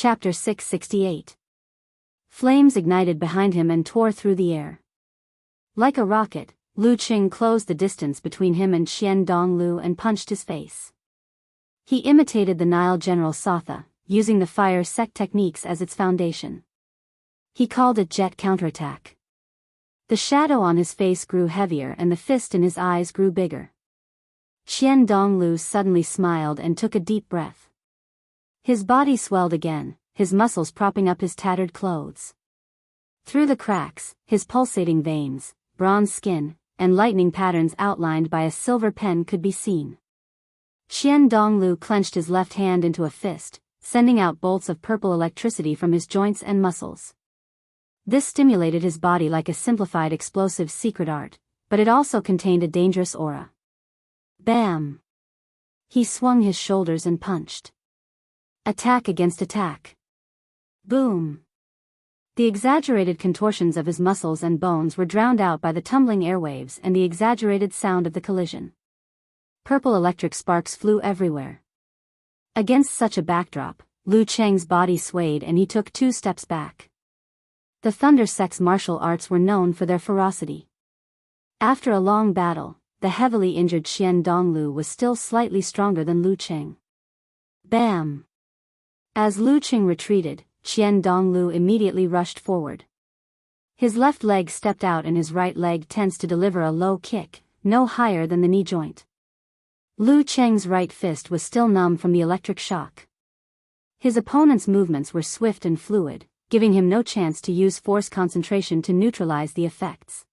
Chapter 668. Flames ignited behind him and tore through the air. Like a rocket, Lu Qing closed the distance between him and Qian Donglu and punched his face. He imitated the Nile general Satha, using the fire sect techniques as its foundation. He called it jet counterattack. The shadow on his face grew heavier and the fist in his eyes grew bigger. Qian Donglu suddenly smiled and took a deep breath. His body swelled again, his muscles propping up his tattered clothes. Through the cracks, his pulsating veins, bronze skin, and lightning patterns outlined by a silver pen could be seen. Qian Donglu clenched his left hand into a fist, sending out bolts of purple electricity from his joints and muscles. This stimulated his body like a simplified explosive secret art, but it also contained a dangerous aura. Bam! He swung his shoulders and punched. Attack against attack. Boom! The exaggerated contortions of his muscles and bones were drowned out by the tumbling airwaves and the exaggerated sound of the collision. Purple electric sparks flew everywhere. Against such a backdrop, Lu Cheng's body swayed and he took 2 steps back. The Thunder Sect's martial arts were known for their ferocity. After a long battle, the heavily injured Qian Donglu was still slightly stronger than Lu Cheng. Bam! As Lu Cheng retreated, Qian Donglu immediately rushed forward. His left leg stepped out and his right leg tensed to deliver a low kick, no higher than the knee joint. Lu Cheng's right fist was still numb from the electric shock. His opponent's movements were swift and fluid, giving him no chance to use force concentration to neutralize the effects.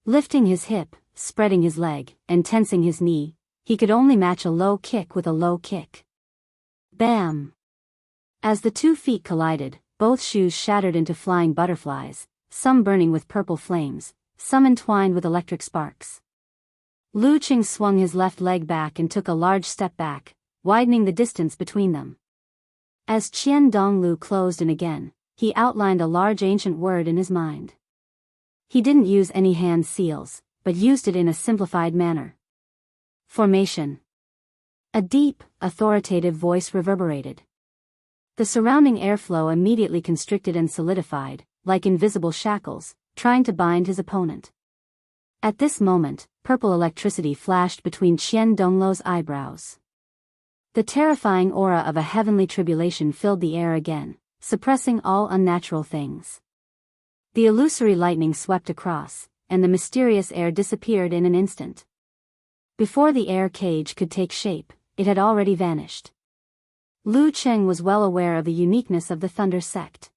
Lifting his hip, spreading his leg, and tensing his knee, he could only match a low kick with a low kick. Bam! As the 2 feet collided, both shoes shattered into flying butterflies, some burning with purple flames, some entwined with electric sparks. Lu Qing swung his left leg back and took a large step back, widening the distance between them. As Qian Donglu closed in again, he outlined a large ancient word in his mind. He didn't use any hand seals, but used it in a simplified manner. Formation. A deep, authoritative voice reverberated. The surrounding airflow immediately constricted and solidified, like invisible shackles, trying to bind his opponent. At this moment, purple electricity flashed between Qian Donglu's eyebrows. The terrifying aura of a heavenly tribulation filled the air again, suppressing all unnatural things. The illusory lightning swept across, and the mysterious air disappeared in an instant. Before the air cage could take shape, it had already vanished. Lu Cheng was well aware of the uniqueness of the Thunder Sect.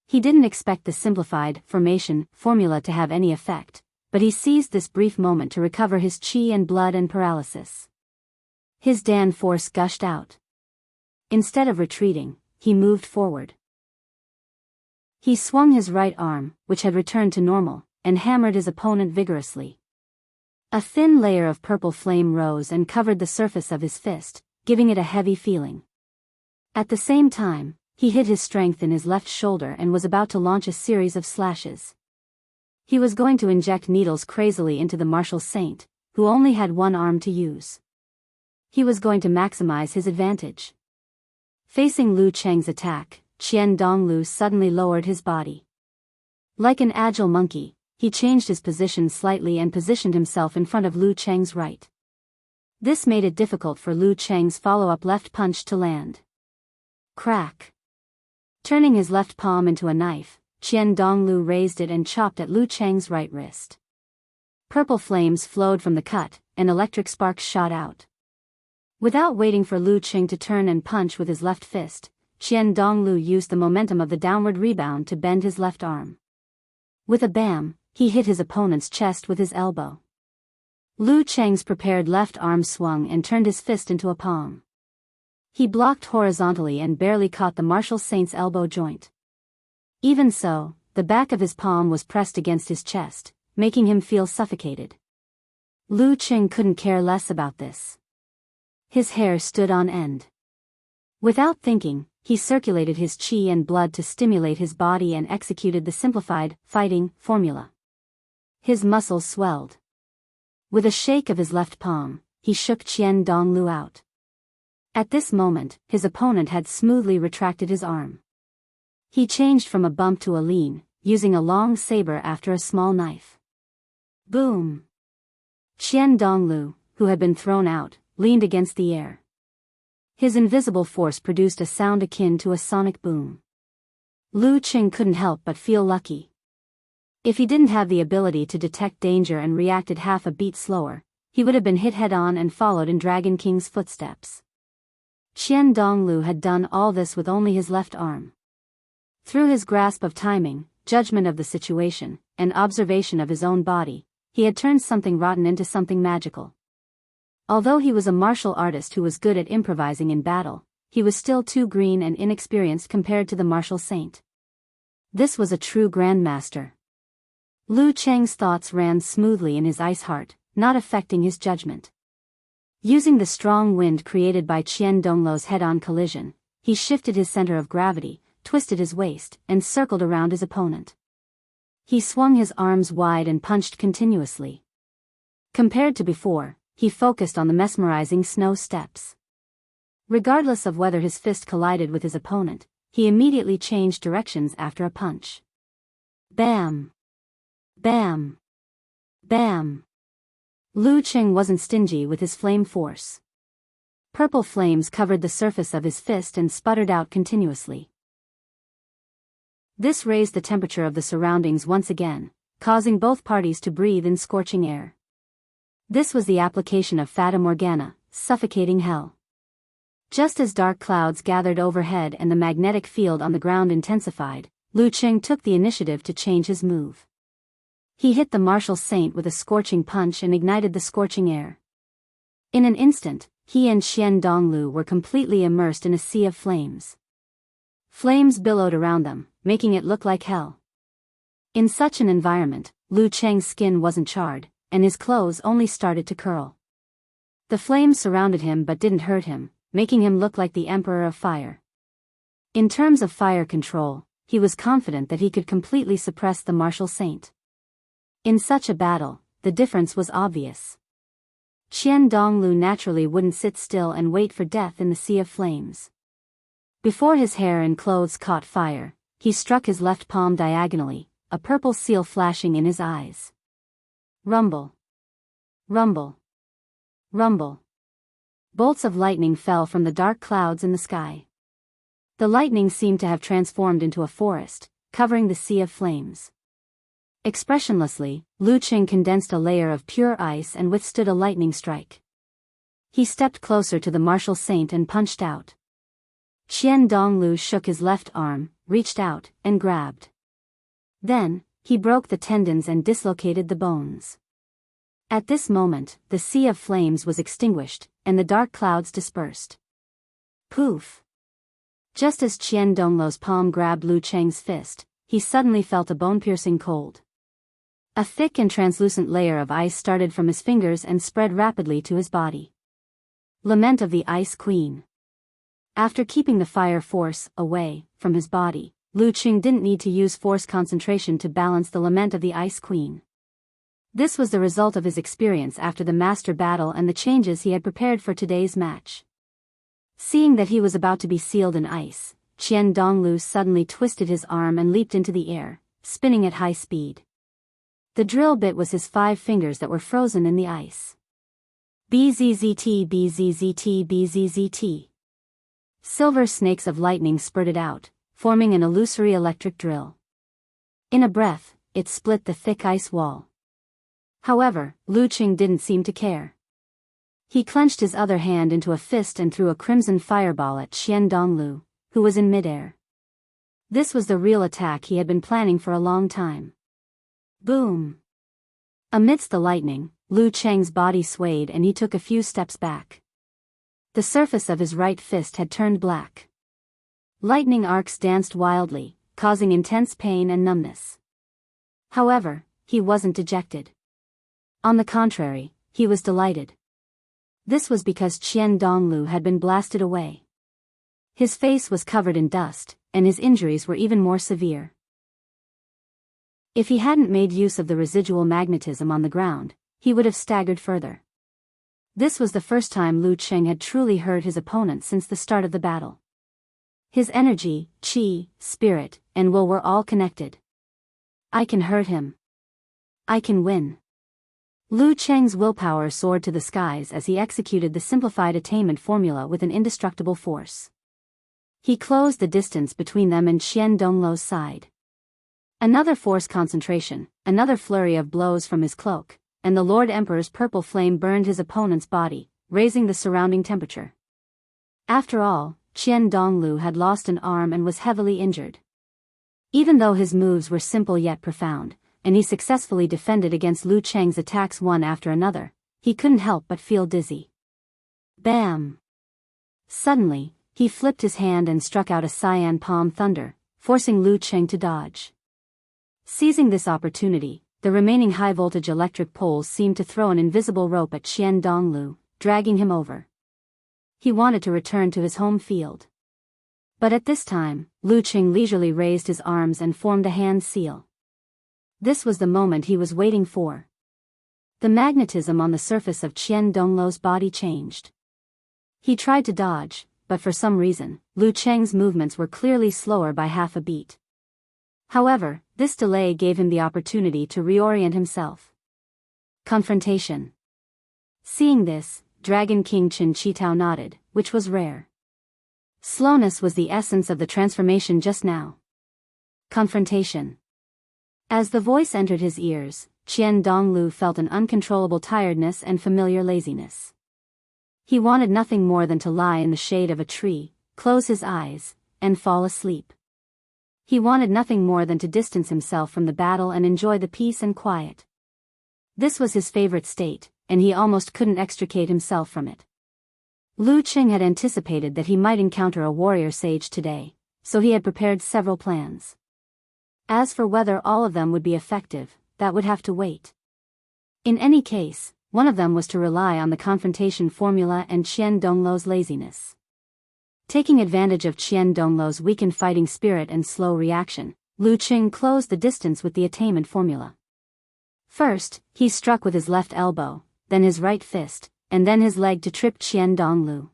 He didn't expect the simplified formation formula to have any effect, but he seized this brief moment to recover his qi and blood and paralysis. His Dan force gushed out. Instead of retreating, he moved forward. He swung his right arm, which had returned to normal, and hammered his opponent vigorously. A thin layer of purple flame rose and covered the surface of his fist, giving it a heavy feeling. At the same time, he hid his strength in his left shoulder and was about to launch a series of slashes. He was going to inject needles crazily into the martial saint, who only had one arm to use. He was going to maximize his advantage. Facing Lu Cheng's attack, Qian Donglu suddenly lowered his body. Like an agile monkey, he changed his position slightly and positioned himself in front of Lu Cheng's right. This made it difficult for Lu Cheng's follow-up left punch to land. Crack! Turning his left palm into a knife, Qian Donglu raised it and chopped at Lu Cheng's right wrist. Purple flames flowed from the cut, and electric sparks shot out. Without waiting for Lu Cheng to turn and punch with his left fist, Qian Donglu used the momentum of the downward rebound to bend his left arm. With a bam, he hit his opponent's chest with his elbow. Lu Cheng's prepared left arm swung and turned his fist into a palm. He blocked horizontally and barely caught the martial saint's elbow joint. Even so, the back of his palm was pressed against his chest, making him feel suffocated. Lu Cheng couldn't care less about this. His hair stood on end. Without thinking, he circulated his qi and blood to stimulate his body and executed the simplified fighting formula. His muscles swelled. With a shake of his left palm, he shook Qian Donglu out. At this moment, his opponent had smoothly retracted his arm. He changed from a bump to a lean, using a long saber after a small knife. Boom! Qian Donglu, who had been thrown out, leaned against the air. His invisible force produced a sound akin to a sonic boom. Lu Qing couldn't help but feel lucky. If he didn't have the ability to detect danger and reacted half a beat slower, he would have been hit head-on and followed in Dragon King's footsteps. Qian Donglu had done all this with only his left arm. Through his grasp of timing, judgment of the situation, and observation of his own body, he had turned something rotten into something magical. Although he was a martial artist who was good at improvising in battle, he was still too green and inexperienced compared to the martial saint. This was a true Grandmaster. Lu Cheng's thoughts ran smoothly in his ice heart, not affecting his judgment. Using the strong wind created by Qian Donglu's head-on collision, he shifted his center of gravity, twisted his waist, and circled around his opponent. He swung his arms wide and punched continuously. Compared to before, he focused on the mesmerizing snow steps. Regardless of whether his fist collided with his opponent, he immediately changed directions after a punch. Bam! Bam! Bam! Lu Qing wasn't stingy with his flame force. Purple flames covered the surface of his fist and sputtered out continuously. This raised the temperature of the surroundings once again, causing both parties to breathe in scorching air. This was the application of Fata Morgana, suffocating hell. Just as dark clouds gathered overhead and the magnetic field on the ground intensified, Lu Qing took the initiative to change his move. He hit the martial saint with a scorching punch and ignited the scorching air. In an instant, he and Qian Donglu were completely immersed in a sea of flames. Flames billowed around them, making it look like hell. In such an environment, Lu Cheng's skin wasn't charred, and his clothes only started to curl. The flames surrounded him but didn't hurt him, making him look like the Emperor of Fire. In terms of fire control, he was confident that he could completely suppress the martial saint. In such a battle, the difference was obvious. Qian Donglu naturally wouldn't sit still and wait for death in the sea of flames. Before his hair and clothes caught fire, he struck his left palm diagonally, a purple seal flashing in his eyes. Rumble. Rumble. Rumble. Bolts of lightning fell from the dark clouds in the sky. The lightning seemed to have transformed into a forest, covering the sea of flames. Expressionlessly, Lu Qing condensed a layer of pure ice and withstood a lightning strike. He stepped closer to the martial saint and punched out. Qian Donglu shook his left arm, reached out, and grabbed. Then, he broke the tendons and dislocated the bones. At this moment, the sea of flames was extinguished, and the dark clouds dispersed. Poof! Just as Qian Donglu's palm grabbed Lu Cheng's fist, he suddenly felt a bone-piercing cold. A thick and translucent layer of ice started from his fingers and spread rapidly to his body. Lament of the Ice Queen. After keeping the fire force away from his body, Lu Qing didn't need to use force concentration to balance the Lament of the Ice Queen. This was the result of his experience after the master battle and the changes he had prepared for today's match. Seeing that he was about to be sealed in ice, Qian Donglu suddenly twisted his arm and leaped into the air, spinning at high speed. The drill bit was his 5 fingers that were frozen in the ice. BZZT BZZT BZZT. Silver snakes of lightning spurted out, forming an illusory electric drill. In a breath, it split the thick ice wall. However, Lu Qing didn't seem to care. He clenched his other hand into a fist and threw a crimson fireball at Qian Donglu, who was in midair. This was the real attack he had been planning for a long time. Boom! Amidst the lightning, Lu Cheng's body swayed and he took a few steps back. The surface of his right fist had turned black. Lightning arcs danced wildly, causing intense pain and numbness. However, he wasn't dejected. On the contrary, he was delighted. This was because Qian Donglu had been blasted away. His face was covered in dust, and his injuries were even more severe. If he hadn't made use of the residual magnetism on the ground, he would have staggered further. This was the first time Lu Qing had truly hurt his opponent since the start of the battle. His energy, qi, spirit, and will were all connected. I can hurt him. I can win. Lu Cheng's willpower soared to the skies as he executed the simplified attainment formula with an indestructible force. He closed the distance between them and Qian Dongluo's side. Another force concentration, another flurry of blows from his cloak, and the Lord Emperor's purple flame burned his opponent's body, raising the surrounding temperature. After all, Qian Dongluo had lost an arm and was heavily injured. Even though his moves were simple yet profound, and he successfully defended against Lu Cheng's attacks one after another, he couldn't help but feel dizzy. Bam! Suddenly, he flipped his hand and struck out a cyan palm thunder, forcing Lu Cheng to dodge. Seizing this opportunity, the remaining high-voltage electric poles seemed to throw an invisible rope at Qian Dongluo, dragging him over. He wanted to return to his home field. But at this time, Lu Cheng leisurely raised his arms and formed a hand seal. This was the moment he was waiting for. The magnetism on the surface of Qian Dongluo's body changed. He tried to dodge, but for some reason, Lu Cheng's movements were clearly slower by half a beat. However, this delay gave him the opportunity to reorient himself. Confrontation. Seeing this, Dragon King Qin Qitao nodded, which was rare. Slowness was the essence of the transformation just now. Confrontation. As the voice entered his ears, Qian Dongluo felt an uncontrollable tiredness and familiar laziness. He wanted nothing more than to lie in the shade of a tree, close his eyes, and fall asleep. He wanted nothing more than to distance himself from the battle and enjoy the peace and quiet. This was his favorite state, and he almost couldn't extricate himself from it. Lu Qing had anticipated that he might encounter a warrior sage today, so he had prepared several plans. As for whether all of them would be effective, that would have to wait. In any case, one of them was to rely on the confrontation formula and Qian Dongluo's laziness. Taking advantage of Qian Dongluo's weakened fighting spirit and slow reaction, Lu Qing closed the distance with the attainment formula. First, he struck with his left elbow, then his right fist, and then his leg to trip Qian Dongluo.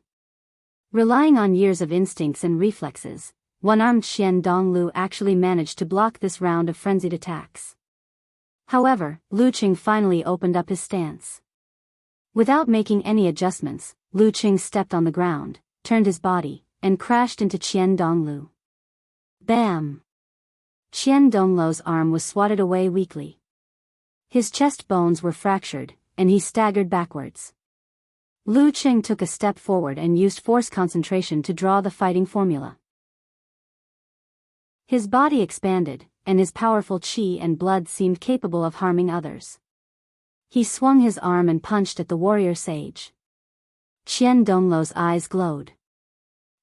Relying on years of instincts and reflexes, one-armed Qian Dongluo actually managed to block this round of frenzied attacks. However, Lu Qing finally opened up his stance. Without making any adjustments, Lu Qing stepped on the ground, turned his body, and crashed into Qian Dongluo. Bam! Qian Dongluo's arm was swatted away weakly. His chest bones were fractured, and he staggered backwards. Lu Qing took a step forward and used force concentration to draw the fighting formula. His body expanded, and his powerful qi and blood seemed capable of harming others. He swung his arm and punched at the warrior sage. Qian Dongluo's eyes glowed.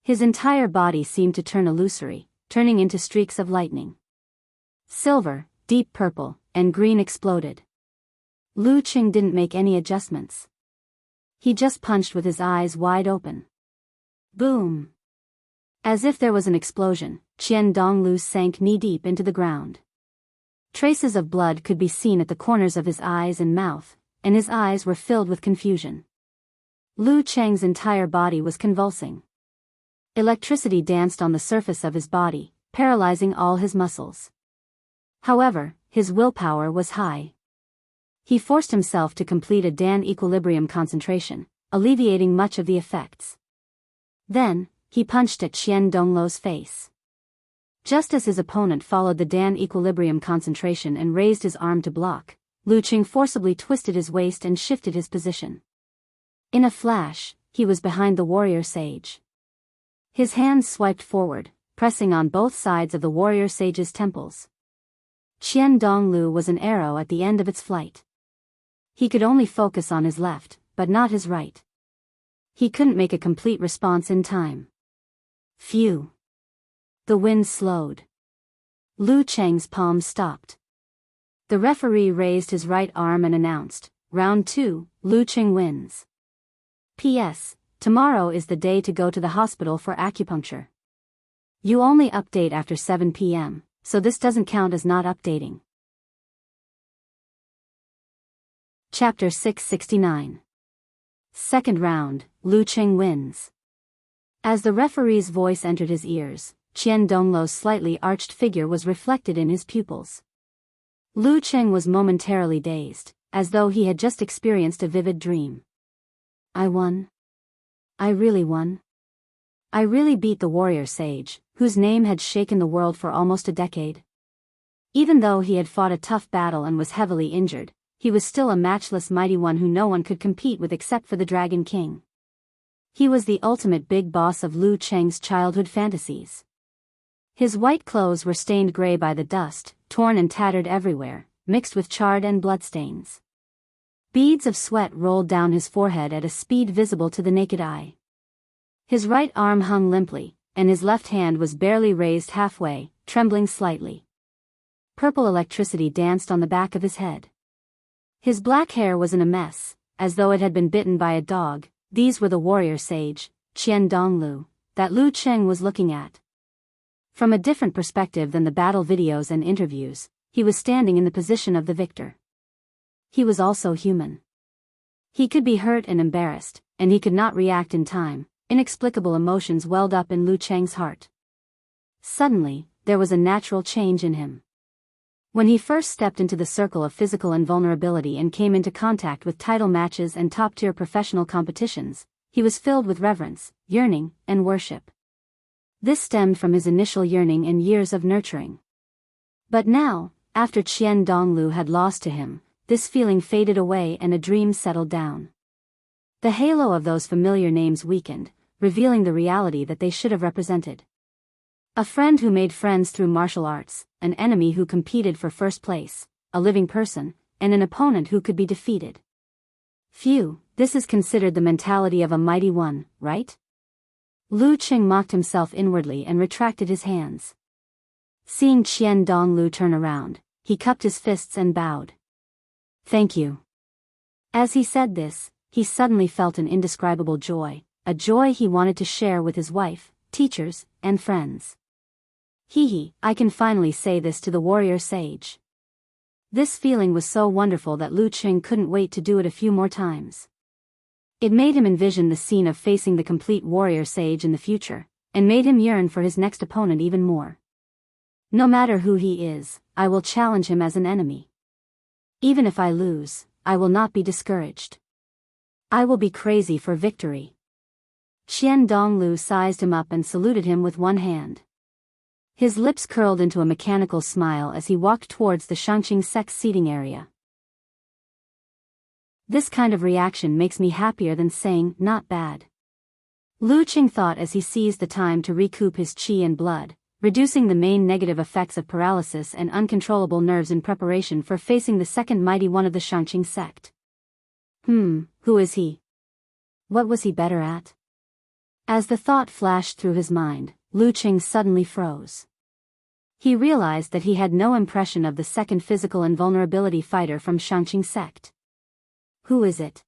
His entire body seemed to turn illusory, turning into streaks of lightning. Silver, deep purple, and green exploded. Lu Qing didn't make any adjustments. He just punched with his eyes wide open. Boom! As if there was an explosion, Qian Dongluo sank knee-deep into the ground. Traces of blood could be seen at the corners of his eyes and mouth, and his eyes were filled with confusion. Lu Cheng's entire body was convulsing. Electricity danced on the surface of his body, paralyzing all his muscles. However, his willpower was high. He forced himself to complete a Dan equilibrium concentration, alleviating much of the effects. Then, he punched at Qian Dongluo's face. Just as his opponent followed the Dan equilibrium concentration and raised his arm to block, Lu Qing forcibly twisted his waist and shifted his position. In a flash, he was behind the warrior sage. His hands swiped forward, pressing on both sides of the warrior sage's temples. Qian Dongluo was an arrow at the end of its flight. He could only focus on his left, but not his right. He couldn't make a complete response in time. Phew! The wind slowed. Lu Cheng's palm stopped. The referee raised his right arm and announced, "Round 2, Lu Cheng wins." P.S. Tomorrow is the day to go to the hospital for acupuncture. You only update after 7 p.m., so this doesn't count as not updating. Chapter 669. Second round, Lu Qing wins. As the referee's voice entered his ears, Qian Donglu's slightly arched figure was reflected in his pupils. Lu Qing was momentarily dazed, as though he had just experienced a vivid dream. I won. I really won. I really beat the warrior sage, whose name had shaken the world for almost a decade. Even though he had fought a tough battle and was heavily injured, he was still a matchless mighty one who no one could compete with except for the Dragon King. He was the ultimate big boss of Lu Cheng's childhood fantasies. His white clothes were stained gray by the dust, torn and tattered everywhere, mixed with charred and bloodstains. Beads of sweat rolled down his forehead at a speed visible to the naked eye. His right arm hung limply, and his left hand was barely raised halfway, trembling slightly. Purple electricity danced on the back of his head. His black hair was in a mess, as though it had been bitten by a dog. These were the warrior sage, Qian Donglu, that Lu Cheng was looking at. From a different perspective than the battle videos and interviews, he was standing in the position of the victor. He was also human. He could be hurt and embarrassed, and he could not react in time. Inexplicable emotions welled up in Lu Cheng's heart. Suddenly, there was a natural change in him. When he first stepped into the circle of physical invulnerability and came into contact with title matches and top-tier professional competitions, he was filled with reverence, yearning, and worship. This stemmed from his initial yearning and years of nurturing. But now, after Qian Donglu had lost to him, this feeling faded away and a dream settled down. The halo of those familiar names weakened, revealing the reality that they should have represented. A friend who made friends through martial arts, an enemy who competed for first place, a living person, and an opponent who could be defeated. Phew, this is considered the mentality of a mighty one, right? Lu Qing mocked himself inwardly and retracted his hands. Seeing Qian Donglu turn around, he cupped his fists and bowed. Thank you. As he said this, he suddenly felt an indescribable joy, a joy he wanted to share with his wife, teachers, and friends. I can finally say this to the warrior sage. This feeling was so wonderful that Lu Qing couldn't wait to do it a few more times. It made him envision the scene of facing the complete warrior sage in the future, and made him yearn for his next opponent even more. No matter who he is, I will challenge him as an enemy. Even if I lose, I will not be discouraged. I will be crazy for victory. Qian Donglu sized him up and saluted him with one hand. His lips curled into a mechanical smile as he walked towards the Shangqing sect's seating area. This kind of reaction makes me happier than saying, not bad. Lu Qing thought as he seized the time to recoup his qi and blood, reducing the main negative effects of paralysis and uncontrollable nerves in preparation for facing the second mighty one of the Shangqing sect. Who is he? What was he better at? As the thought flashed through his mind, Lu Qing suddenly froze. He realized that he had no impression of the second physical invulnerability fighter from Shangqing sect. Who is it?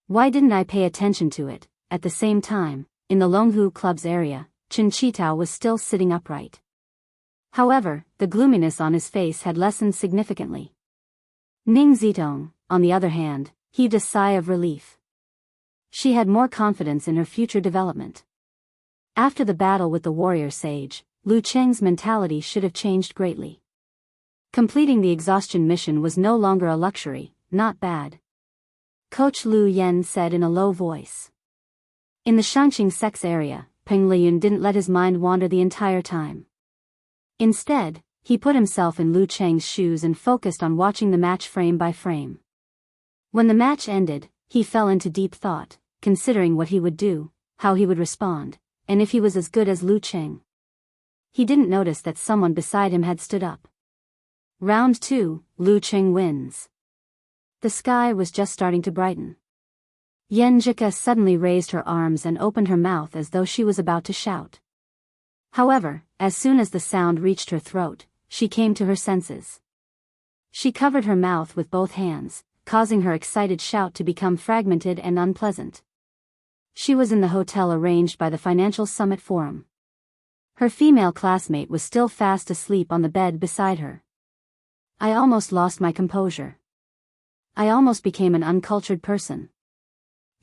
Why didn't I pay attention to it? At the same time, in the Longhu Club's area, Chen Qitao was still sitting upright. However, the gloominess on his face had lessened significantly. Ning Zitong, on the other hand, heaved a sigh of relief. She had more confidence in her future development. After the battle with the warrior sage, Lu Cheng's mentality should have changed greatly. Completing the exhaustion mission was no longer a luxury, not bad. Coach Lu Yen said in a low voice. In the Shangqing sect's area, Peng Liyun didn't let his mind wander the entire time. Instead, he put himself in Lu Cheng's shoes and focused on watching the match frame by frame. When the match ended, he fell into deep thought, considering what he would do, how he would respond, and if he was as good as Lu Cheng. He didn't notice that someone beside him had stood up. Round 2, Lu Cheng wins. The sky was just starting to brighten. Yan Zhika suddenly raised her arms and opened her mouth as though she was about to shout. However, as soon as the sound reached her throat, she came to her senses. She covered her mouth with both hands, causing her excited shout to become fragmented and unpleasant. She was in the hotel arranged by the Financial Summit Forum. Her female classmate was still fast asleep on the bed beside her. I almost lost my composure. I almost became an uncultured person.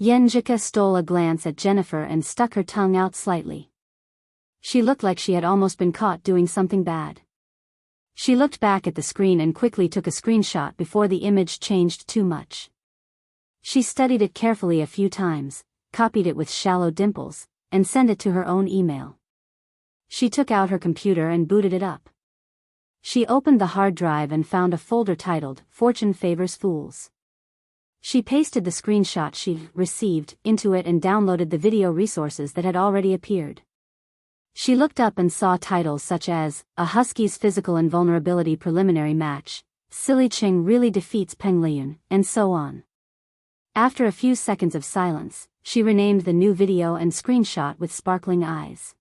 Yenjika stole a glance at Jennifer and stuck her tongue out slightly. She looked like she had almost been caught doing something bad. She looked back at the screen and quickly took a screenshot before the image changed too much. She studied it carefully a few times, copied it with shallow dimples, and sent it to her own email. She took out her computer and booted it up. She opened the hard drive and found a folder titled Fortune Favors Fools. She pasted the screenshot she received into it and downloaded the video resources that had already appeared. She looked up and saw titles such as, A Husky's Physical Invulnerability Preliminary Match, Silly Ching Really Defeats Peng Liyun, and so on. After a few seconds of silence, she renamed the new video and screenshot with sparkling eyes.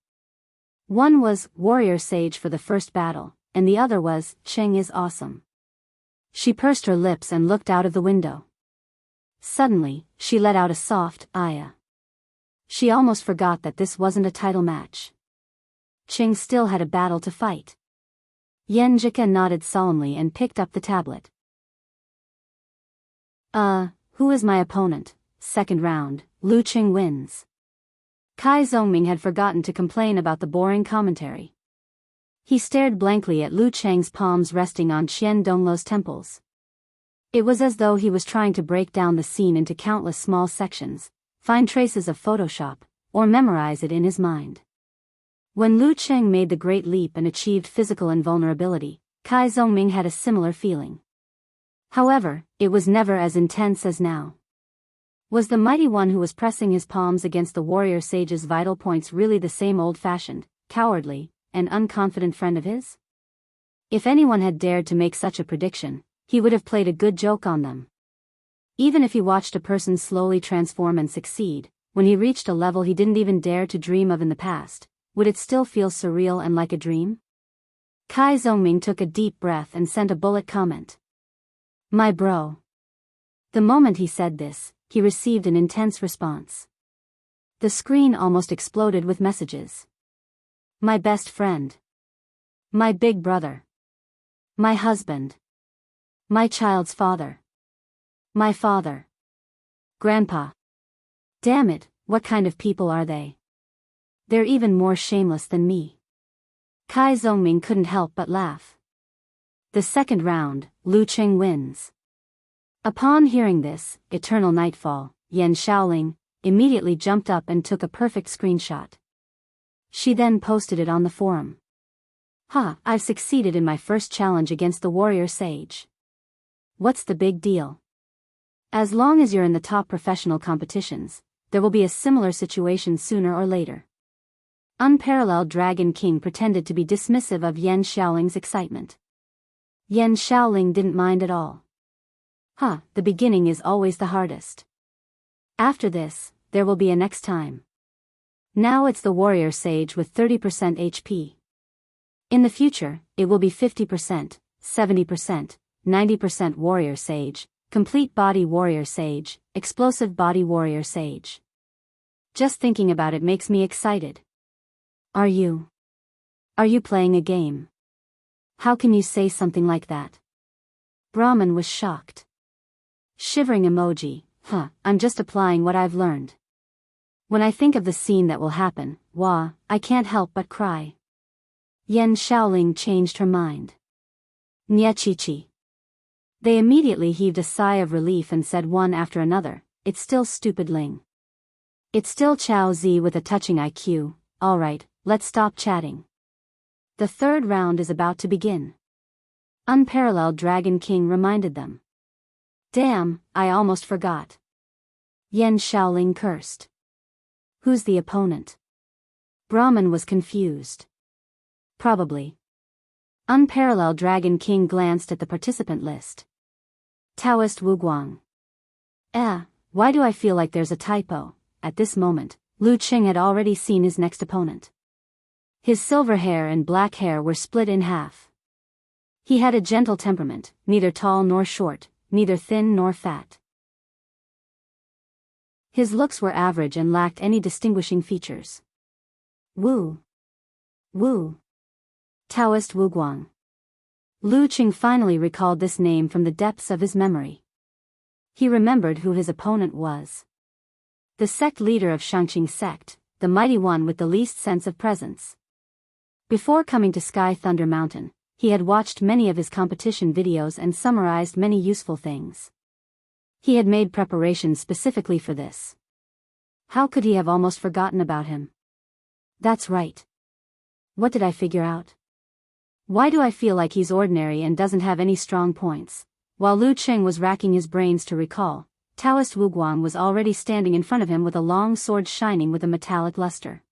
One was, Warrior Sage for the First Battle, and the other was, Cheng is Awesome. She pursed her lips and looked out of the window. Suddenly, she let out a soft, "Aya." She almost forgot that this wasn't a title match. Cheng still had a battle to fight. Yenjika nodded solemnly and picked up the tablet. Who is my opponent? Second round, Lu Qing wins. Kai Zhongming had forgotten to complain about the boring commentary. He stared blankly at Lu Cheng's palms resting on Qian Donglu's temples. It was as though he was trying to break down the scene into countless small sections, find traces of Photoshop, or memorize it in his mind. When Lu Cheng made the great leap and achieved physical invulnerability, Kai Zhongming had a similar feeling. However, it was never as intense as now. Was the mighty one who was pressing his palms against the warrior sage's vital points really the same old-fashioned, cowardly, and unconfident friend of his? If anyone had dared to make such a prediction, he would have played a good joke on them. Even if he watched a person slowly transform and succeed, when he reached a level he didn't even dare to dream of in the past, would it still feel surreal and like a dream? Kai Zhongming took a deep breath and sent a bullet comment. My bro. The moment he said this, he received an intense response. The screen almost exploded with messages. My best friend. My big brother. My husband. My child's father. My father. Grandpa. Damn it, what kind of people are they? They're even more shameless than me. Kai Zhongming couldn't help but laugh. The second round, Lu Qing wins. Upon hearing this, eternal nightfall, Yan Shaoling immediately jumped up and took a perfect screenshot. She then posted it on the forum. I've succeeded in my first challenge against the warrior sage. What's the big deal? As long as you're in the top professional competitions, there will be a similar situation sooner or later. Unparalleled Dragon King pretended to be dismissive of Yan Shaoling's excitement. Yan Shaoling didn't mind at all. The beginning is always the hardest. After this, there will be a next time. Now it's the warrior sage with 30% HP. In the future, it will be 50%, 70%, 90% warrior sage, complete body warrior sage, explosive body warrior sage. Just thinking about it makes me excited. Are you playing a game? How can you say something like that? Brahman was shocked. Shivering emoji, I'm just applying what I've learned. When I think of the scene that will happen, I can't help but cry. Yan Shaoling changed her mind. Nyechichi. They immediately heaved a sigh of relief and said one after another, it's still stupid Ling. It's still Chao Zi with a touching IQ, alright, let's stop chatting. The third round is about to begin. Unparalleled Dragon King reminded them. Damn, I almost forgot. Yan Shaoling cursed. Who's the opponent? Brahman was confused. Probably. Unparalleled Dragon King glanced at the participant list. Taoist Wu Guang. Why do I feel like there's a typo? At this moment, Lu Qing had already seen his next opponent. His silver hair and black hair were split in half. He had a gentle temperament, neither tall nor short, neither thin nor fat. His looks were average and lacked any distinguishing features. Wu. Taoist Wu Guang. Lu Qing finally recalled this name from the depths of his memory. He remembered who his opponent was. the sect leader of Shangqing sect, the mighty one with the least sense of presence. Before coming to Sky Thunder Mountain, he had watched many of his competition videos and summarized many useful things. He had made preparations specifically for this. How could he have almost forgotten about him? That's right. What did I figure out? Why do I feel like he's ordinary and doesn't have any strong points? While Lu Qing was racking his brains to recall, Taoist Wu Guang was already standing in front of him with a long sword shining with a metallic luster.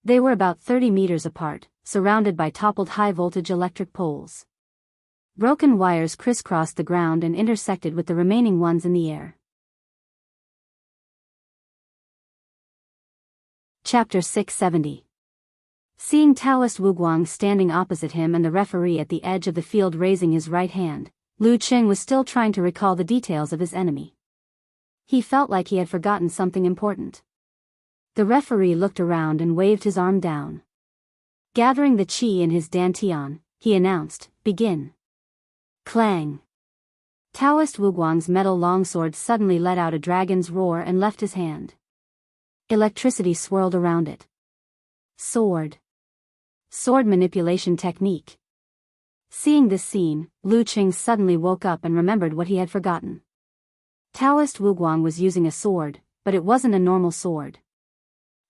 They were about 30 meters apart, surrounded by toppled high-voltage electric poles. Broken wires crisscrossed the ground and intersected with the remaining ones in the air. Chapter 670. Seeing Taoist Wu Guang standing opposite him and the referee at the edge of the field raising his right hand, Lu Qing was still trying to recall the details of his enemy. He felt like he had forgotten something important. The referee looked around and waved his arm down. Gathering the qi in his dantian, he announced, "Begin." Clang! Taoist Wu Guang's metal longsword suddenly let out a dragon's roar and left his hand. Electricity swirled around it. Sword. Sword manipulation technique. Seeing this scene, Lu Qing suddenly woke up and remembered what he had forgotten. Taoist Wu Guang was using a sword, but it wasn't a normal sword.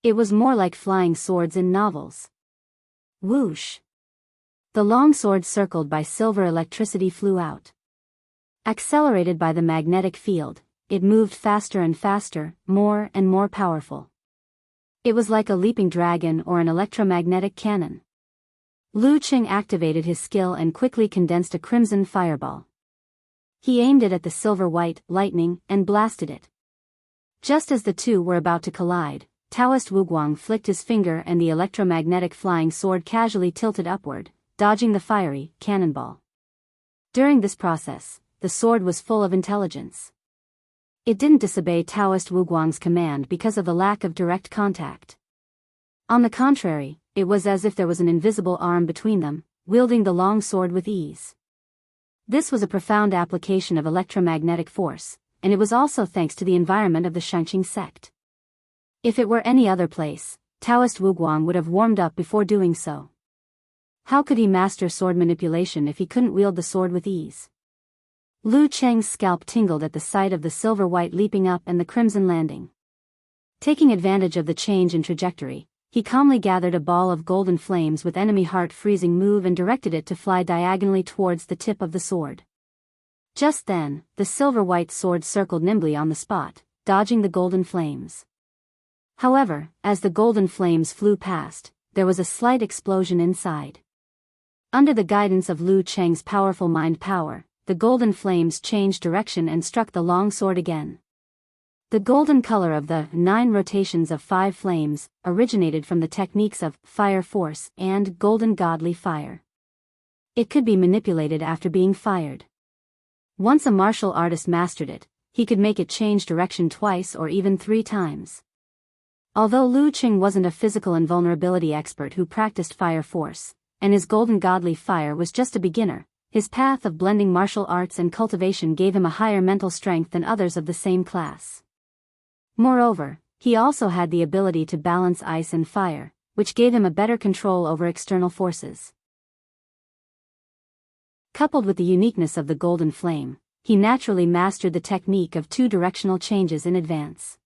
It was more like flying swords in novels. Whoosh! The long sword circled by silver electricity flew out. Accelerated by the magnetic field, it moved faster and faster, more and more powerful. It was like a leaping dragon or an electromagnetic cannon. Lu Qing activated his skill and quickly condensed a crimson fireball. He aimed it at the silver-white lightning and blasted it. Just as the two were about to collide, Taoist Wu Guang flicked his finger and the electromagnetic flying sword casually tilted upward, dodging the fiery cannonball. During this process, the sword was full of intelligence. It didn't disobey Taoist Wu Guang's command because of the lack of direct contact. On the contrary, it was as if there was an invisible arm between them, wielding the long sword with ease. This was a profound application of electromagnetic force, and it was also thanks to the environment of the Shangqing sect. If it were any other place, Taoist Wu Guang would have warmed up before doing so. How could he master sword manipulation if he couldn't wield the sword with ease? Lu Qing's scalp tingled at the sight of the silver-white leaping up and the crimson landing. Taking advantage of the change in trajectory, he calmly gathered a ball of golden flames with enemy heart-freezing move and directed it to fly diagonally towards the tip of the sword. Just then, the silver-white sword circled nimbly on the spot, dodging the golden flames. However, as the golden flames flew past, there was a slight explosion inside. Under the guidance of Lu Qing's powerful mind power, the golden flames changed direction and struck the long sword again. The golden color of the 9 rotations of 5 flames originated from the techniques of fire force and golden godly fire. It could be manipulated after being fired. Once a martial artist mastered it, he could make it change direction twice or even 3 times. Although Lu Qing wasn't a physical invulnerability expert who practiced fire force, and his golden godly fire was just a beginner, his path of blending martial arts and cultivation gave him a higher mental strength than others of the same class. Moreover, he also had the ability to balance ice and fire, which gave him a better control over external forces. Coupled with the uniqueness of the golden flame, he naturally mastered the technique of 2-directional changes in advance.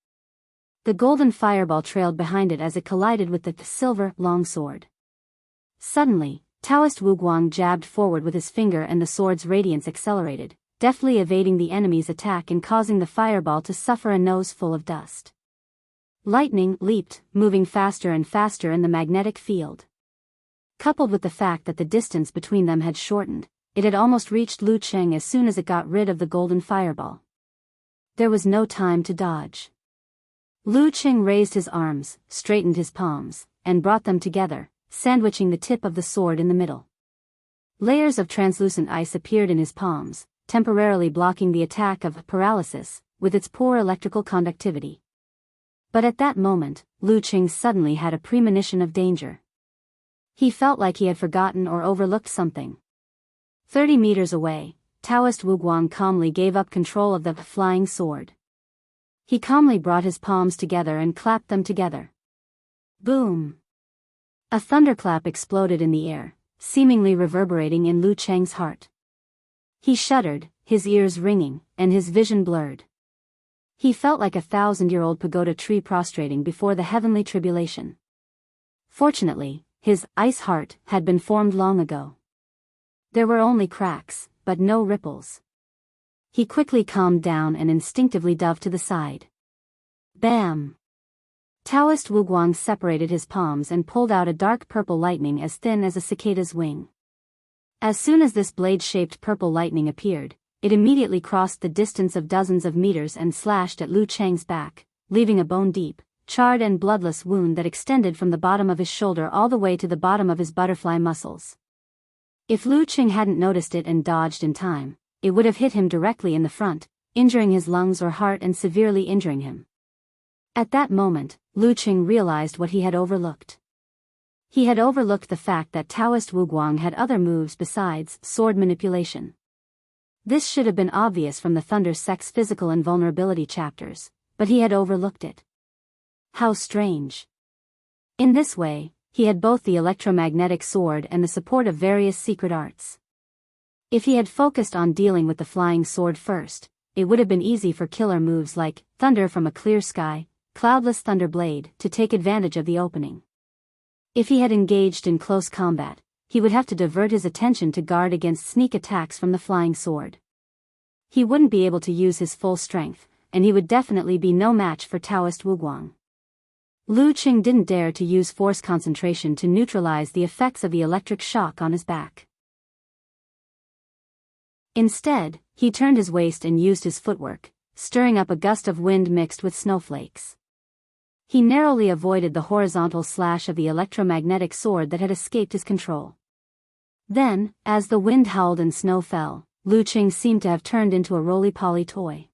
The golden fireball trailed behind it as it collided with the silver longsword. Suddenly, Taoist Wu Guang jabbed forward with his finger and the sword's radiance accelerated, deftly evading the enemy's attack and causing the fireball to suffer a nose full of dust. Lightning leaped, moving faster and faster in the magnetic field. Coupled with the fact that the distance between them had shortened, it had almost reached Lu Qing as soon as it got rid of the golden fireball. There was no time to dodge. Lu Qing raised his arms, straightened his palms, and brought them together, sandwiching the tip of the sword in the middle. Layers of translucent ice appeared in his palms, temporarily blocking the attack of paralysis, with its poor electrical conductivity. But at that moment, Lu Qing suddenly had a premonition of danger. He felt like he had forgotten or overlooked something. 30 meters away, Taoist Wu Guang calmly gave up control of the flying sword. He calmly brought his palms together and clapped them together. Boom! A thunderclap exploded in the air, seemingly reverberating in Lu Cheng's heart. He shuddered, his ears ringing, and his vision blurred. He felt like a 1,000-year-old pagoda tree prostrating before the heavenly tribulation. Fortunately, his ice heart had been formed long ago. There were only cracks, but no ripples. He quickly calmed down and instinctively dove to the side. Bam! Taoist Wuguang separated his palms and pulled out a dark purple lightning as thin as a cicada's wing. As soon as this blade-shaped purple lightning appeared, it immediately crossed the distance of dozens of meters and slashed at Lu Cheng's back, leaving a bone-deep, charred and bloodless wound that extended from the bottom of his shoulder all the way to the bottom of his butterfly muscles. If Lu Cheng hadn't noticed it and dodged in time, it would have hit him directly in the front, injuring his lungs or heart and severely injuring him. At that moment, Lu Cheng realized what he had overlooked. He had overlooked the fact that Taoist Wuguang had other moves besides sword manipulation. This should have been obvious from the Thunder Sect's physical invulnerability chapters, but he had overlooked it. How strange. In this way, he had both the electromagnetic sword and the support of various secret arts. If he had focused on dealing with the flying sword first, it would have been easy for killer moves like thunder from a clear sky, cloudless thunder blade to take advantage of the opening. If he had engaged in close combat, he would have to divert his attention to guard against sneak attacks from the flying sword. He wouldn't be able to use his full strength, and he would definitely be no match for Taoist Wuguang. Lu Cheng didn't dare to use force concentration to neutralize the effects of the electric shock on his back. Instead, he turned his waist and used his footwork, stirring up a gust of wind mixed with snowflakes. He narrowly avoided the horizontal slash of the electromagnetic sword that had escaped his control. Then, as the wind howled and snow fell, Lu Cheng seemed to have turned into a roly-poly toy.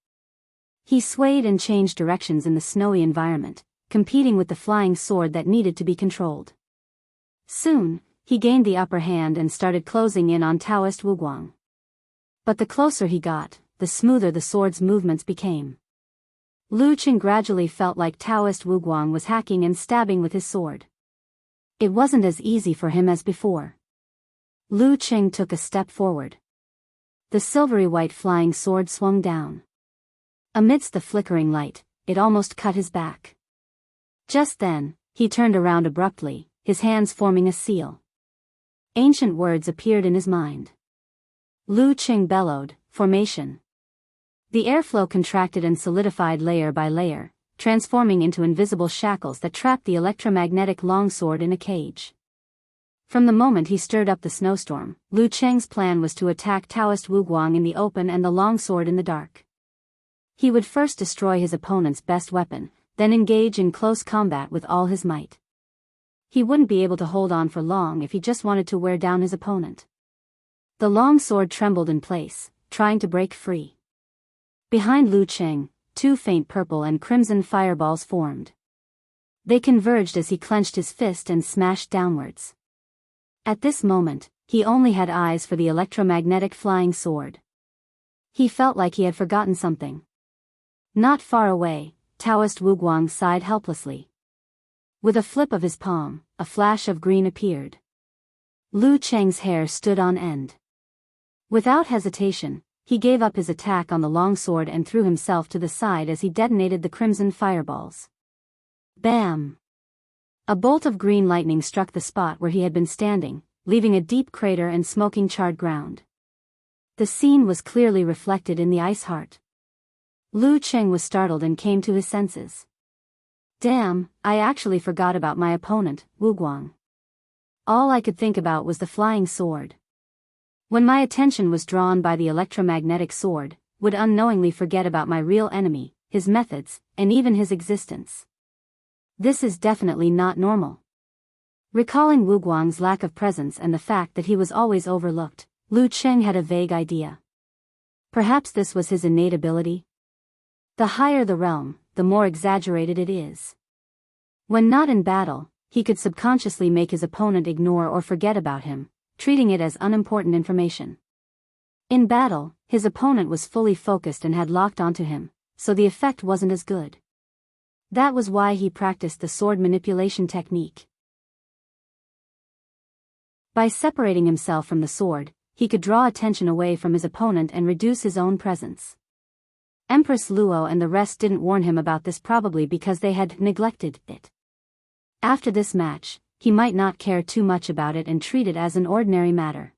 He swayed and changed directions in the snowy environment, competing with the flying sword that needed to be controlled. Soon, he gained the upper hand and started closing in on Taoist Wuguang. But the closer he got, the smoother the sword's movements became. Lu Cheng gradually felt like Taoist Wuguang was hacking and stabbing with his sword. It wasn't as easy for him as before. Lu Cheng took a step forward. The silvery white flying sword swung down. Amidst the flickering light, it almost cut his back. Just then, he turned around abruptly, his hands forming a seal. Ancient words appeared in his mind. Lu Cheng bellowed, "Formation." The airflow contracted and solidified layer by layer, transforming into invisible shackles that trapped the electromagnetic longsword in a cage. From the moment he stirred up the snowstorm, Lu Cheng's plan was to attack Taoist Wuguang in the open and the longsword in the dark. He would first destroy his opponent's best weapon, then engage in close combat with all his might. He wouldn't be able to hold on for long if he just wanted to wear down his opponent. The longsword trembled in place, trying to break free. Behind Lu Cheng, two faint purple and crimson fireballs formed. They converged as he clenched his fist and smashed downwards. At this moment, he only had eyes for the electromagnetic flying sword. He felt like he had forgotten something. Not far away, Taoist Wuguang sighed helplessly. With a flip of his palm, a flash of green appeared. Lu Cheng's hair stood on end. Without hesitation, he gave up his attack on the longsword and threw himself to the side as he detonated the crimson fireballs. Bam! A bolt of green lightning struck the spot where he had been standing, leaving a deep crater and smoking charred ground. The scene was clearly reflected in the ice heart. Lu Cheng was startled and came to his senses. Damn, I actually forgot about my opponent, Wuguang. All I could think about was the flying sword. When my attention was drawn by the electromagnetic sword, would unknowingly forget about my real enemy, his methods, and even his existence. This is definitely not normal. Recalling Wuguang's lack of presence and the fact that he was always overlooked, Lu Cheng had a vague idea. Perhaps this was his innate ability? The higher the realm, the more exaggerated it is. When not in battle, he could subconsciously make his opponent ignore or forget about him, treating it as unimportant information. In battle, his opponent was fully focused and had locked onto him, so the effect wasn't as good. That was why he practiced the sword manipulation technique. By separating himself from the sword, he could draw attention away from his opponent and reduce his own presence. Empress Luo and the rest didn't warn him about this, probably because they had neglected it. After this match, he might not care too much about it and treat it as an ordinary matter.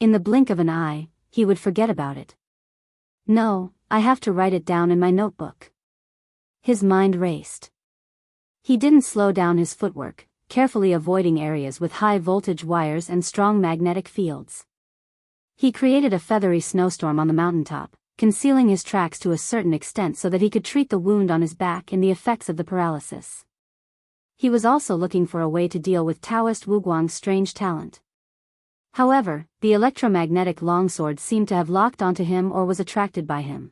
In the blink of an eye, he would forget about it. No, I have to write it down in my notebook. His mind raced. He didn't slow down his footwork, carefully avoiding areas with high voltage wires and strong magnetic fields. He created a feathery snowstorm on the mountaintop, concealing his tracks to a certain extent so that he could treat the wound on his back and the effects of the paralysis. He was also looking for a way to deal with Taoist Wuguang's strange talent. However, the electromagnetic longsword seemed to have locked onto him or was attracted by him.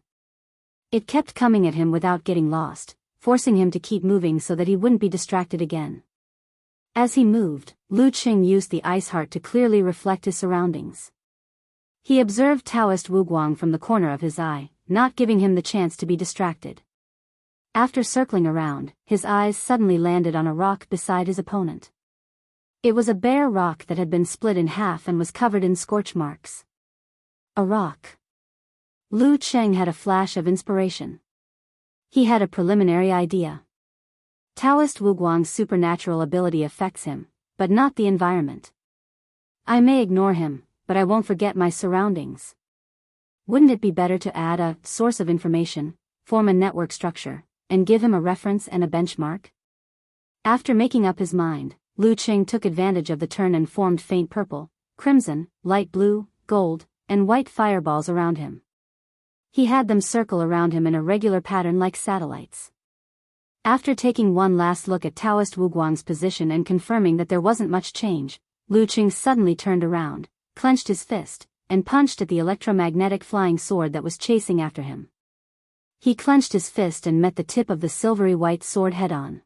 It kept coming at him without getting lost, forcing him to keep moving so that he wouldn't be distracted again. As he moved, Lu Qing used the ice heart to clearly reflect his surroundings. He observed Taoist Wuguang from the corner of his eye, not giving him the chance to be distracted. After circling around, his eyes suddenly landed on a rock beside his opponent. It was a bare rock that had been split in half and was covered in scorch marks. A rock. Lu Qing had a flash of inspiration. He had a preliminary idea. Taoist Wuguang's supernatural ability affects him, but not the environment. I may ignore him, but I won't forget my surroundings. Wouldn't it be better to add a source of information, form a network structure, and give him a reference and a benchmark? After making up his mind, Lu Qing took advantage of the turn and formed faint purple, crimson, light blue, gold, and white fireballs around him. He had them circle around him in a regular pattern like satellites. After taking one last look at Taoist Wuguang's position and confirming that there wasn't much change, Lu Qing suddenly turned around, clenched his fist, and punched at the electromagnetic flying sword that was chasing after him. He clenched his fist and met the tip of the silvery white sword head-on.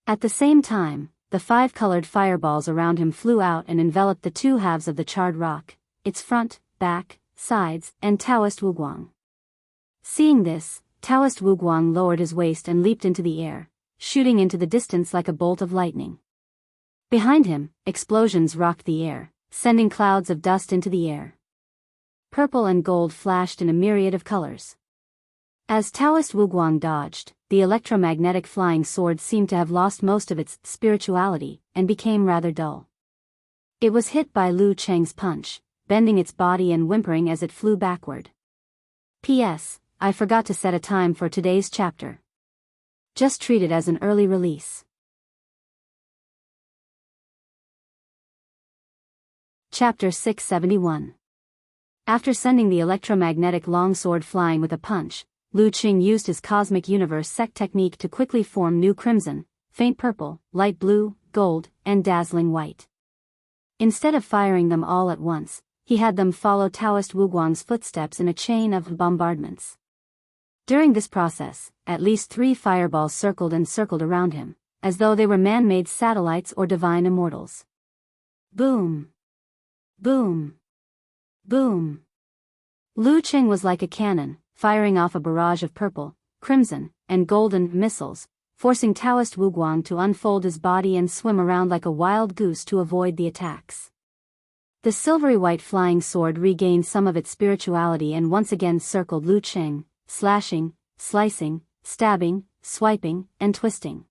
At the same time, the 5 colored fireballs around him flew out and enveloped the 2 halves of the charred rock, its front, back, sides, and Taoist Wuguang. Seeing this, Taoist Wuguang lowered his waist and leaped into the air, shooting into the distance like a bolt of lightning. Behind him, explosions rocked the air, sending clouds of dust into the air. Purple and gold flashed in a myriad of colors. As Taoist Wuguang dodged, the electromagnetic flying sword seemed to have lost most of its spirituality and became rather dull. It was hit by Lu Qing's punch, bending its body and whimpering as it flew backward. P.S. I forgot to set a time for today's chapter. Just treat it as an early release. Chapter 671. After sending the electromagnetic longsword flying with a punch, Lu Qing used his cosmic universe sect technique to quickly form new crimson, faint purple, light blue, gold, and dazzling white. Instead of firing them all at once, he had them follow Taoist Wuguang's footsteps in a chain of bombardments. During this process, at least 3 fireballs circled and circled around him, as though they were man-made satellites or divine immortals. Boom! Boom! Boom! Lu Qing was like a cannon, firing off a barrage of purple, crimson, and golden missiles, forcing Taoist Wuguang to unfold his body and swim around like a wild goose to avoid the attacks. The silvery white flying sword regained some of its spirituality and once again circled Lu Qing, slashing, slicing, stabbing, swiping, and twisting.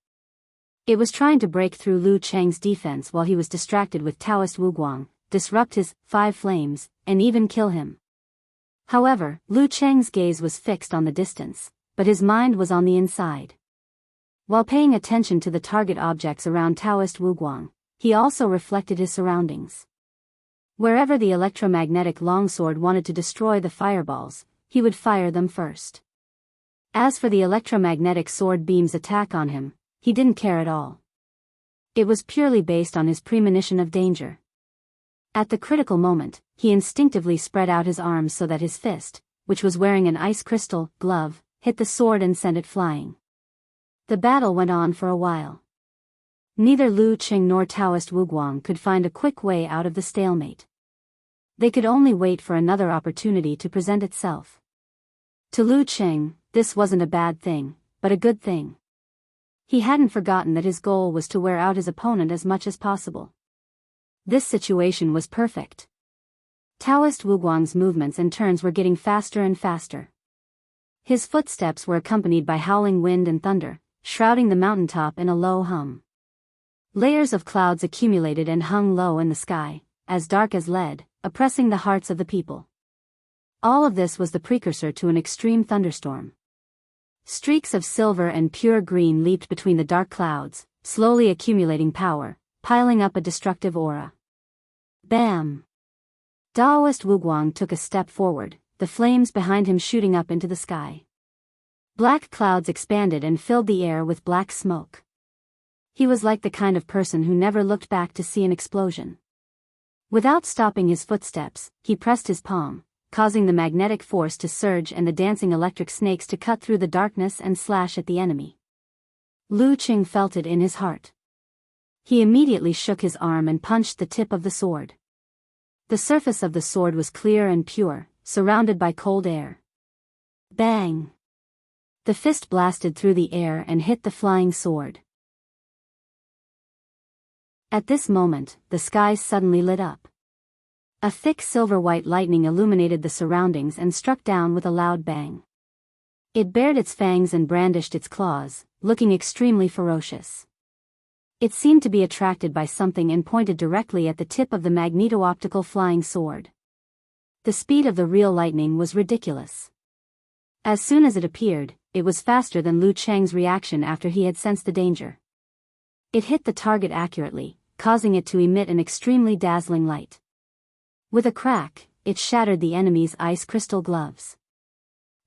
It was trying to break through Lu Qing's defense while he was distracted with Taoist Wuguang, disrupt his 5 flames, and even kill him. However, Lu Qing's gaze was fixed on the distance, but his mind was on the inside. While paying attention to the target objects around Taoist Wuguang, he also reflected his surroundings. Wherever the electromagnetic longsword wanted to destroy the fireballs, he would fire them first. As for the electromagnetic sword beam's attack on him, he didn't care at all. It was purely based on his premonition of danger. At the critical moment, he instinctively spread out his arms so that his fist, which was wearing an ice crystal glove, hit the sword and sent it flying. The battle went on for a while. Neither Lu Qing nor Taoist Wuguang could find a quick way out of the stalemate. They could only wait for another opportunity to present itself. To Lu Qing, this wasn't a bad thing, but a good thing. He hadn't forgotten that his goal was to wear out his opponent as much as possible. This situation was perfect. Taoist Wuguang's movements and turns were getting faster and faster. His footsteps were accompanied by howling wind and thunder, shrouding the mountaintop in a low hum. Layers of clouds accumulated and hung low in the sky, as dark as lead, oppressing the hearts of the people. All of this was the precursor to an extreme thunderstorm. Streaks of silver and pure green leaped between the dark clouds, slowly accumulating power, piling up a destructive aura. Bam! Taoist Wuguang took a step forward, the flames behind him shooting up into the sky. Black clouds expanded and filled the air with black smoke. He was like the kind of person who never looked back to see an explosion. Without stopping his footsteps, he pressed his palm, causing the magnetic force to surge and the dancing electric snakes to cut through the darkness and slash at the enemy. Lu Qing felt it in his heart. He immediately shook his arm and punched the tip of the sword. The surface of the sword was clear and pure, surrounded by cold air. Bang! The fist blasted through the air and hit the flying sword. At this moment, the skies suddenly lit up. A thick silver-white lightning illuminated the surroundings and struck down with a loud bang. It bared its fangs and brandished its claws, looking extremely ferocious. It seemed to be attracted by something and pointed directly at the tip of the magneto-optical flying sword. The speed of the real lightning was ridiculous. As soon as it appeared, it was faster than Lu Cheng's reaction after he had sensed the danger. It hit the target accurately, causing it to emit an extremely dazzling light. With a crack, it shattered the enemy's ice crystal gloves.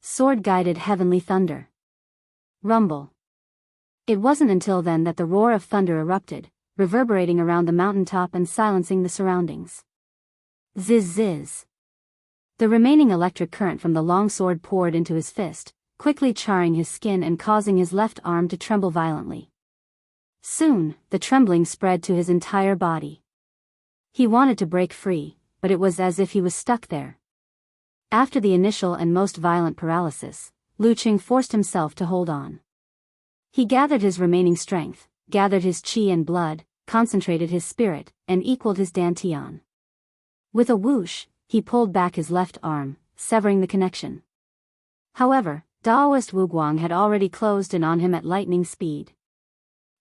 Sword-guided heavenly thunder. Rumble. It wasn't until then that the roar of thunder erupted, reverberating around the mountaintop and silencing the surroundings. Ziz ziz. The remaining electric current from the long sword poured into his fist, quickly charring his skin and causing his left arm to tremble violently. Soon, the trembling spread to his entire body. He wanted to break free, but it was as if he was stuck there. After the initial and most violent paralysis, Lu Qing forced himself to hold on. He gathered his remaining strength, gathered his qi and blood, concentrated his spirit, and equaled his dantian. With a whoosh, he pulled back his left arm, severing the connection. However, Taoist Wuguang had already closed in on him at lightning speed.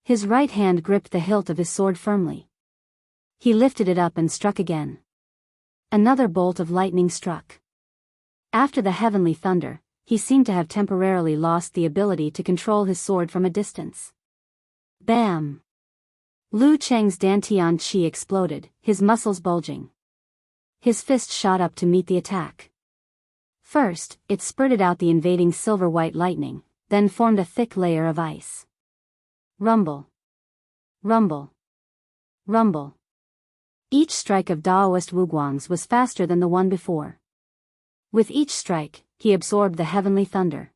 His right hand gripped the hilt of his sword firmly. He lifted it up and struck again. Another bolt of lightning struck. After the heavenly thunder, he seemed to have temporarily lost the ability to control his sword from a distance. Bam! Lu Cheng's dantian qi exploded, his muscles bulging. His fist shot up to meet the attack. First, it spurted out the invading silver-white lightning, then formed a thick layer of ice. Rumble. Rumble. Rumble. Each strike of Taoist Wuguang's was faster than the one before. With each strike, he absorbed the heavenly thunder.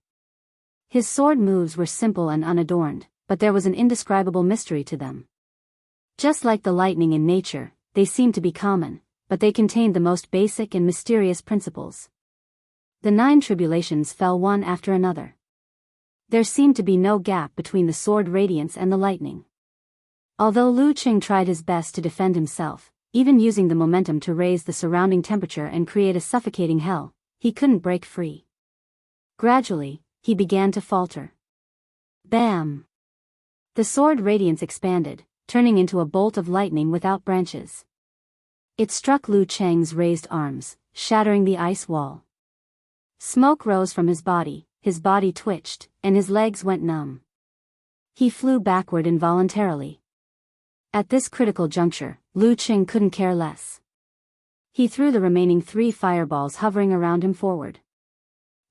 His sword moves were simple and unadorned, but there was an indescribable mystery to them. Just like the lightning in nature, they seemed to be common, but they contained the most basic and mysterious principles. The 9 tribulations fell one after another. There seemed to be no gap between the sword radiance and the lightning. Although Lu Qing tried his best to defend himself, even using the momentum to raise the surrounding temperature and create a suffocating hell, he couldn't break free. Gradually, he began to falter. Bam! The sword radiance expanded, turning into a bolt of lightning without branches. It struck Lu Cheng's raised arms, shattering the ice wall. Smoke rose from his body twitched, and his legs went numb. He flew backward involuntarily. At this critical juncture, Lu Qing couldn't care less. He threw the remaining 3 fireballs hovering around him forward.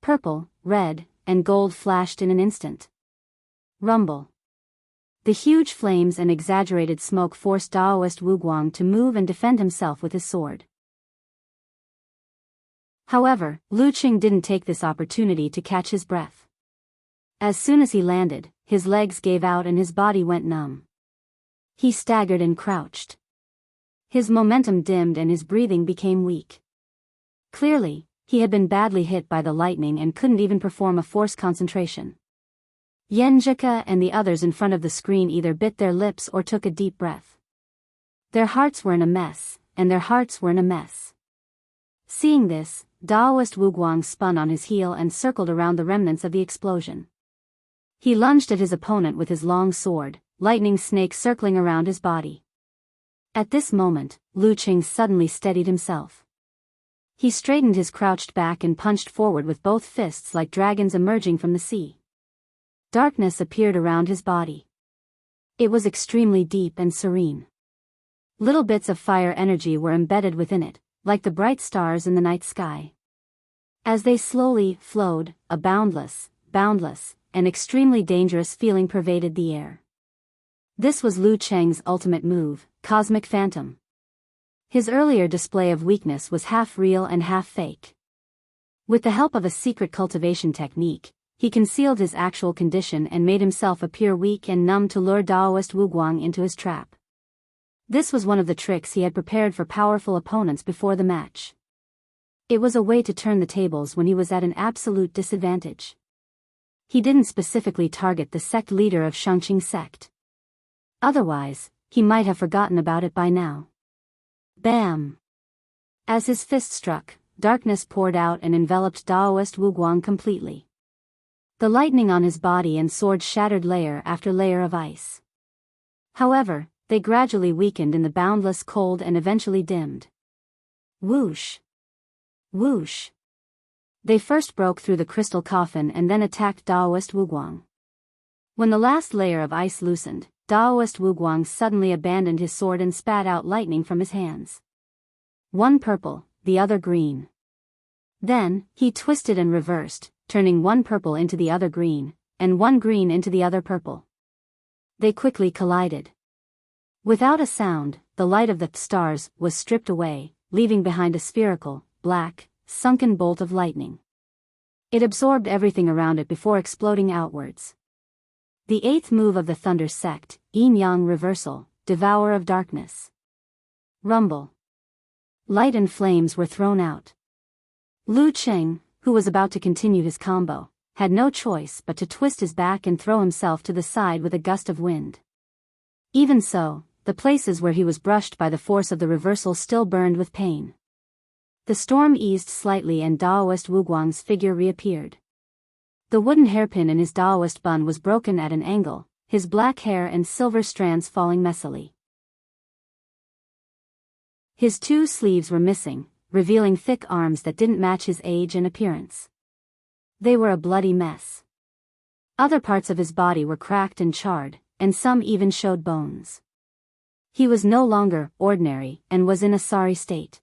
Purple, red, and gold flashed in an instant. Rumble. The huge flames and exaggerated smoke forced Taoist Wuguang to move and defend himself with his sword. However, Lu Qing didn't take this opportunity to catch his breath. As soon as he landed, his legs gave out and his body went numb. He staggered and crouched. His momentum dimmed and his breathing became weak. Clearly, he had been badly hit by the lightning and couldn't even perform a forced concentration. Yenjika and the others in front of the screen either bit their lips or took a deep breath. Their hearts were in a mess, and their hearts were in a mess. Seeing this, Daoist Wuguang spun on his heel and circled around the remnants of the explosion. He lunged at his opponent with his long sword, lightning snake circling around his body. At this moment, Lu Qing suddenly steadied himself. He straightened his crouched back and punched forward with both fists like dragons emerging from the sea. Darkness appeared around his body. It was extremely deep and serene. Little bits of fire energy were embedded within it, like the bright stars in the night sky. As they slowly flowed, a boundless, and extremely dangerous feeling pervaded the air. This was Lu Cheng's ultimate move, Cosmic Phantom. His earlier display of weakness was half real and half fake. With the help of a secret cultivation technique, he concealed his actual condition and made himself appear weak and numb to lure Daoist Wuguang into his trap. This was one of the tricks he had prepared for powerful opponents before the match. It was a way to turn the tables when he was at an absolute disadvantage. He didn't specifically target the sect leader of Shangqing sect. Otherwise, he might have forgotten about it by now. Bam! As his fist struck, darkness poured out and enveloped Daoist Wuguang completely. The lightning on his body and sword shattered layer after layer of ice. However, they gradually weakened in the boundless cold and eventually dimmed. Whoosh! Whoosh! They first broke through the crystal coffin and then attacked Daoist Wuguang. When the last layer of ice loosened, Daoist Wuguang suddenly abandoned his sword and spat out lightning from his hands. One purple, the other green. Then, he twisted and reversed, turning one purple into the other green, and one green into the other purple. They quickly collided. Without a sound, the light of the stars was stripped away, leaving behind a spherical, black, sunken bolt of lightning. It absorbed everything around it before exploding outwards. The eighth move of the Thunder sect, Yin-Yang Reversal, Devourer of Darkness. Rumble. Light and flames were thrown out. Lu Qing, who was about to continue his combo, had no choice but to twist his back and throw himself to the side with a gust of wind. Even so, the places where he was brushed by the force of the reversal still burned with pain. The storm eased slightly and Daoist Wuguang's figure reappeared. The wooden hairpin in his Daoist bun was broken at an angle, his black hair and silver strands falling messily. His two sleeves were missing, revealing thick arms that didn't match his age and appearance. They were a bloody mess. Other parts of his body were cracked and charred, and some even showed bones. He was no longer ordinary and was in a sorry state.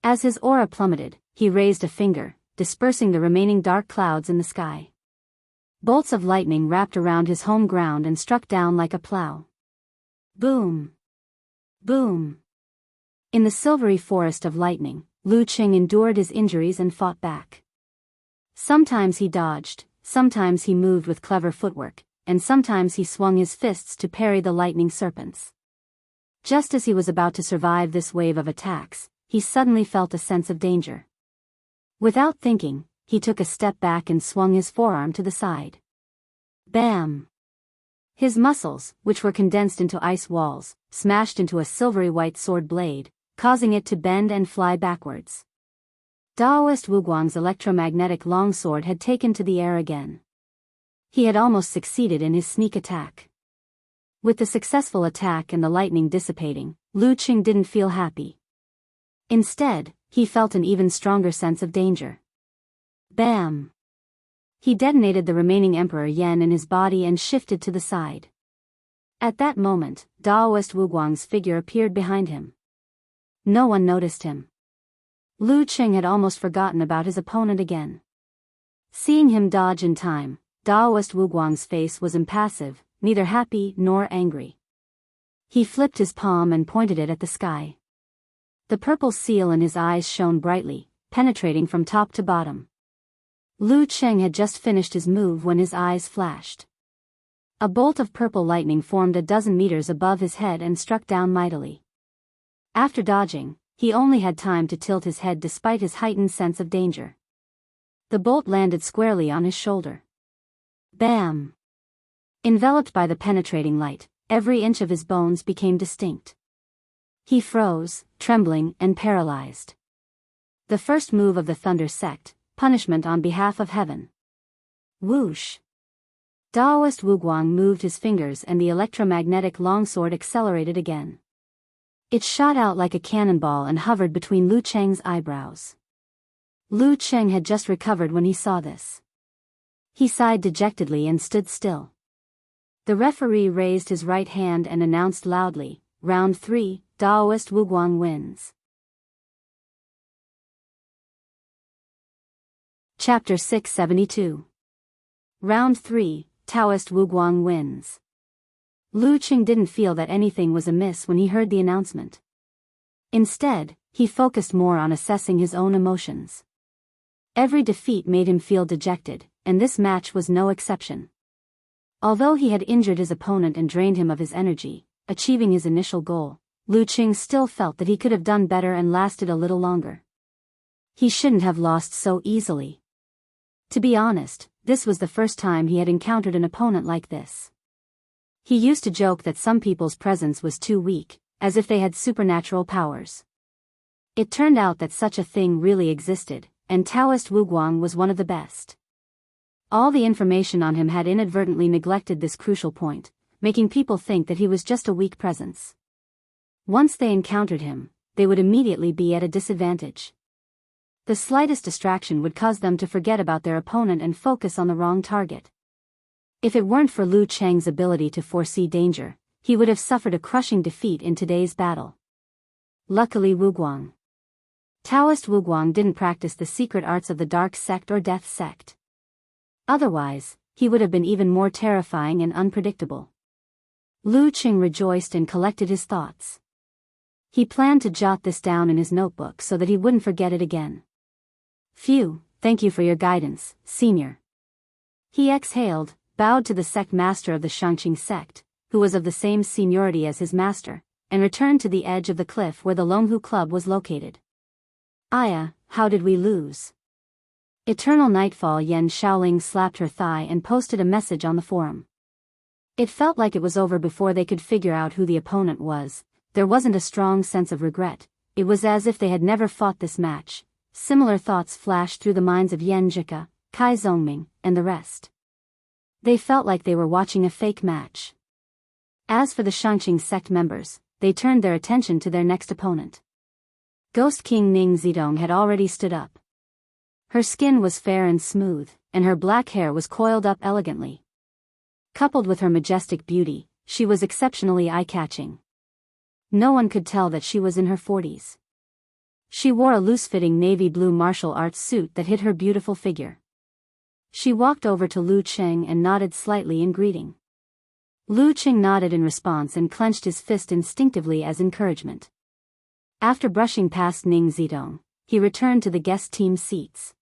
As his aura plummeted, he raised a finger, dispersing the remaining dark clouds in the sky. Bolts of lightning wrapped around his home ground and struck down like a plow. Boom! Boom! In the silvery forest of lightning, Lu Qing endured his injuries and fought back. Sometimes he dodged, sometimes he moved with clever footwork, and sometimes he swung his fists to parry the lightning serpents. Just as he was about to survive this wave of attacks, he suddenly felt a sense of danger. Without thinking, he took a step back and swung his forearm to the side. Bam! His muscles, which were condensed into ice walls, smashed into a silvery white sword blade, causing it to bend and fly backwards. Daoist Wuguang's electromagnetic longsword had taken to the air again. He had almost succeeded in his sneak attack. With the successful attack and the lightning dissipating, Lu Qing didn't feel happy. Instead, he felt an even stronger sense of danger. Bam! He detonated the remaining Emperor Yen in his body and shifted to the side. At that moment, Daoist Wuguang's figure appeared behind him. No one noticed him. Lu Qing had almost forgotten about his opponent again. Seeing him dodge in time, Daoist Wuguang's face was impassive, neither happy nor angry. He flipped his palm and pointed it at the sky. The purple seal in his eyes shone brightly, penetrating from top to bottom. Lu Qing had just finished his move when his eyes flashed. A bolt of purple lightning formed a dozen meters above his head and struck down mightily. After dodging, he only had time to tilt his head despite his heightened sense of danger. The bolt landed squarely on his shoulder. Bam! Enveloped by the penetrating light, every inch of his bones became distinct. He froze, trembling and paralyzed. The first move of the Thunder Sect, punishment on behalf of heaven. Whoosh! Daoist Wuguang moved his fingers and the electromagnetic longsword accelerated again. It shot out like a cannonball and hovered between Lu Cheng's eyebrows. Lu Cheng had just recovered when he saw this. He sighed dejectedly and stood still. The referee raised his right hand and announced loudly, "Round 3, Daoist Wuguang wins." Chapter 672. Round 3, Taoist Wuguang wins. Lu Qing didn't feel that anything was amiss when he heard the announcement. Instead, he focused more on assessing his own emotions. Every defeat made him feel dejected, and this match was no exception. Although he had injured his opponent and drained him of his energy, achieving his initial goal, Lu Qing still felt that he could have done better and lasted a little longer. He shouldn't have lost so easily. To be honest, this was the first time he had encountered an opponent like this. He used to joke that some people's presence was too weak, as if they had supernatural powers. It turned out that such a thing really existed, and Taoist Wuguang was one of the best. All the information on him had inadvertently neglected this crucial point, making people think that he was just a weak presence. Once they encountered him, they would immediately be at a disadvantage. The slightest distraction would cause them to forget about their opponent and focus on the wrong target. If it weren't for Lu Cheng's ability to foresee danger, he would have suffered a crushing defeat in today's battle. Luckily Taoist Wuguang didn't practice the secret arts of the Dark Sect or Death Sect. Otherwise, he would have been even more terrifying and unpredictable. Lu Qing rejoiced and collected his thoughts. He planned to jot this down in his notebook so that he wouldn't forget it again. Phew, thank you for your guidance, senior. He exhaled, bowed to the sect master of the Shangqing sect, who was of the same seniority as his master, and returned to the edge of the cliff where the Longhu Club was located. Aya, how did we lose? Eternal Nightfall. Yen Shaoling slapped her thigh and posted a message on the forum. It felt like it was over before they could figure out who the opponent was. There wasn't a strong sense of regret, it was as if they had never fought this match. Similar thoughts flashed through the minds of Yen Jika, Kai Zongming, and the rest. They felt like they were watching a fake match. As for the Shangqing sect members, they turned their attention to their next opponent. Ghost King Ning Zidong had already stood up. Her skin was fair and smooth, and her black hair was coiled up elegantly. Coupled with her majestic beauty, she was exceptionally eye-catching. No one could tell that she was in her 40s. She wore a loose-fitting navy blue martial arts suit that hid her beautiful figure. She walked over to Lu Cheng and nodded slightly in greeting. Lu Cheng nodded in response and clenched his fist instinctively as encouragement. After brushing past Ning Zidong, he returned to the guest team seats.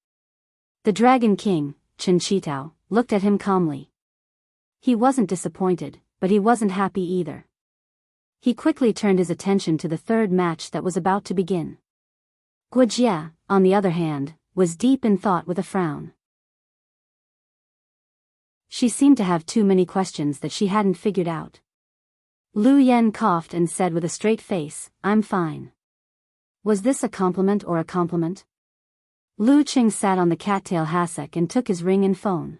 The Dragon King, Chen Qitao, looked at him calmly. He wasn't disappointed, but he wasn't happy either. He quickly turned his attention to the third match that was about to begin. Guojia, on the other hand, was deep in thought with a frown. She seemed to have too many questions that she hadn't figured out. Lu Yen coughed and said with a straight face, "I'm fine." Was this a compliment or a compliment? Lu Qing sat on the cattail hassock and took his ring and phone.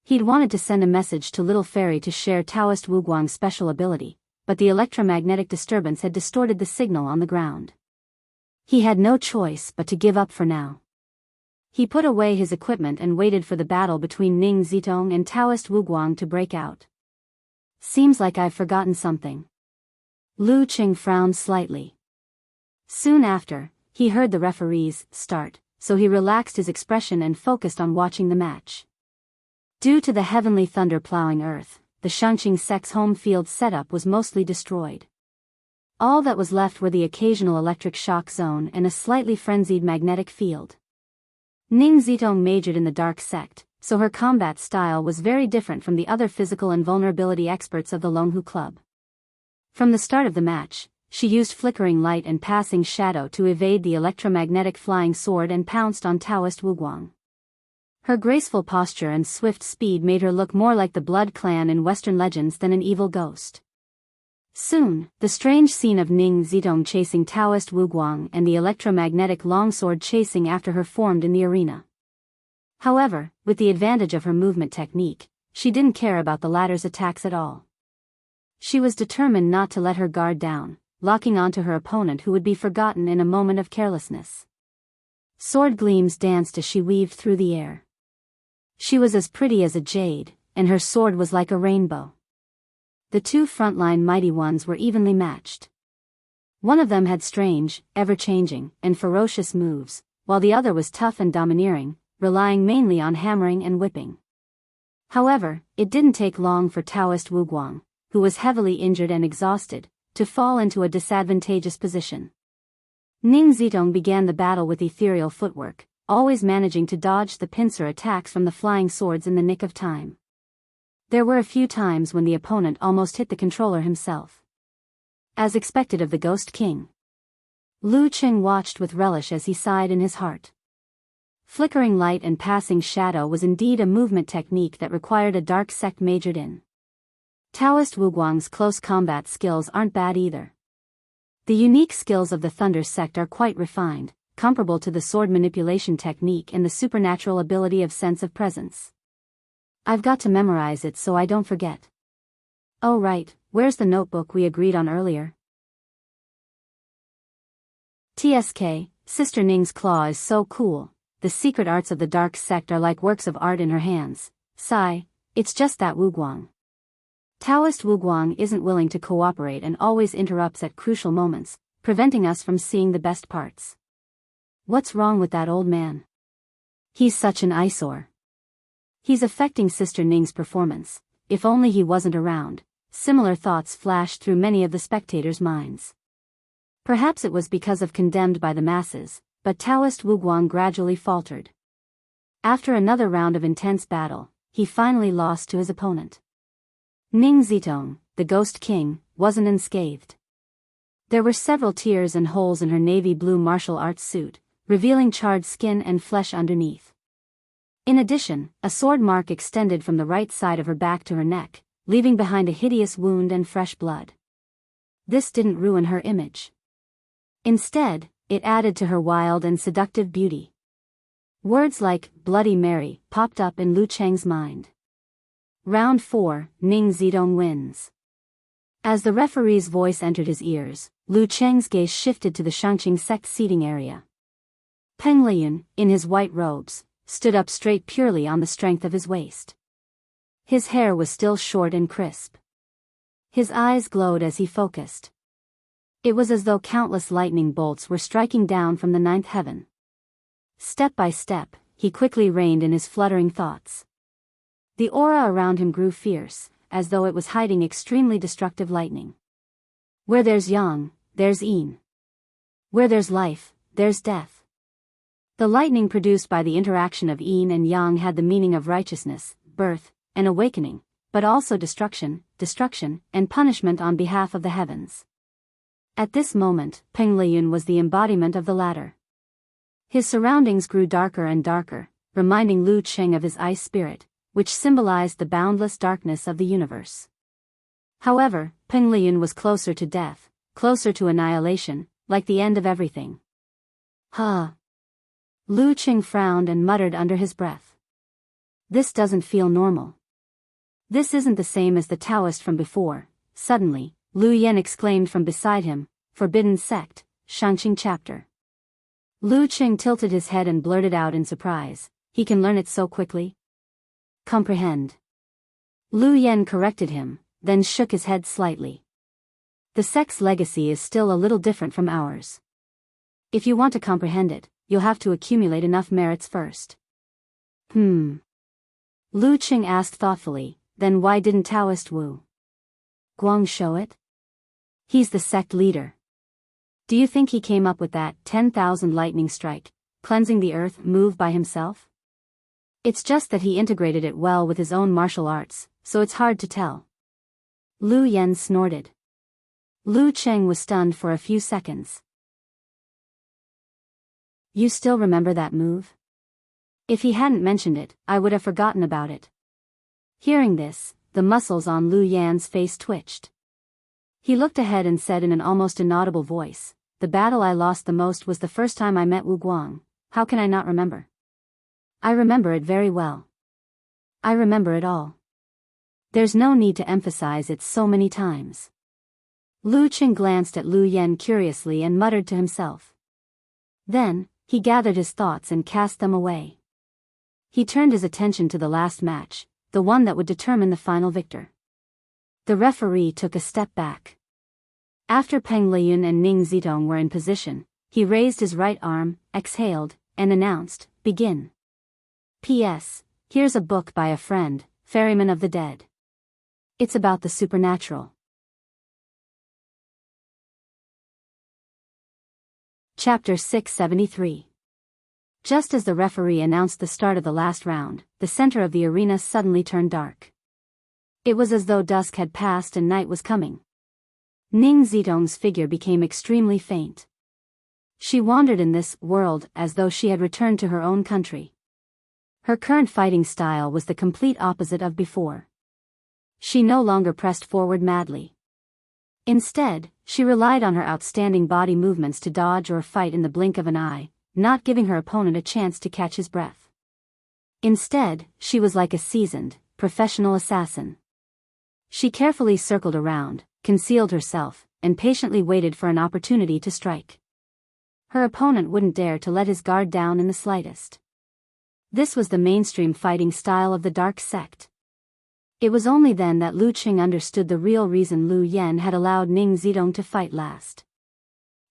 He'd wanted to send a message to Little Fairy to share Taoist Wuguang's special ability, but the electromagnetic disturbance had distorted the signal on the ground. He had no choice but to give up for now. He put away his equipment and waited for the battle between Ning Zitong and Taoist Wuguang to break out. Seems like I've forgotten something. Lu Qing frowned slightly. Soon after, he heard the referees start, so he relaxed his expression and focused on watching the match. Due to the heavenly thunder plowing earth, the Shangqing sect's home field setup was mostly destroyed. All that was left were the occasional electric shock zone and a slightly frenzied magnetic field. Ning Zitong majored in the Dark Sect, so her combat style was very different from the other physical and vulnerability experts of the Longhu Club. From the start of the match, she used flickering light and passing shadow to evade the electromagnetic flying sword and pounced on Taoist Wuguang. Her graceful posture and swift speed made her look more like the Blood Clan in Western legends than an evil ghost. Soon, the strange scene of Ning Zitong chasing Taoist Wuguang and the electromagnetic longsword chasing after her formed in the arena. However, with the advantage of her movement technique, she didn't care about the latter's attacks at all. She was determined not to let her guard down, locking onto her opponent who would be forgotten in a moment of carelessness. Sword gleams danced as she weaved through the air. She was as pretty as a jade, and her sword was like a rainbow. The two frontline mighty ones were evenly matched. One of them had strange, ever-changing, and ferocious moves, while the other was tough and domineering, relying mainly on hammering and whipping. However, it didn't take long for Taoist Wuguang, who was heavily injured and exhausted, to fall into a disadvantageous position. Ning Zitong began the battle with ethereal footwork, always managing to dodge the pincer attacks from the flying swords in the nick of time. There were a few times when the opponent almost hit the controller himself. As expected of the Ghost King, Lu Qing watched with relish as he sighed in his heart. Flickering light and passing shadow was indeed a movement technique that required a dark sect majored in. Taoist Wuguang's close combat skills aren't bad either. The unique skills of the Thunder sect are quite refined, comparable to the sword manipulation technique and the supernatural ability of sense of presence. I've got to memorize it so I don't forget. Oh right, where's the notebook we agreed on earlier? TSK, Sister Ning's claw is so cool. The secret arts of the dark sect are like works of art in her hands. Sigh, it's just that Wuguang. Taoist Wuguang isn't willing to cooperate and always interrupts at crucial moments, preventing us from seeing the best parts. What's wrong with that old man? He's such an eyesore. He's affecting Sister Ning's performance. If only he wasn't around. Similar thoughts flashed through many of the spectators' minds. Perhaps it was because of condemned by the masses, but Taoist Wuguang gradually faltered. After another round of intense battle, he finally lost to his opponent. Ning Zitong, the Ghost King, wasn't unscathed. There were several tears and holes in her navy blue martial arts suit, revealing charred skin and flesh underneath. In addition, a sword mark extended from the right side of her back to her neck, leaving behind a hideous wound and fresh blood. This didn't ruin her image. Instead, it added to her wild and seductive beauty. Words like Bloody Mary popped up in Lu Cheng's mind. Round 4, Ning Zitong wins. As the referee's voice entered his ears, Lu Cheng's gaze shifted to the Shangqing sect seating area. Peng Liyun, in his white robes, stood up straight purely on the strength of his waist. His hair was still short and crisp. His eyes glowed as he focused. It was as though countless lightning bolts were striking down from the ninth heaven. Step by step, he quickly reined in his fluttering thoughts. The aura around him grew fierce, as though it was hiding extremely destructive lightning. Where there's yang, there's yin. Where there's life, there's death. The lightning produced by the interaction of yin and yang had the meaning of righteousness, birth, and awakening, but also destruction, and punishment on behalf of the heavens. At this moment, Peng Liyun was the embodiment of the latter. His surroundings grew darker and darker, reminding Lu Qing of his ice spirit, which symbolized the boundless darkness of the universe. However, Peng Liyun was closer to death, closer to annihilation, like the end of everything. Huh. Lu Qing frowned and muttered under his breath. This doesn't feel normal. This isn't the same as the Taoist from before. Suddenly, Lu Yan exclaimed from beside him, Forbidden Sect, Shangqing Chapter. Lu Qing tilted his head and blurted out in surprise, he can learn it so quickly? Comprehend. Lu Yan corrected him, then shook his head slightly. The sect's legacy is still a little different from ours. If you want to comprehend it, you'll have to accumulate enough merits first. Lu Qing asked thoughtfully, then why didn't Taoist Wu Guang show it? He's the sect leader. Do you think he came up with that 10,000 lightning strike, cleansing the earth move by himself? It's just that he integrated it well with his own martial arts, so it's hard to tell. Lu Yan snorted. Lu Cheng was stunned for a few seconds. You still remember that move? If he hadn't mentioned it, I would have forgotten about it. Hearing this, the muscles on Lu Yan's face twitched. He looked ahead and said in an almost inaudible voice, the battle I lost the most was the first time I met Wu Guang. How can I not remember? I remember it very well. I remember it all. There's no need to emphasize it so many times. Lu Qing glanced at Lu Yan curiously and muttered to himself. Then, he gathered his thoughts and cast them away. He turned his attention to the last match, the one that would determine the final victor. The referee took a step back. After Peng Liyun and Ning Zitong were in position, he raised his right arm, exhaled, and announced, "Begin." P.S. Here's a book by a friend, Ferryman of the Dead. It's about the supernatural. Chapter 673. Just as the referee announced the start of the last round, the center of the arena suddenly turned dark. It was as though dusk had passed and night was coming. Ning Zitong's figure became extremely faint. She wandered in this world as though she had returned to her own country. Her current fighting style was the complete opposite of before. She no longer pressed forward madly. Instead, she relied on her outstanding body movements to dodge or fight in the blink of an eye, not giving her opponent a chance to catch his breath. Instead, she was like a seasoned, professional assassin. She carefully circled around, concealed herself, and patiently waited for an opportunity to strike. Her opponent wouldn't dare to let his guard down in the slightest. This was the mainstream fighting style of the Dark Sect. It was only then that Lu Qing understood the real reason Lu Yan had allowed Ning Zitong to fight last.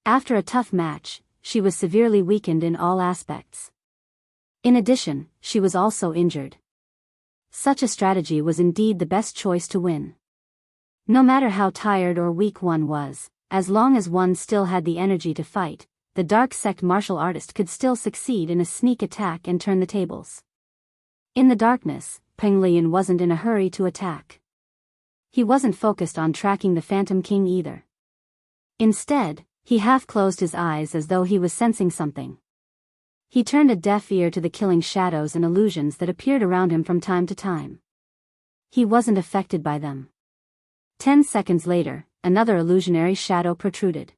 After a tough match, she was severely weakened in all aspects. In addition, she was also injured. Such a strategy was indeed the best choice to win. No matter how tired or weak one was, as long as one still had the energy to fight, the Dark Sect martial artist could still succeed in a sneak attack and turn the tables. In the darkness, Peng Liyun wasn't in a hurry to attack. He wasn't focused on tracking the Phantom King either. Instead, he half closed his eyes as though he was sensing something. He turned a deaf ear to the killing shadows and illusions that appeared around him from time to time. He wasn't affected by them. 10 seconds later, another illusionary shadow protruded.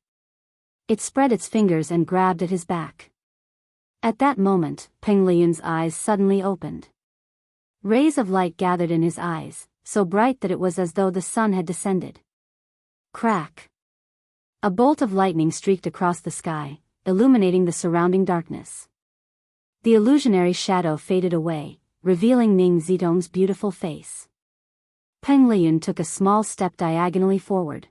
It spread its fingers and grabbed at his back. At that moment, Peng Liyun's eyes suddenly opened. Rays of light gathered in his eyes, so bright that it was as though the sun had descended. Crack! A bolt of lightning streaked across the sky, illuminating the surrounding darkness. The illusionary shadow faded away, revealing Ning Zitong's beautiful face. Peng Liyun took a small step diagonally forward.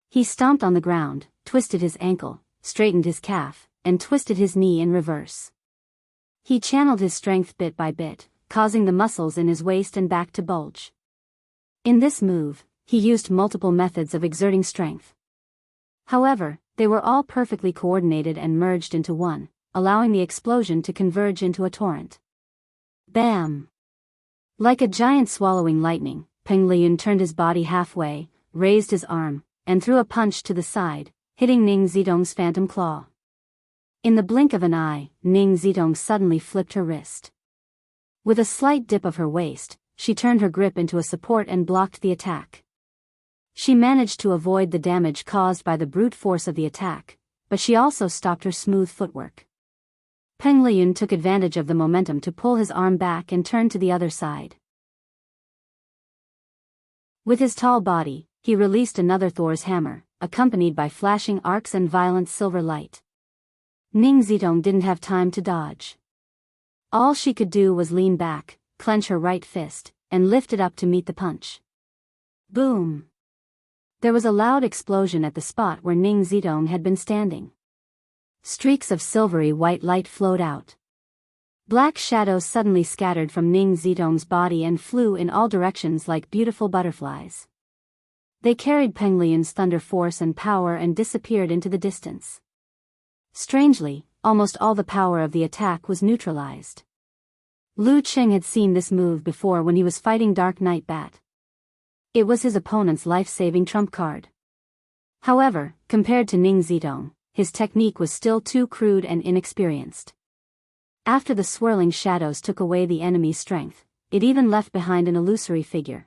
He stomped on the ground, twisted his ankle, straightened his calf, and twisted his knee in reverse. He channeled his strength bit by bit, causing the muscles in his waist and back to bulge. In this move, he used multiple methods of exerting strength. However, they were all perfectly coordinated and merged into one, allowing the explosion to converge into a torrent. Bam! Like a giant swallowing lightning, Peng Liyun turned his body halfway, raised his arm, and threw a punch to the side, hitting Ning Zitong's phantom claw. In the blink of an eye, Ning Zitong suddenly flipped her wrist. With a slight dip of her waist, she turned her grip into a support and blocked the attack. She managed to avoid the damage caused by the brute force of the attack, but she also stopped her smooth footwork. Peng Liyun took advantage of the momentum to pull his arm back and turn to the other side. With his tall body, he released another Thor's hammer, accompanied by flashing arcs and violent silver light. Ning Zitong didn't have time to dodge. All she could do was lean back, clench her right fist, and lift it up to meet the punch. Boom! There was a loud explosion at the spot where Ning Zitong had been standing. Streaks of silvery white light flowed out. Black shadows suddenly scattered from Ning Zitong's body and flew in all directions like beautiful butterflies. They carried Peng Liyun's thunder force and power and disappeared into the distance. Strangely, almost all the power of the attack was neutralized. Lu Qing had seen this move before when he was fighting Dark Knight Bat. It was his opponent's life-saving trump card. However, compared to Ning Zitong, his technique was still too crude and inexperienced. After the swirling shadows took away the enemy's strength, it even left behind an illusory figure.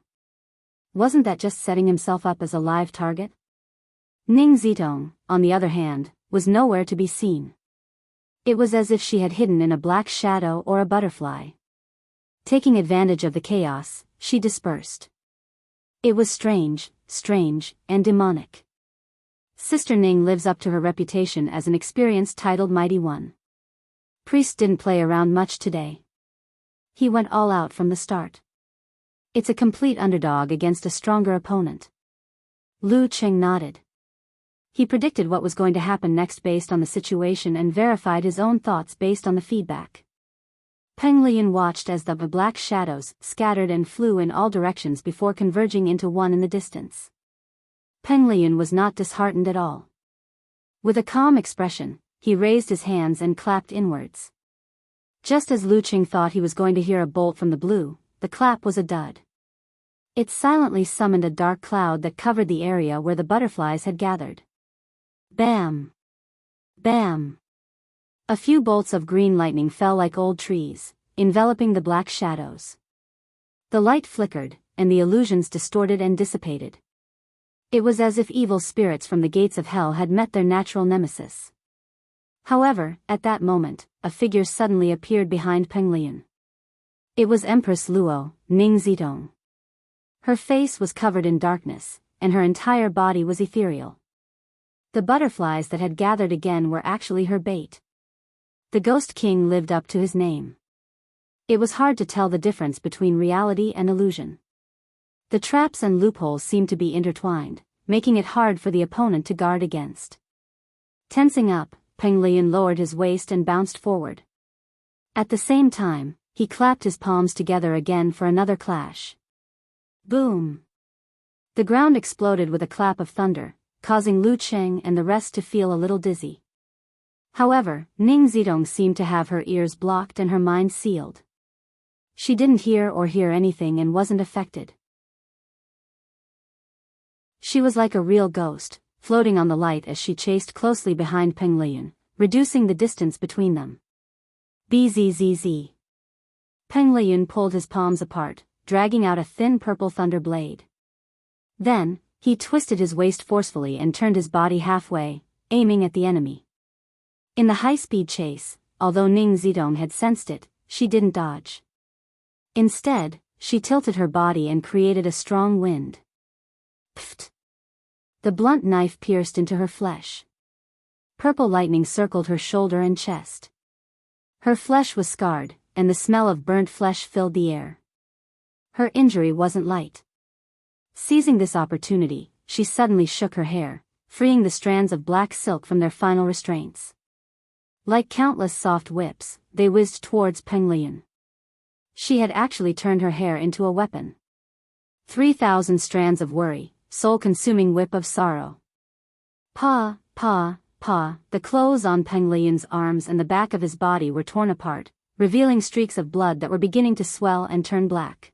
Wasn't that just setting himself up as a live target? Ning Zitong, on the other hand, was nowhere to be seen. It was as if she had hidden in a black shadow or a butterfly. Taking advantage of the chaos, she dispersed. It was strange, and demonic. Sister Ning lives up to her reputation as an experienced titled Mighty One. Priest didn't play around much today. He went all out from the start. It's a complete underdog against a stronger opponent. Lu Qing nodded. He predicted what was going to happen next based on the situation and verified his own thoughts based on the feedback. Peng Liyun watched as the black shadows scattered and flew in all directions before converging into one in the distance. Peng Liyun was not disheartened at all. With a calm expression, he raised his hands and clapped inwards. Just as Lu Qing thought he was going to hear a bolt from the blue, the clap was a dud. It silently summoned a dark cloud that covered the area where the butterflies had gathered. Bam! Bam! A few bolts of green lightning fell like old trees, enveloping the black shadows. The light flickered, and the illusions distorted and dissipated. It was as if evil spirits from the gates of hell had met their natural nemesis. However, at that moment, a figure suddenly appeared behind Peng Liyun. It was Empress Luo, Ning Zitong. Her face was covered in darkness, and her entire body was ethereal. The butterflies that had gathered again were actually her bait. The Ghost King lived up to his name. It was hard to tell the difference between reality and illusion. The traps and loopholes seemed to be intertwined, making it hard for the opponent to guard against. Tensing up, Peng Liyun lowered his waist and bounced forward. At the same time, he clapped his palms together again for another clash. Boom! The ground exploded with a clap of thunder, causing Lu Qing and the rest to feel a little dizzy. However, Ning Zitong seemed to have her ears blocked and her mind sealed. She didn't hear anything and wasn't affected. She was like a real ghost, floating on the light as she chased closely behind Peng Liyun, reducing the distance between them. Bzzz. Peng Liyun pulled his palms apart, dragging out a thin purple thunder blade. Then, he twisted his waist forcefully and turned his body halfway, aiming at the enemy. In the high-speed chase, although Ning Zitong had sensed it, she didn't dodge. Instead, she tilted her body and created a strong wind. Pfft! The blunt knife pierced into her flesh. Purple lightning circled her shoulder and chest. Her flesh was scarred, and the smell of burnt flesh filled the air. Her injury wasn't light. Seizing this opportunity, she suddenly shook her hair, freeing the strands of black silk from their final restraints. Like countless soft whips, they whizzed towards Peng Liyun. She had actually turned her hair into a weapon. 3,000 strands of worry, soul-consuming whip of sorrow. Pa, the clothes on Peng Liyun's arms and the back of his body were torn apart, revealing streaks of blood that were beginning to swell and turn black.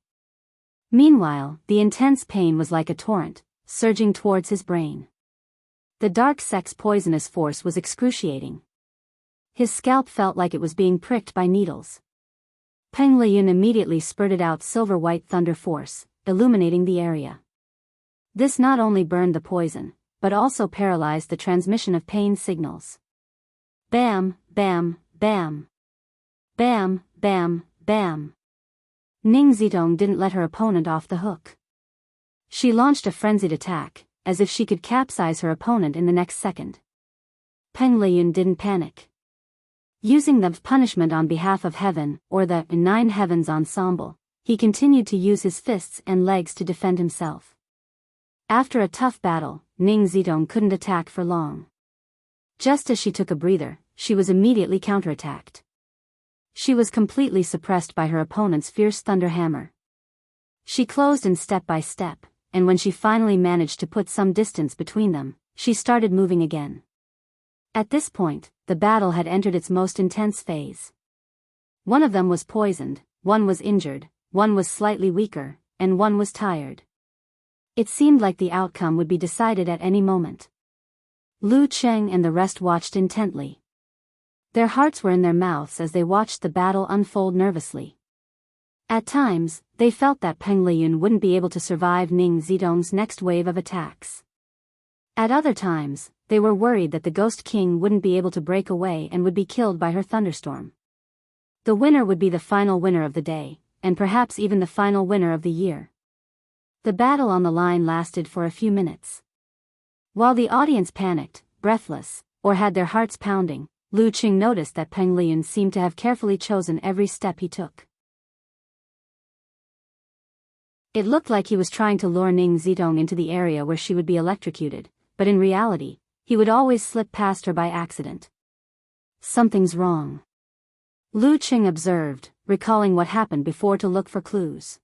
Meanwhile, the intense pain was like a torrent, surging towards his brain. The dark sex poisonous force was excruciating. His scalp felt like it was being pricked by needles. Peng Liyun immediately spurted out silver-white thunder force, illuminating the area. This not only burned the poison, but also paralyzed the transmission of pain signals. Bam, bam, bam. Bam, bam, bam. Ning Zitong didn't let her opponent off the hook. She launched a frenzied attack, as if she could capsize her opponent in the next second. Peng Liyun didn't panic. Using the punishment on behalf of heaven, or the Nine Heavens ensemble, he continued to use his fists and legs to defend himself. After a tough battle, Ning Zitong couldn't attack for long. Just as she took a breather, she was immediately counterattacked. She was completely suppressed by her opponent's fierce thunder hammer. She closed in step by step, and when she finally managed to put some distance between them, she started moving again. At this point, the battle had entered its most intense phase. One of them was poisoned, one was injured, one was slightly weaker, and one was tired. It seemed like the outcome would be decided at any moment. Lu Cheng and the rest watched intently. Their hearts were in their mouths as they watched the battle unfold nervously. At times, they felt that Peng Liyun wouldn't be able to survive Ning Zidong's next wave of attacks. At other times, they were worried that the Ghost King wouldn't be able to break away and would be killed by her thunderstorm. The winner would be the final winner of the day, and perhaps even the final winner of the year. The battle on the line lasted for a few minutes. While the audience panicked, breathless, or had their hearts pounding, Lu Qing noticed that Peng Liyun seemed to have carefully chosen every step he took. It looked like he was trying to lure Ning Zidong into the area where she would be electrocuted, but in reality, he would always slip past her by accident. Something's wrong, Lu Qing observed, recalling what happened before to look for clues.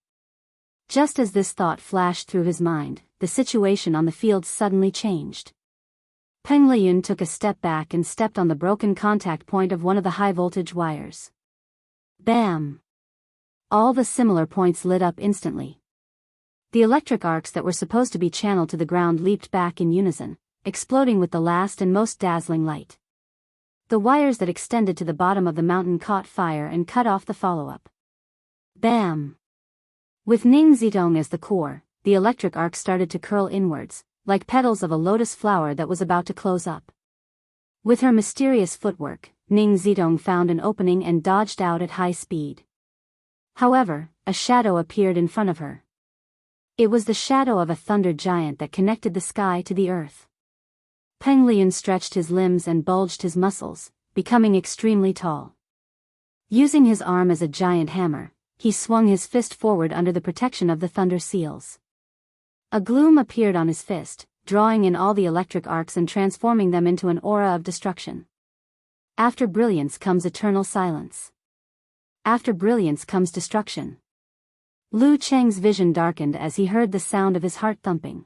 Just as this thought flashed through his mind, the situation on the field suddenly changed. Peng Liyun took a step back and stepped on the broken contact point of one of the high-voltage wires. Bam! All the similar points lit up instantly. The electric arcs that were supposed to be channeled to the ground leaped back in unison, exploding with the last and most dazzling light. The wires that extended to the bottom of the mountain caught fire and cut off the follow-up. Bam! With Ning Zidong as the core, the electric arc started to curl inwards, like petals of a lotus flower that was about to close up. With her mysterious footwork, Ning Zidong found an opening and dodged out at high speed. However, a shadow appeared in front of her. It was the shadow of a thunder giant that connected the sky to the earth. Peng Liyun stretched his limbs and bulged his muscles, becoming extremely tall. Using his arm as a giant hammer, he swung his fist forward under the protection of the thunder seals. A gloom appeared on his fist, drawing in all the electric arcs and transforming them into an aura of destruction. After brilliance comes eternal silence. After brilliance comes destruction. Lu Cheng's vision darkened as he heard the sound of his heart thumping.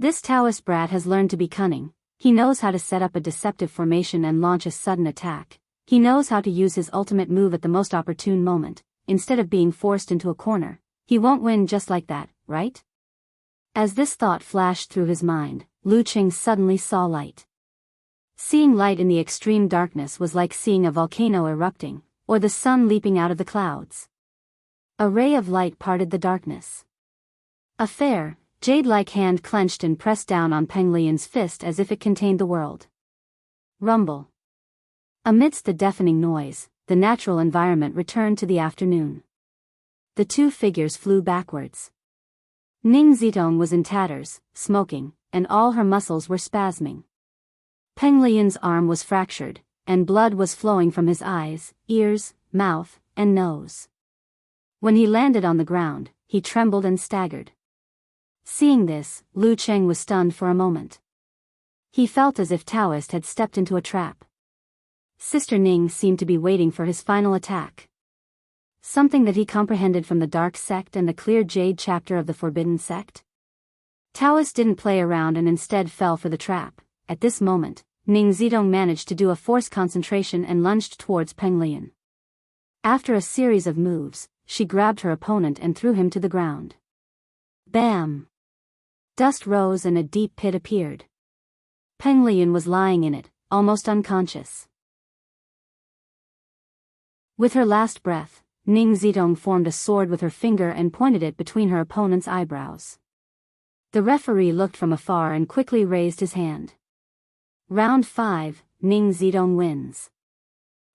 This Taoist brat has learned to be cunning. He knows how to set up a deceptive formation and launch a sudden attack. He knows how to use his ultimate move at the most opportune moment, instead of being forced into a corner. He won't win just like that, right? As this thought flashed through his mind, Lu Cheng suddenly saw light. Seeing light in the extreme darkness was like seeing a volcano erupting, or the sun leaping out of the clouds. A ray of light parted the darkness. A fair, jade-like hand clenched and pressed down on Peng Liyun's fist as if it contained the world. Rumble. Amidst the deafening noise, the natural environment returned to the afternoon. The two figures flew backwards. Ning Zidong was in tatters, smoking, and all her muscles were spasming. Peng Liyun's arm was fractured, and blood was flowing from his eyes, ears, mouth, and nose. When he landed on the ground, he trembled and staggered. Seeing this, Lu Cheng was stunned for a moment. He felt as if Taoist had stepped into a trap. Sister Ning seemed to be waiting for his final attack. Something that he comprehended from the Dark Sect and the Clear Jade chapter of the Forbidden Sect. Taoist didn't play around and instead fell for the trap. At this moment, Ning Zidong managed to do a forced concentration and lunged towards Peng Liyun. After a series of moves, she grabbed her opponent and threw him to the ground. Bam! Dust rose and a deep pit appeared. Peng Liyun was lying in it, almost unconscious. With her last breath, Ning Zidong formed a sword with her finger and pointed it between her opponent's eyebrows. The referee looked from afar and quickly raised his hand. Round 5, Ning Zidong wins.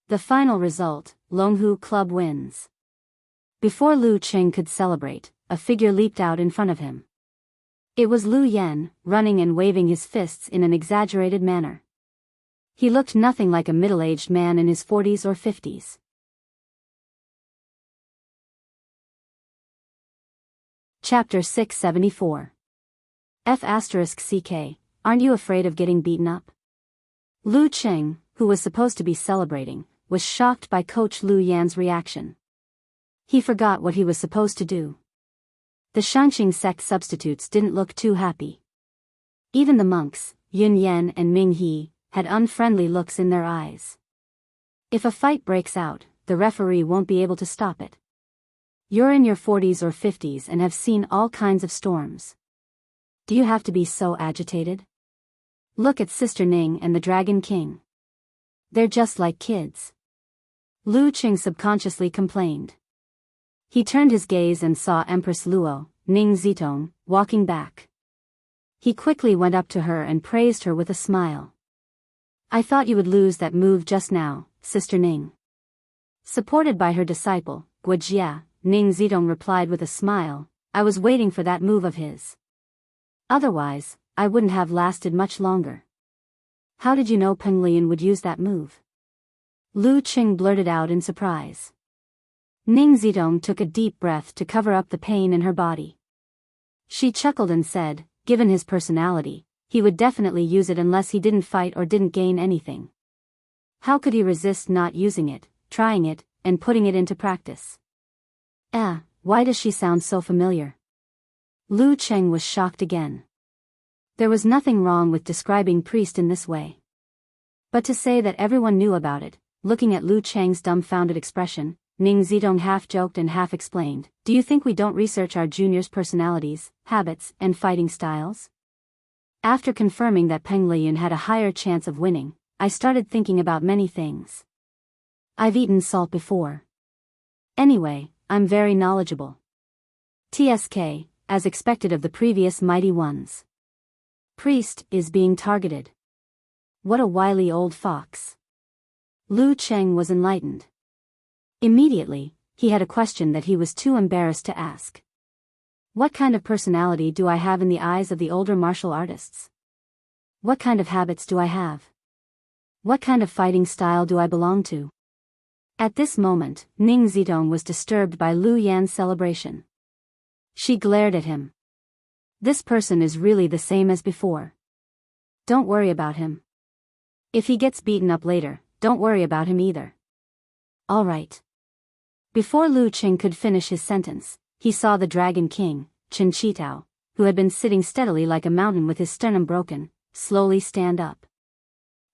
The final result, Longhu Club wins. Before Lu Cheng could celebrate, a figure leaped out in front of him. It was Lu Yan, running and waving his fists in an exaggerated manner. He looked nothing like a middle-aged man in his 40s or 50s. Chapter 674. F***CK, aren't you afraid of getting beaten up? Lu Cheng, who was supposed to be celebrating, was shocked by Coach Lu Yan's reaction. He forgot what he was supposed to do. The Shangqing sect substitutes didn't look too happy. Even the monks, Yun Yan and Ming He, had unfriendly looks in their eyes. If a fight breaks out, the referee won't be able to stop it. You're in your 40s or 50s and have seen all kinds of storms. Do you have to be so agitated? Look at Sister Ning and the Dragon King. They're just like kids. Lu Qing subconsciously complained. He turned his gaze and saw Empress Luo, Ning Zitong, walking back. He quickly went up to her and praised her with a smile. I thought you would lose that move just now, Sister Ning. Supported by her disciple, Guojia, Ning Zitong replied with a smile, I was waiting for that move of his. Otherwise, I wouldn't have lasted much longer. How did you know Peng Lian would use that move? Lu Qing blurted out in surprise. Ning Zitong took a deep breath to cover up the pain in her body. She chuckled and said, given his personality, he would definitely use it unless he didn't fight or didn't gain anything. How could he resist not using it, trying it, and putting it into practice? Why does she sound so familiar? Lu Qing was shocked again. There was nothing wrong with describing priest in this way. But to say that everyone knew about it, looking at Lu Qing's dumbfounded expression, Ning Zitong half joked and half explained, do you think we don't research our juniors' personalities, habits, and fighting styles? After confirming that Peng Lian had a higher chance of winning, I started thinking about many things. I've eaten salt before. Anyway, I'm very knowledgeable. TSK, as expected of the previous mighty ones. Priest is being targeted. What a wily old fox. Lu Qing was enlightened. Immediately, he had a question that he was too embarrassed to ask. What kind of personality do I have in the eyes of the older martial artists? What kind of habits do I have? What kind of fighting style do I belong to? At this moment, Ning Zitong was disturbed by Lu Yan's celebration. She glared at him. This person is really the same as before. Don't worry about him. If he gets beaten up later, don't worry about him either. All right. Before Lu Qing could finish his sentence, he saw the Dragon King, Chen Qitao, who had been sitting steadily like a mountain with his sternum broken, slowly stand up.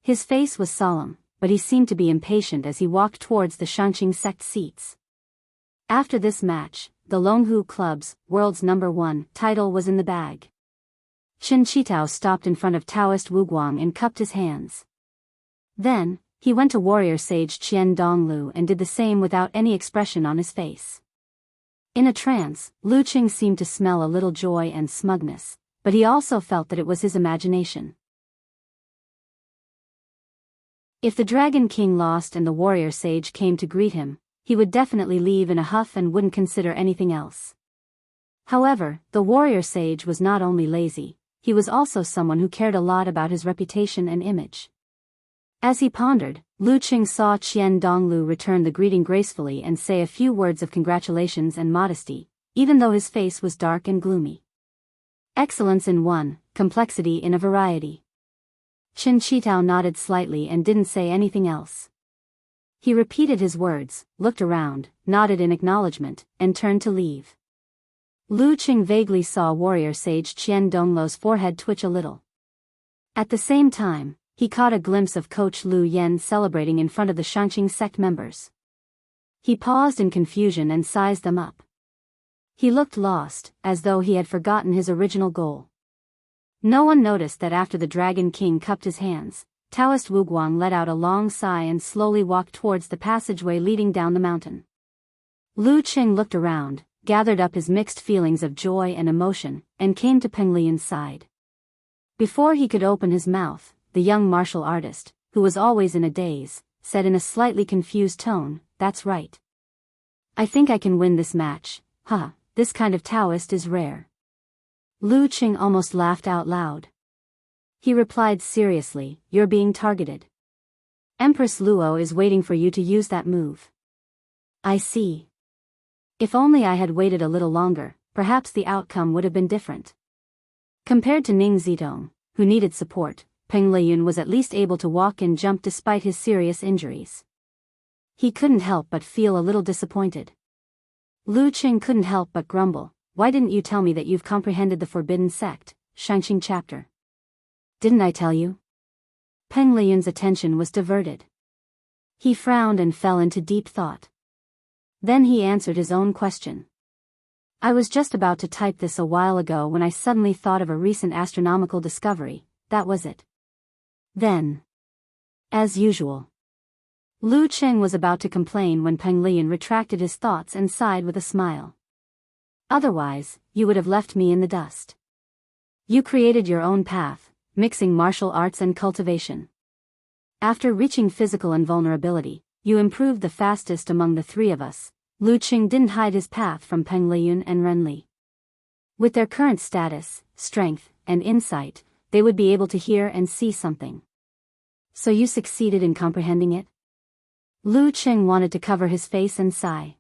His face was solemn, but he seemed to be impatient as he walked towards the Shanqing sect seats. After this match, the Longhu Club's World's #1 title was in the bag. Chen Qitao stopped in front of Taoist Wu Guang and cupped his hands. Then, he went to warrior sage Qian Donglu and did the same without any expression on his face. In a trance, Lu Qing seemed to smell a little joy and smugness, but he also felt that it was his imagination. If the Dragon King lost and the warrior sage came to greet him, he would definitely leave in a huff and wouldn't consider anything else. However, the warrior sage was not only lazy, he was also someone who cared a lot about his reputation and image. As he pondered, Lu Qing saw Qian Donglu return the greeting gracefully and say a few words of congratulations and modesty, even though his face was dark and gloomy. Excellence in one, complexity in a variety. Chen Qitao nodded slightly and didn't say anything else. He repeated his words, looked around, nodded in acknowledgement, and turned to leave. Lu Qing vaguely saw warrior sage Qian Donglu's forehead twitch a little. At the same time, he caught a glimpse of Coach Lu Yan celebrating in front of the Shanqing sect members. He paused in confusion and sized them up. He looked lost, as though he had forgotten his original goal. No one noticed that after the Dragon King cupped his hands, Taoist Wu Guang let out a long sigh and slowly walked towards the passageway leading down the mountain. Lu Qing looked around, gathered up his mixed feelings of joy and emotion, and came to Peng Lian's side. Before he could open his mouth, the young martial artist, who was always in a daze, said in a slightly confused tone, "That's right. I think I can win this match, this kind of Taoist is rare." Lu Qing almost laughed out loud. He replied seriously, "You're being targeted. Empress Luo is waiting for you to use that move." "I see. If only I had waited a little longer, perhaps the outcome would have been different." Compared to Ning Zitong, who needed support, Peng Lian was at least able to walk and jump despite his serious injuries. He couldn't help but feel a little disappointed. Lu Qing couldn't help but grumble, "Why didn't you tell me that you've comprehended the Forbidden Sect, Shanqing chapter?" "Didn't I tell you?" Peng Lian's attention was diverted. He frowned and fell into deep thought. Then he answered his own question. "I was just about to type this a while ago when I suddenly thought of a recent astronomical discovery, that was it." Then, as usual, Lu Cheng was about to complain when Peng Lian retracted his thoughts and sighed with a smile. Otherwise, you would have left me in the dust. You created your own path, mixing martial arts and cultivation. After reaching physical invulnerability, you improved the fastest among the three of us. Lu Cheng didn't hide his path from Peng Liyun and Ren Li. With their current status, strength, and insight, they would be able to hear and see something. So you succeeded in comprehending it? Lu Cheng wanted to cover his face and sigh.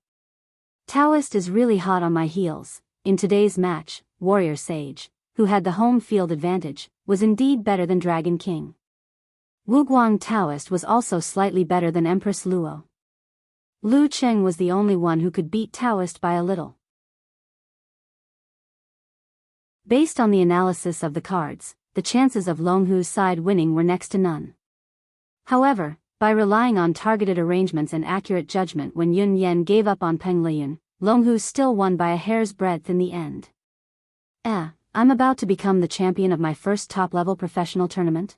Taoist is really hot on my heels. In today's match, Warrior Sage, who had the home field advantage, was indeed better than Dragon King. Wuguang Taoist was also slightly better than Empress Luo. Lu Cheng was the only one who could beat Taoist by a little. Based on the analysis of the cards, the chances of Longhu's side winning were next to none. However, by relying on targeted arrangements and accurate judgment when Yun Yen gave up on Peng Liyun, Longhu still won by a hair's breadth in the end. I'm about to become the champion of my first top-level professional tournament.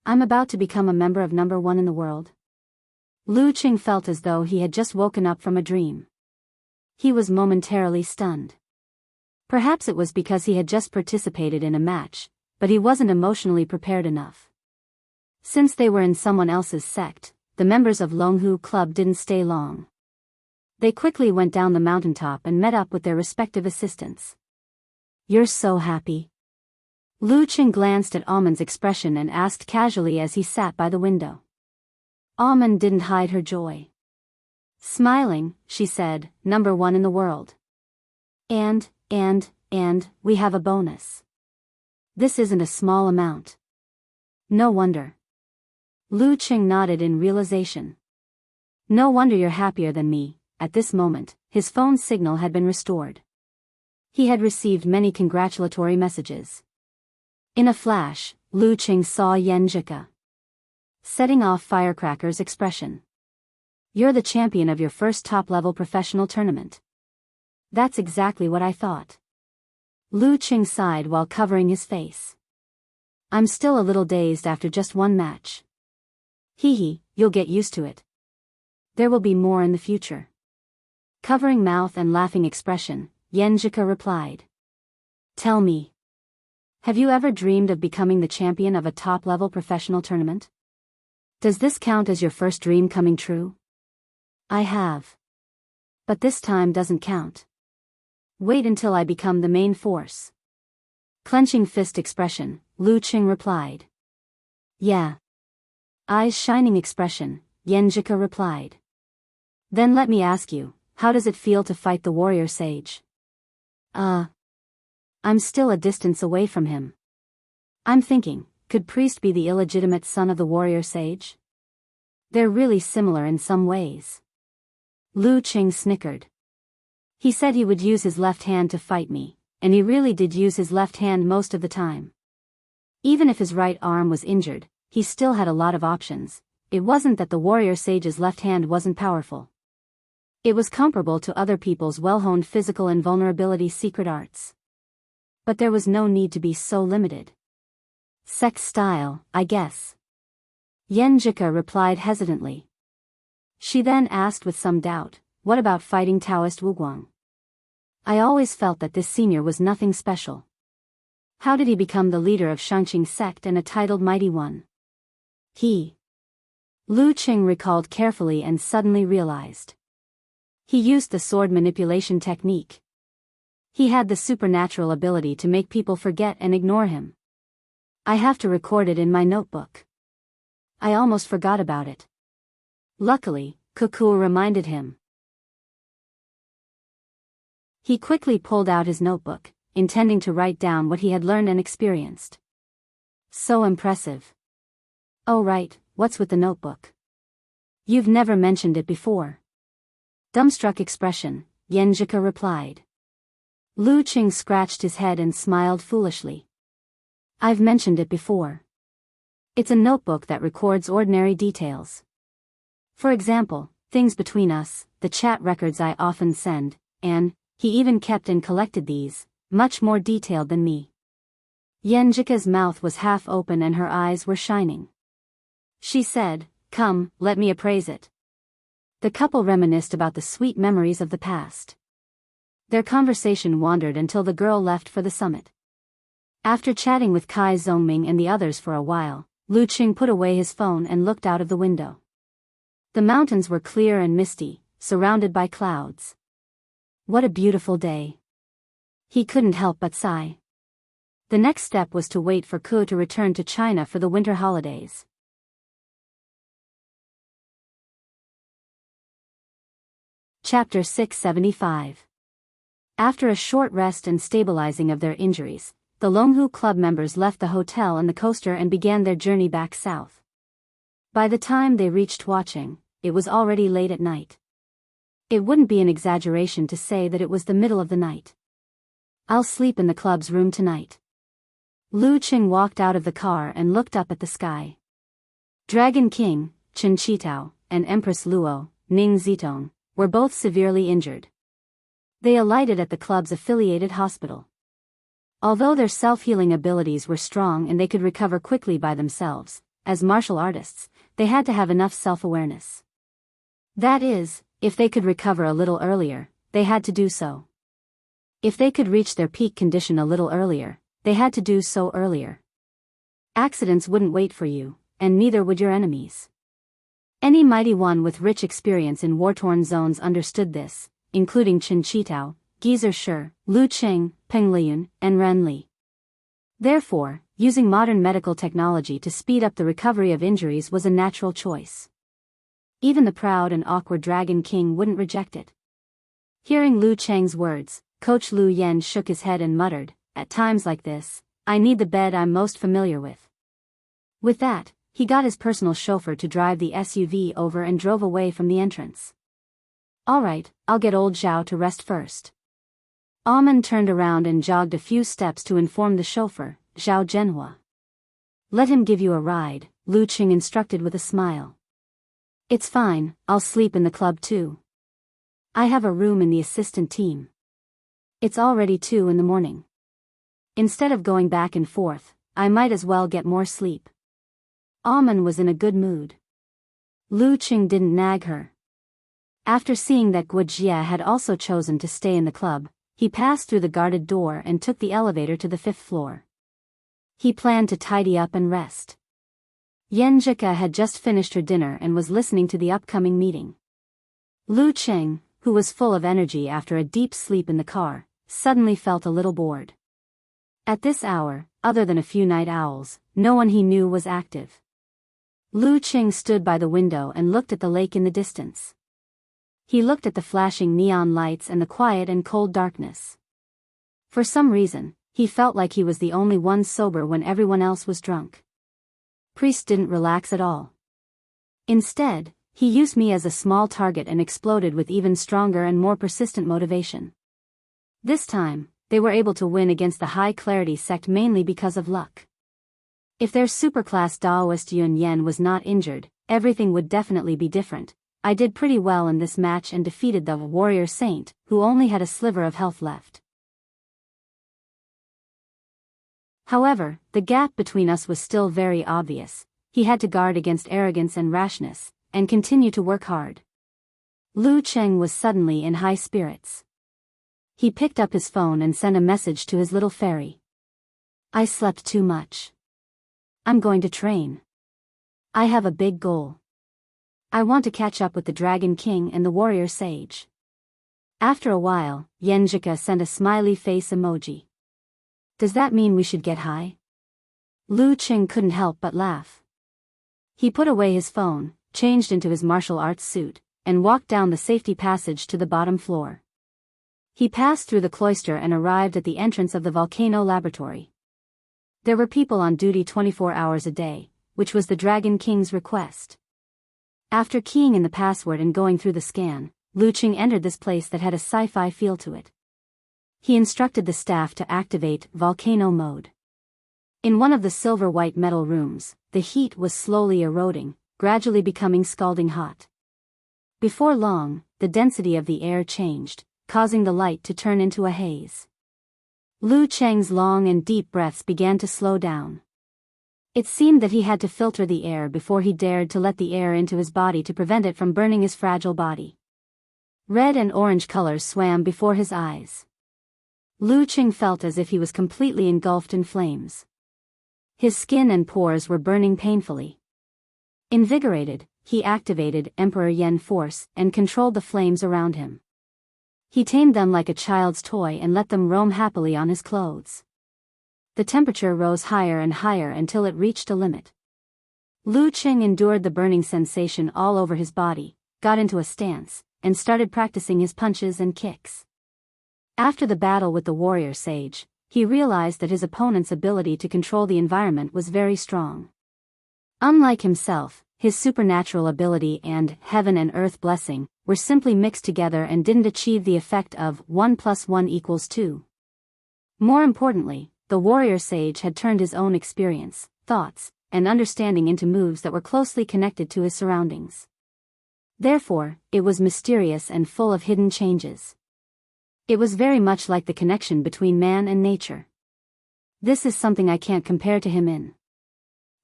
I'm about to become a member of number 1 in the world. Lu Cheng felt as though he had just woken up from a dream. He was momentarily stunned. Perhaps it was because he had just participated in a match, but he wasn't emotionally prepared enough. Since they were in someone else's sect, the members of Longhu Club didn't stay long. They quickly went down the mountaintop and met up with their respective assistants. You're so happy. Lu Cheng glanced at Amon's expression and asked casually as he sat by the window. Amon didn't hide her joy. Smiling, she said, number 1 in the world. And we have a bonus. This isn't a small amount. No wonder. Lu Cheng nodded in realization. No wonder you're happier than me. At this moment, his phone signal had been restored. He had received many congratulatory messages. In a flash, Lu Cheng saw Yen Jika setting off firecrackers expression. You're the champion of your first top-level professional tournament. That's exactly what I thought. Lu Cheng sighed while covering his face. I'm still a little dazed after just one match. You'll get used to it. There will be more in the future. Covering mouth and laughing expression, Yen Jika replied. Tell me. Have you ever dreamed of becoming the champion of a top-level professional tournament? Does this count as your first dream coming true? I have. But this time doesn't count. Wait until I become the main force. Clenching fist expression, Lu Cheng replied. Yeah. Eyes shining expression, Yen Jika replied. Then let me ask you, how does it feel to fight the warrior sage? I'm still a distance away from him. I'm thinking, could Priest be the illegitimate son of the warrior sage? They're really similar in some ways. Lu Cheng snickered. He said he would use his left hand to fight me, and he really did use his left hand most of the time. Even if his right arm was injured, he still had a lot of options. It wasn't that the warrior sage's left hand wasn't powerful. It was comparable to other people's well-honed physical invulnerability secret arts. But there was no need to be so limited. Sex style, I guess. Yen Jika replied hesitantly. She then asked with some doubt, what about fighting Taoist Wuguang? I always felt that this senior was nothing special. How did he become the leader of Shangqing sect and a titled mighty one? Lu Cheng recalled carefully and suddenly realized. He used the sword manipulation technique. He had the supernatural ability to make people forget and ignore him. I have to record it in my notebook. I almost forgot about it. Luckily, Kuku reminded him. He quickly pulled out his notebook, intending to write down what he had learned and experienced. So impressive. Oh right, what's with the notebook? You've never mentioned it before. Dumbstruck expression, Yen Jika replied. Lu Cheng scratched his head and smiled foolishly. I've mentioned it before. It's a notebook that records ordinary details. For example, things between us, the chat records I often send, and he even kept and collected these, much more detailed than me. Yenjika's mouth was half open and her eyes were shining. She said, "Come, let me appraise it." The couple reminisced about the sweet memories of the past. Their conversation wandered until the girl left for the summit. After chatting with Kai Zhongming and the others for a while, Lu Qing put away his phone and looked out of the window. The mountains were clear and misty, surrounded by clouds. What a beautiful day. He couldn't help but sigh. The next step was to wait for Ku to return to China for the winter holidays. Chapter 675. After a short rest and stabilizing of their injuries, the Longhu Club members left the hotel and the coaster and began their journey back south. By the time they reached Huaqing, it was already late at night. It wouldn't be an exaggeration to say that it was the middle of the night. "I'll sleep in the club's room tonight." Lu Qing walked out of the car and looked up at the sky. Dragon King, Chen Qitao, and Empress Luo, Ning Zitong, were both severely injured. They alighted at the club's affiliated hospital. Although their self-healing abilities were strong and they could recover quickly by themselves, as martial artists, they had to have enough self-awareness. That is, if they could recover a little earlier, they had to do so. If they could reach their peak condition a little earlier, they had to do so earlier. Accidents wouldn't wait for you, and neither would your enemies. Any mighty one with rich experience in war-torn zones understood this, including Chen Qitao, Geezer Shi, Lu Qing, Peng Liyun, and Ren Li. Therefore, using modern medical technology to speed up the recovery of injuries was a natural choice. Even the proud and awkward Dragon King wouldn't reject it. Hearing Lu Cheng's words, Coach Lu Yen shook his head and muttered, "At times like this, I need the bed I'm most familiar with." With that, he got his personal chauffeur to drive the SUV over and drove away from the entrance. "All right, I'll get old Zhao to rest first." Amen turned around and jogged a few steps to inform the chauffeur, Zhao Zhenhua. "Let him give you a ride," Lu Qing instructed with a smile. "It's fine, I'll sleep in the club too. I have a room in the assistant team. It's already 2 in the morning. Instead of going back and forth, I might as well get more sleep." Amen was in a good mood. Lu Qing didn't nag her. After seeing that Guojia had also chosen to stay in the club, he passed through the guarded door and took the elevator to the 5th floor. He planned to tidy up and rest. Yenjika had just finished her dinner and was listening to the upcoming meeting. Lu Qing, who was full of energy after a deep sleep in the car, suddenly felt a little bored. At this hour, other than a few night owls, no one he knew was active. Lu Qing stood by the window and looked at the lake in the distance. He looked at the flashing neon lights and the quiet and cold darkness. For some reason, he felt like he was the only one sober when everyone else was drunk. Priest didn't relax at all. Instead, he used me as a small target and exploded with even stronger and more persistent motivation. This time, they were able to win against the High Clarity sect mainly because of luck. If their superclass Daoist Yun Yen was not injured, everything would definitely be different. I did pretty well in this match and defeated the warrior saint, who only had a sliver of health left. However, the gap between us was still very obvious. He had to guard against arrogance and rashness, and continue to work hard. Lu Qing was suddenly in high spirits. He picked up his phone and sent a message to his little fairy. "I slept too much. I'm going to train. I have a big goal. I want to catch up with the Dragon King and the Warrior Sage." After a while, Yenjika sent a smiley face emoji. "Does that mean we should get high?" Lu Qing couldn't help but laugh. He put away his phone, changed into his martial arts suit, and walked down the safety passage to the bottom floor. He passed through the cloister and arrived at the entrance of the volcano laboratory. There were people on duty 24 hours a day, which was the Dragon King's request. After keying in the password and going through the scan, Lu Qing entered this place that had a sci-fi feel to it. He instructed the staff to activate volcano mode. In one of the silver-white metal rooms, the heat was slowly eroding, gradually becoming scalding hot. Before long, the density of the air changed, causing the light to turn into a haze. Lu Cheng's long and deep breaths began to slow down. It seemed that he had to filter the air before he dared to let the air into his body to prevent it from burning his fragile body. Red and orange colors swam before his eyes. Lu Cheng felt as if he was completely engulfed in flames. His skin and pores were burning painfully. Invigorated, he activated Emperor Yen Force and controlled the flames around him. He tamed them like a child's toy and let them roam happily on his clothes. The temperature rose higher and higher until it reached a limit. Lu Cheng endured the burning sensation all over his body, got into a stance, and started practicing his punches and kicks. After the battle with the warrior sage, he realized that his opponent's ability to control the environment was very strong. Unlike himself, his supernatural ability and heaven and earth blessing were simply mixed together and didn't achieve the effect of 1 + 1 = 2. More importantly, the warrior sage had turned his own experience, thoughts, and understanding into moves that were closely connected to his surroundings. Therefore, it was mysterious and full of hidden changes. It was very much like the connection between man and nature. This is something I can't compare to him in.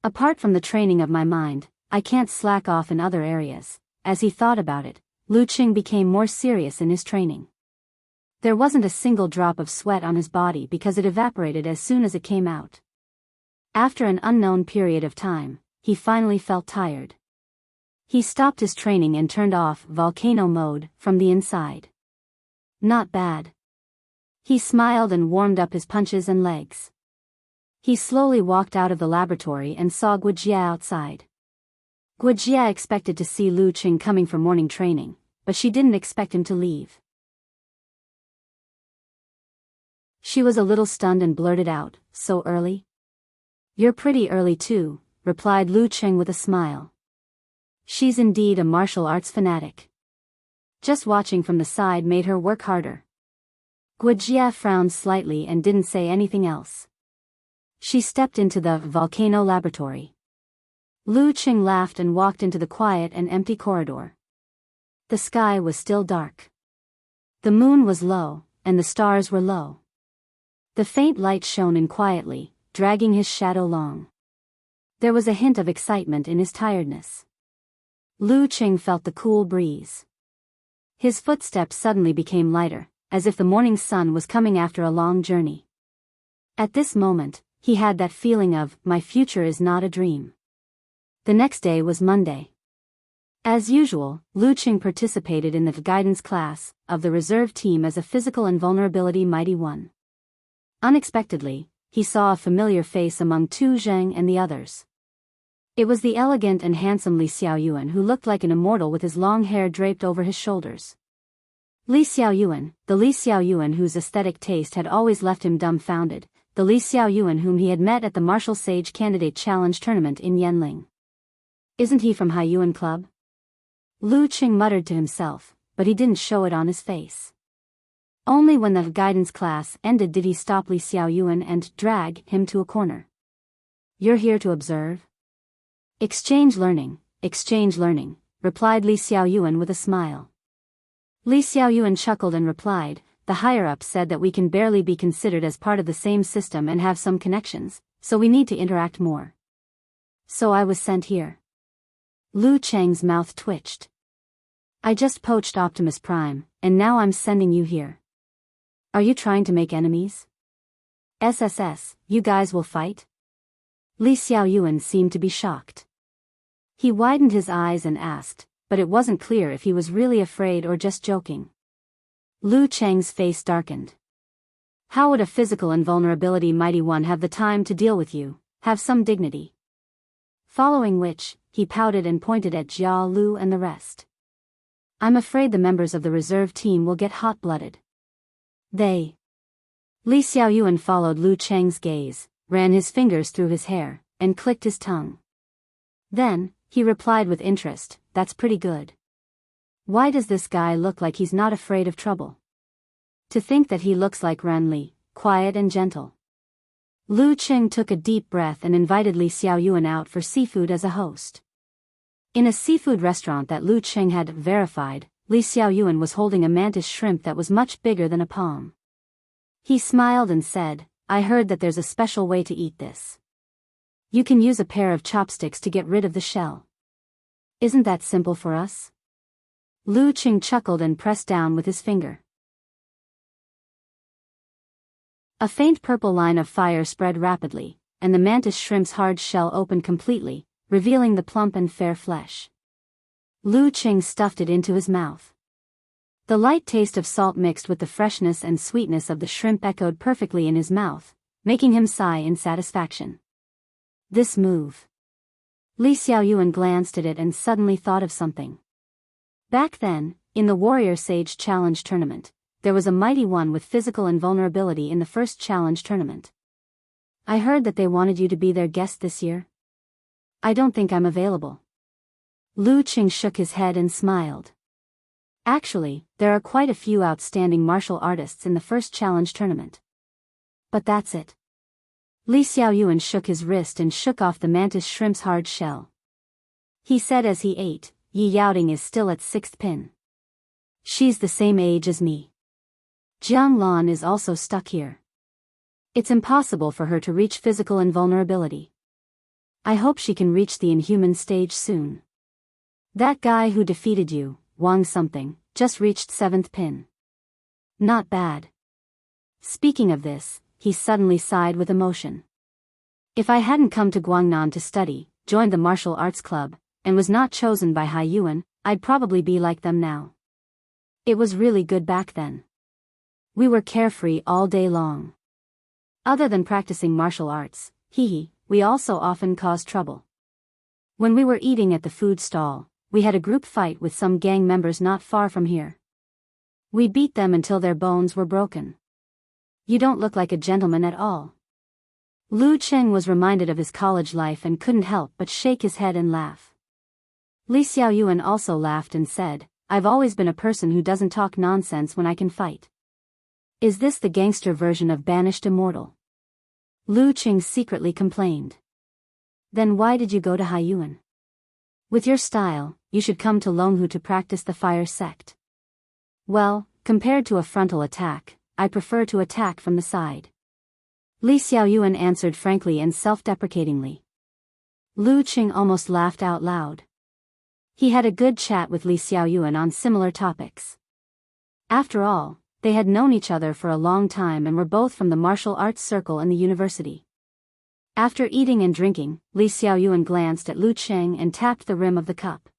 Apart from the training of my mind, I can't slack off in other areas. As he thought about it, Lu Cheng became more serious in his training. There wasn't a single drop of sweat on his body because it evaporated as soon as it came out. After an unknown period of time, he finally felt tired. He stopped his training and turned off volcano mode from the inside. Not bad. He smiled and warmed up his punches and legs. He slowly walked out of the laboratory and saw Guojia outside. Guojia expected to see Lu Cheng coming for morning training, but she didn't expect him to leave. She was a little stunned and blurted out, "So early?" "You're pretty early too," replied Lu Cheng with a smile. She's indeed a martial arts fanatic. Just watching from the side made her work harder. Guojia frowned slightly and didn't say anything else. She stepped into the volcano laboratory. Lu Cheng laughed and walked into the quiet and empty corridor. The sky was still dark. The moon was low, and the stars were low. The faint light shone in quietly, dragging his shadow long. There was a hint of excitement in his tiredness. Lu Cheng felt the cool breeze. His footsteps suddenly became lighter, as if the morning sun was coming after a long journey. At this moment, he had that feeling of, my future is not a dream. The next day was Monday. As usual, Lu Cheng participated in the guidance class of the reserve team as a physical invulnerability mighty one. Unexpectedly, he saw a familiar face among Tu Zheng and the others. It was the elegant and handsome Li Xiaoyuan, who looked like an immortal with his long hair draped over his shoulders. Li Xiaoyuan, the Li Xiaoyuan whose aesthetic taste had always left him dumbfounded, the Li Xiaoyuan whom he had met at the Martial Sage Candidate Challenge tournament in Yanling. Isn't he from Haiyuan Club? Lu Cheng muttered to himself, but he didn't show it on his face. Only when the guidance class ended did he stop Li Xiaoyuan and drag him to a corner. "You're here to observe?" Exchange learning," replied Li Xiaoyuan with a smile. Li Xiaoyuan chuckled and replied, "The higher-ups said that we can barely be considered as part of the same system and have some connections, so we need to interact more. So I was sent here." Lu Cheng's mouth twitched. "I just poached Optimus Prime, and now I'm sending you here. Are you trying to make enemies? SSS, you guys will fight?" Li Xiaoyuan seemed to be shocked. He widened his eyes and asked, but it wasn't clear if he was really afraid or just joking. Lu Cheng's face darkened. "How would a physical invulnerability mighty one have the time to deal with you? Have some dignity." Following which, he pouted and pointed at Jia Lu and the rest. "I'm afraid the members of the reserve team will get hot-blooded." "They." Li Xiaoyuan followed Lu Cheng's gaze, ran his fingers through his hair, and clicked his tongue. Then, he replied with interest, "That's pretty good. Why does this guy look like he's not afraid of trouble? To think that he looks like Ran Li, quiet and gentle." Lu Cheng took a deep breath and invited Li Xiaoyuan out for seafood as a host. In a seafood restaurant that Lu Cheng had verified, Li Xiaoyuan was holding a mantis shrimp that was much bigger than a palm. He smiled and said, I heard that there's a special way to eat this. You can use a pair of chopsticks to get rid of the shell. Isn't that simple for us? Lu Qing chuckled and pressed down with his finger. A faint purple line of fire spread rapidly, and the mantis shrimp's hard shell opened completely, revealing the plump and fair flesh. Lu Qing stuffed it into his mouth. The light taste of salt mixed with the freshness and sweetness of the shrimp echoed perfectly in his mouth, making him sigh in satisfaction. This move. Li Xiaoyuan glanced at it and suddenly thought of something. Back then, in the Warrior Sage Challenge Tournament, there was a mighty one with physical invulnerability in the first challenge tournament. I heard that they wanted you to be their guest this year. I don't think I'm available. Lu Qing shook his head and smiled. Actually, there are quite a few outstanding martial artists in the first challenge tournament. But that's it. Li Xiaoyuan shook his wrist and shook off the mantis shrimp's hard shell. He said as he ate, Yi Yaoting is still at 6th pin. She's the same age as me. Jiang Lan is also stuck here. It's impossible for her to reach physical invulnerability. I hope she can reach the inhuman stage soon. That guy who defeated you, Wang something, just reached 7th pin. Not bad. Speaking of this, he suddenly sighed with emotion. If I hadn't come to Guangnan to study, joined the martial arts club, and was not chosen by Hai Yuan, I'd probably be like them now. It was really good back then. We were carefree all day long. Other than practicing martial arts, we also often caused trouble. When we were eating at the food stall, we had a group fight with some gang members not far from here. We beat them until their bones were broken. You don't look like a gentleman at all. Lu Qing was reminded of his college life and couldn't help but shake his head and laugh. Li Xiaoyuan also laughed and said, I've always been a person who doesn't talk nonsense when I can fight. Is this the gangster version of banished immortal? Lu Qing secretly complained. Then why did you go to Hai Yuan? With your style, you should come to Longhu to practice the fire sect. Well, compared to a frontal attack, I prefer to attack from the side. Li Xiaoyuan answered frankly and self-deprecatingly. Lu Qing almost laughed out loud. He had a good chat with Li Xiaoyuan on similar topics. After all, they had known each other for a long time and were both from the martial arts circle in the university. After eating and drinking, Li Xiaoyuan glanced at Lu Qing and tapped the rim of the cup.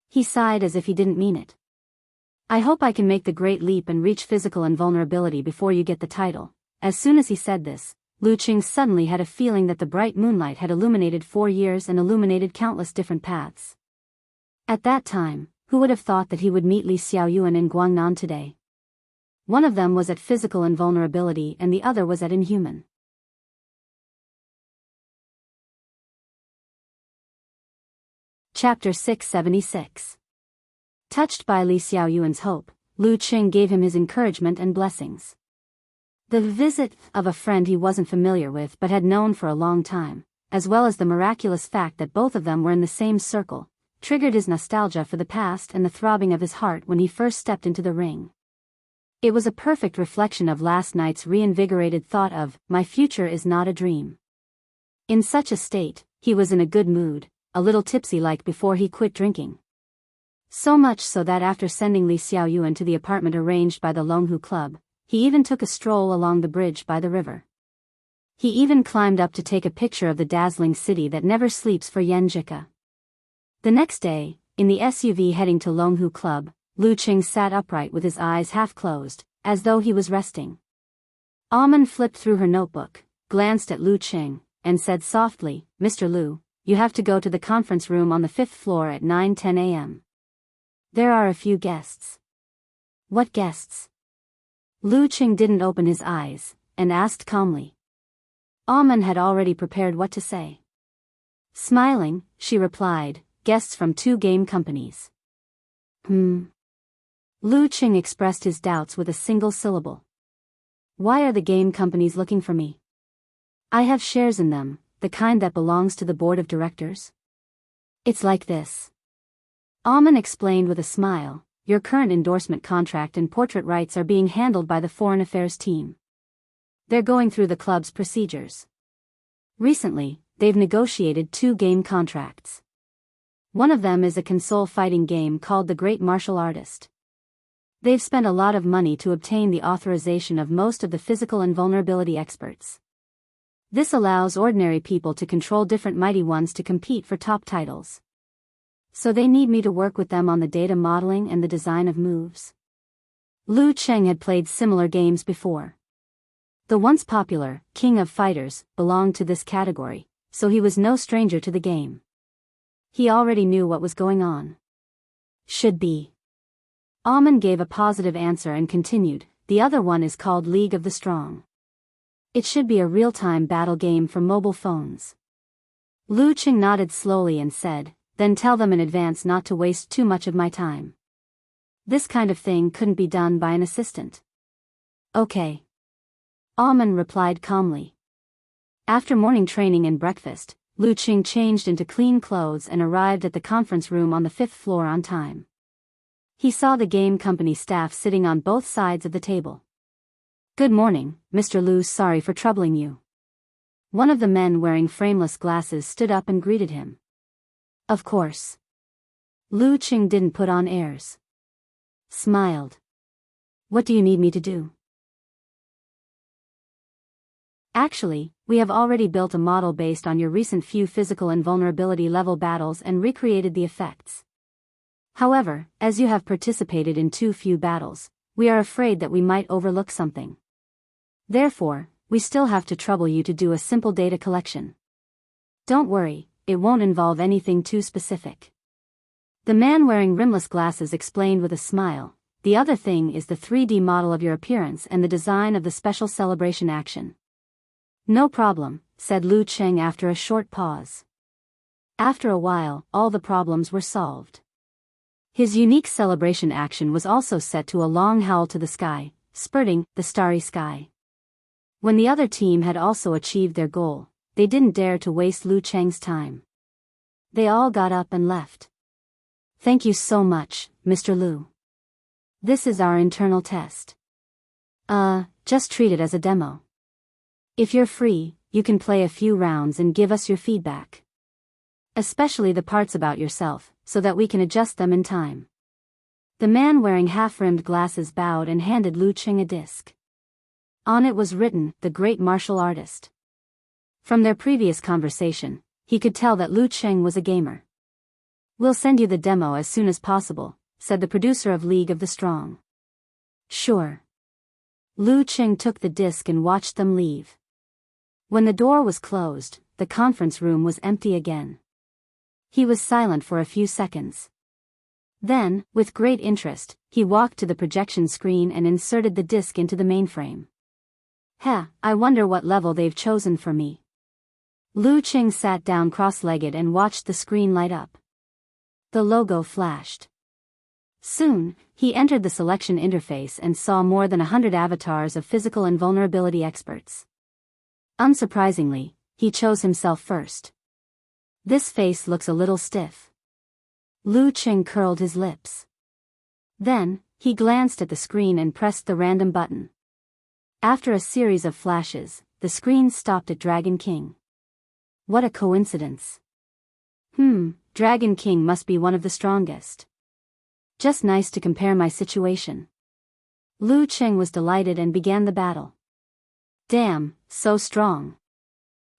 He sighed as if he didn't mean it. I hope I can make the great leap and reach physical invulnerability before you get the title. As soon as he said this, Lu Qing suddenly had a feeling that the bright moonlight had illuminated 4 years and illuminated countless different paths. At that time, who would have thought that he would meet Li Xiaoyuan in Guangnan today? One of them was at physical invulnerability and the other was at inhuman. Chapter 676. Touched by Li Xiaoyuan's hope, Lu Qing gave him his encouragement and blessings. The visit of a friend he wasn't familiar with but had known for a long time, as well as the miraculous fact that both of them were in the same circle, triggered his nostalgia for the past and the throbbing of his heart when he first stepped into the ring. It was a perfect reflection of last night's reinvigorated thought of, my future is not a dream. In such a state, he was in a good mood, a little tipsy like before he quit drinking. So much so that after sending Li Xiaoyuan to the apartment arranged by the Longhu Club, he even took a stroll along the bridge by the river. He even climbed up to take a picture of the dazzling city that never sleeps for Yanjika. The next day, in the SUV heading to Longhu Club, Lu Qing sat upright with his eyes half closed, as though he was resting. Aman flipped through her notebook, glanced at Lu Qing, and said softly, Mr. Lu, you have to go to the conference room on the 5th floor at 9:10 a.m. There are a few guests. What guests? Lu Qing didn't open his eyes, and asked calmly. Aman had already prepared what to say. Smiling, she replied, guests from 2 game companies. Lu Qing expressed his doubts with a single syllable. Why are the game companies looking for me? I have shares in them, the kind that belongs to the board of directors. It's like this. Aman explained with a smile, your current endorsement contract and portrait rights are being handled by the foreign affairs team. They're going through the club's procedures. Recently, they've negotiated 2 game contracts. One of them is a console fighting game called The Great Martial Artist. They've spent a lot of money to obtain the authorization of most of the physical and vulnerability experts. This allows ordinary people to control different mighty ones to compete for top titles. So they need me to work with them on the data modeling and the design of moves. Liu Cheng had played similar games before. The once popular King of Fighters belonged to this category, so he was no stranger to the game. He already knew what was going on. Should be. Alman gave a positive answer and continued, the other one is called League of the Strong. It should be a real-time battle game for mobile phones. Liu Cheng nodded slowly and said, then tell them in advance not to waste too much of my time. This kind of thing couldn't be done by an assistant. Okay. Alman replied calmly. After morning training and breakfast, Liu Cheng changed into clean clothes and arrived at the conference room on the 5th floor on time. He saw the game company staff sitting on both sides of the table. Good morning, Mr. Liu, sorry for troubling you. One of the men wearing frameless glasses stood up and greeted him. Of course. Liu Cheng didn't put on airs. Smiled. What do you need me to do? Actually, we have already built a model based on your recent few physical and vulnerability level battles and recreated the effects. However, as you have participated in too few battles, we are afraid that we might overlook something. Therefore, we still have to trouble you to do a simple data collection. Don't worry, it won't involve anything too specific. The man wearing rimless glasses explained with a smile, the other thing is the 3D model of your appearance and the design of the special celebration action. No problem, said Liu Cheng after a short pause. After a while, all the problems were solved. His unique celebration action was also set to a long howl to the sky, spurting the starry sky. When the other team had also achieved their goal, they didn't dare to waste Liu Cheng's time. They all got up and left. Thank you so much, Mr. Liu. This is our internal test. Just treat it as a demo. If you're free, you can play a few rounds and give us your feedback. Especially the parts about yourself, so that we can adjust them in time. The man wearing half-rimmed glasses bowed and handed Liu Cheng a disc. On it was written, The Great Martial Artist. From their previous conversation, he could tell that Liu Cheng was a gamer. We'll send you the demo as soon as possible, said the producer of League of the Strong. Sure. Liu Cheng took the disc and watched them leave. When the door was closed, the conference room was empty again. He was silent for a few seconds. Then, with great interest, he walked to the projection screen and inserted the disc into the mainframe. I wonder what level they've chosen for me. Liu Cheng sat down cross-legged and watched the screen light up. The logo flashed. Soon, he entered the selection interface and saw more than 100 avatars of physical and vulnerability experts. Unsurprisingly, he chose himself first. This face looks a little stiff. Liu Cheng curled his lips. Then, he glanced at the screen and pressed the random button. After a series of flashes, the screen stopped at Dragon King. What a coincidence. Dragon King must be one of the strongest. Just nice to compare my situation. Liu Cheng was delighted and began the battle. Damn, so strong.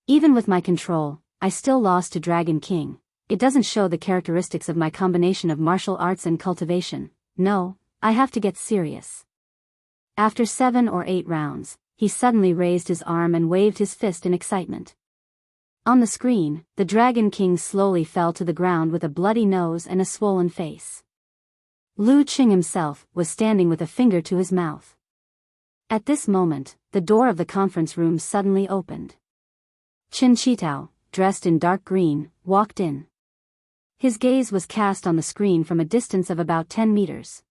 Even with my control, I still lost to Dragon King. It doesn't show the characteristics of my combination of martial arts and cultivation. No, I have to get serious. After 7 or 8 rounds, he suddenly raised his arm and waved his fist in excitement. On the screen, the Dragon King slowly fell to the ground with a bloody nose and a swollen face. Liu Cheng himself was standing with a finger to his mouth. At this moment, the door of the conference room suddenly opened. Qin Chitao, dressed in dark green, walked in. His gaze was cast on the screen from a distance of about 10 meters.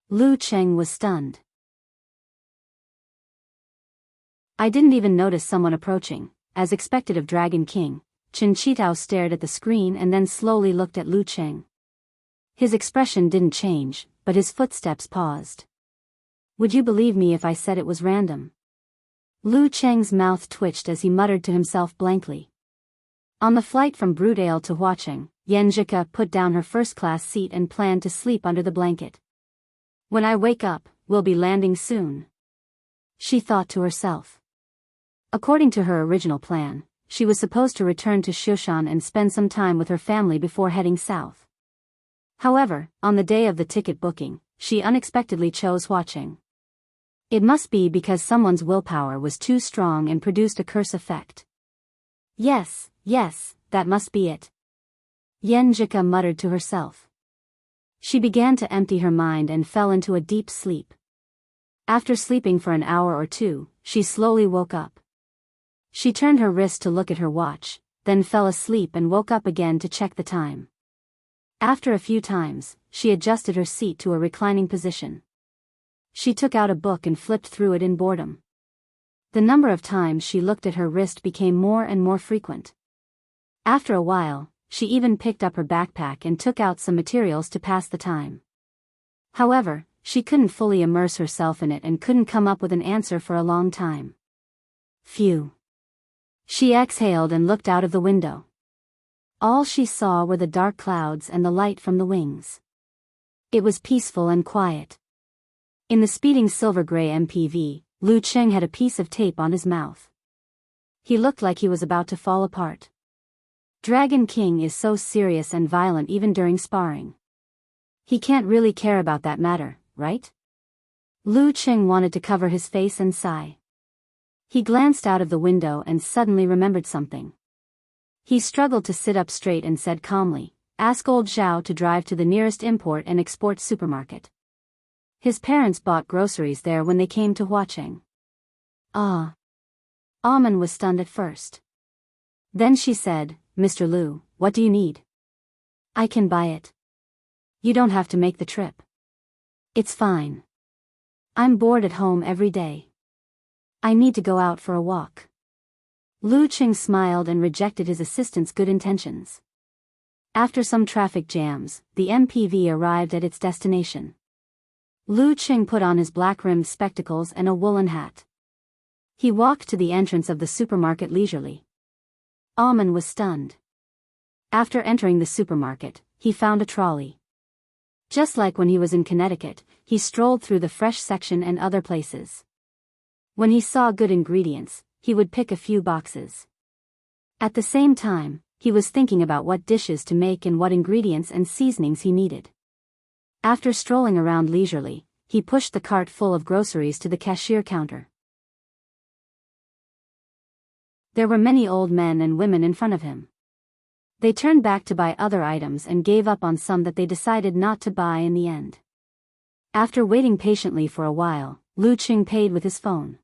Liu Cheng was stunned. I didn't even notice someone approaching. As expected of Dragon King, Qin Chitao stared at the screen and then slowly looked at Liu Cheng. His expression didn't change, but his footsteps paused. Would you believe me if I said it was random? Lu Cheng's mouth twitched as he muttered to himself blankly. On the flight from Brudale to Huacheng, Yanjika put down her first-class seat and planned to sleep under the blanket. When I wake up, we'll be landing soon, she thought to herself. According to her original plan, she was supposed to return to Shushan and spend some time with her family before heading south. However, on the day of the ticket booking, she unexpectedly chose Huacheng. It must be because someone's willpower was too strong and produced a curse effect. Yes, that must be it, Yanjika muttered to herself. She began to empty her mind and fell into a deep sleep. After sleeping for an hour or two, she slowly woke up. She turned her wrist to look at her watch, then fell asleep and woke up again to check the time. After a few times, she adjusted her seat to a reclining position. She took out a book and flipped through it in boredom. The number of times she looked at her wrist became more and more frequent. After a while, she even picked up her backpack and took out some materials to pass the time. However, she couldn't fully immerse herself in it and couldn't come up with an answer for a long time. Phew. She exhaled and looked out of the window. All she saw were the dark clouds and the light from the wings. It was peaceful and quiet. In the speeding silver-gray MPV, Lu Cheng had a piece of tape on his mouth. He looked like he was about to fall apart. Dragon King is so serious and violent even during sparring. He can't really care about that matter, right? Lu Cheng wanted to cover his face and sigh. He glanced out of the window and suddenly remembered something. He struggled to sit up straight and said calmly, "Ask old Zhao to drive to the nearest import and export supermarket." His parents bought groceries there when they came to Huacheng. Ah. Amen was stunned at first. Then she said, "Mr. Lu, what do you need?" "I can buy it. You don't have to make the trip." "It's fine. I'm bored at home every day. I need to go out for a walk." Lu Cheng smiled and rejected his assistant's good intentions. After some traffic jams, the MPV arrived at its destination. Lu Cheng put on his black-rimmed spectacles and a woolen hat. He walked to the entrance of the supermarket leisurely. Amen was stunned. After entering the supermarket, he found a trolley. Just like when he was in Connecticut, he strolled through the fresh section and other places. When he saw good ingredients, he would pick a few boxes. At the same time, he was thinking about what dishes to make and what ingredients and seasonings he needed. After strolling around leisurely, he pushed the cart full of groceries to the cashier counter. There were many old men and women in front of him. They turned back to buy other items and gave up on some that they decided not to buy in the end. After waiting patiently for a while, Lu Cheng paid with his phone.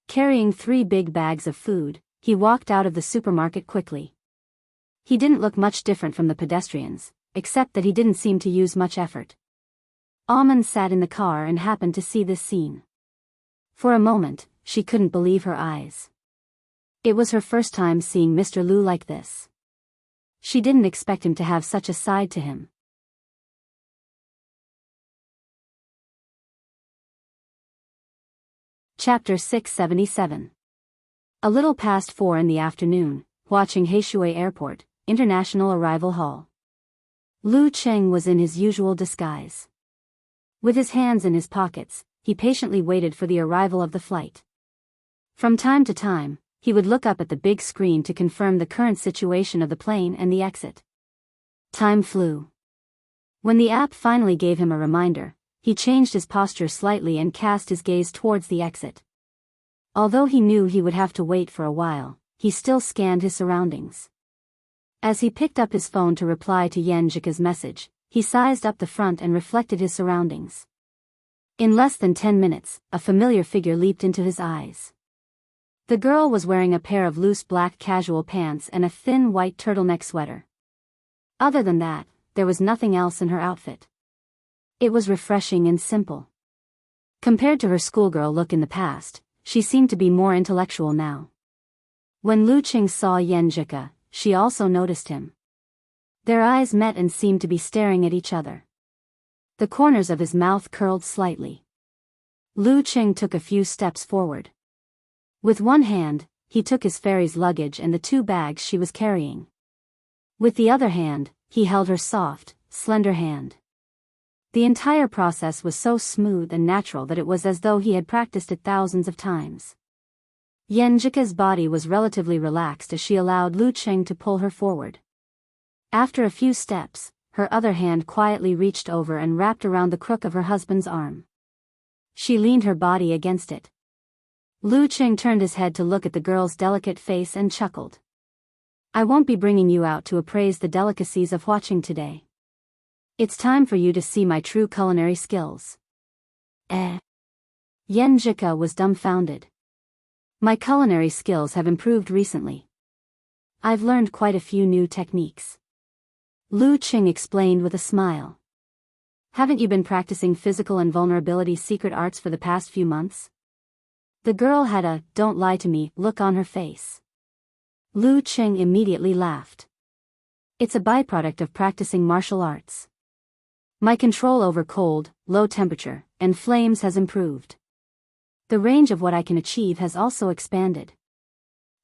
Carrying 3 big bags of food, he walked out of the supermarket quickly. He didn't look much different from the pedestrians, except that he didn't seem to use much effort. Amen sat in the car and happened to see this scene. For a moment, she couldn't believe her eyes. It was her first time seeing Mr. Lu like this. She didn't expect him to have such a side to him. Chapter 677. A little past 4 in the afternoon, watching Heishui Airport, International Arrival Hall. Lu Cheng was in his usual disguise. With his hands in his pockets, he patiently waited for the arrival of the flight. From time to time, he would look up at the big screen to confirm the current situation of the plane and the exit. Time flew. When the app finally gave him a reminder, he changed his posture slightly and cast his gaze towards the exit. Although he knew he would have to wait for a while, he still scanned his surroundings. As he picked up his phone to reply to Yanjika's message, he sized up the front and reflected his surroundings. In less than 10 minutes, a familiar figure leaped into his eyes. The girl was wearing a pair of loose black casual pants and a thin white turtleneck sweater. Other than that, there was nothing else in her outfit. It was refreshing and simple. Compared to her schoolgirl look in the past, she seemed to be more intellectual now. When Lu Cheng saw Yanjika, she also noticed him. Their eyes met and seemed to be staring at each other. The corners of his mouth curled slightly. Lu Qing took a few steps forward. With one hand, he took his fairy's luggage and the 2 bags she was carrying. With the other hand, he held her soft, slender hand. The entire process was so smooth and natural that it was as though he had practiced it thousands of times. Yenjika's body was relatively relaxed as she allowed Lu Qing to pull her forward. After a few steps, her other hand quietly reached over and wrapped around the crook of her husband's arm. She leaned her body against it. Lu Qing turned his head to look at the girl's delicate face and chuckled. I won't be bringing you out to appraise the delicacies of Huaqing today. It's time for you to see my true culinary skills. Yenjika was dumbfounded. My culinary skills have improved recently. I've learned quite a few new techniques. Lu Qing explained with a smile. Haven't you been practicing physical and vulnerability secret arts for the past few months? The girl had a "don't lie to me" look on her face. Lu Qing immediately laughed. It's a byproduct of practicing martial arts. My control over cold, low temperature, and flames has improved. The range of what I can achieve has also expanded.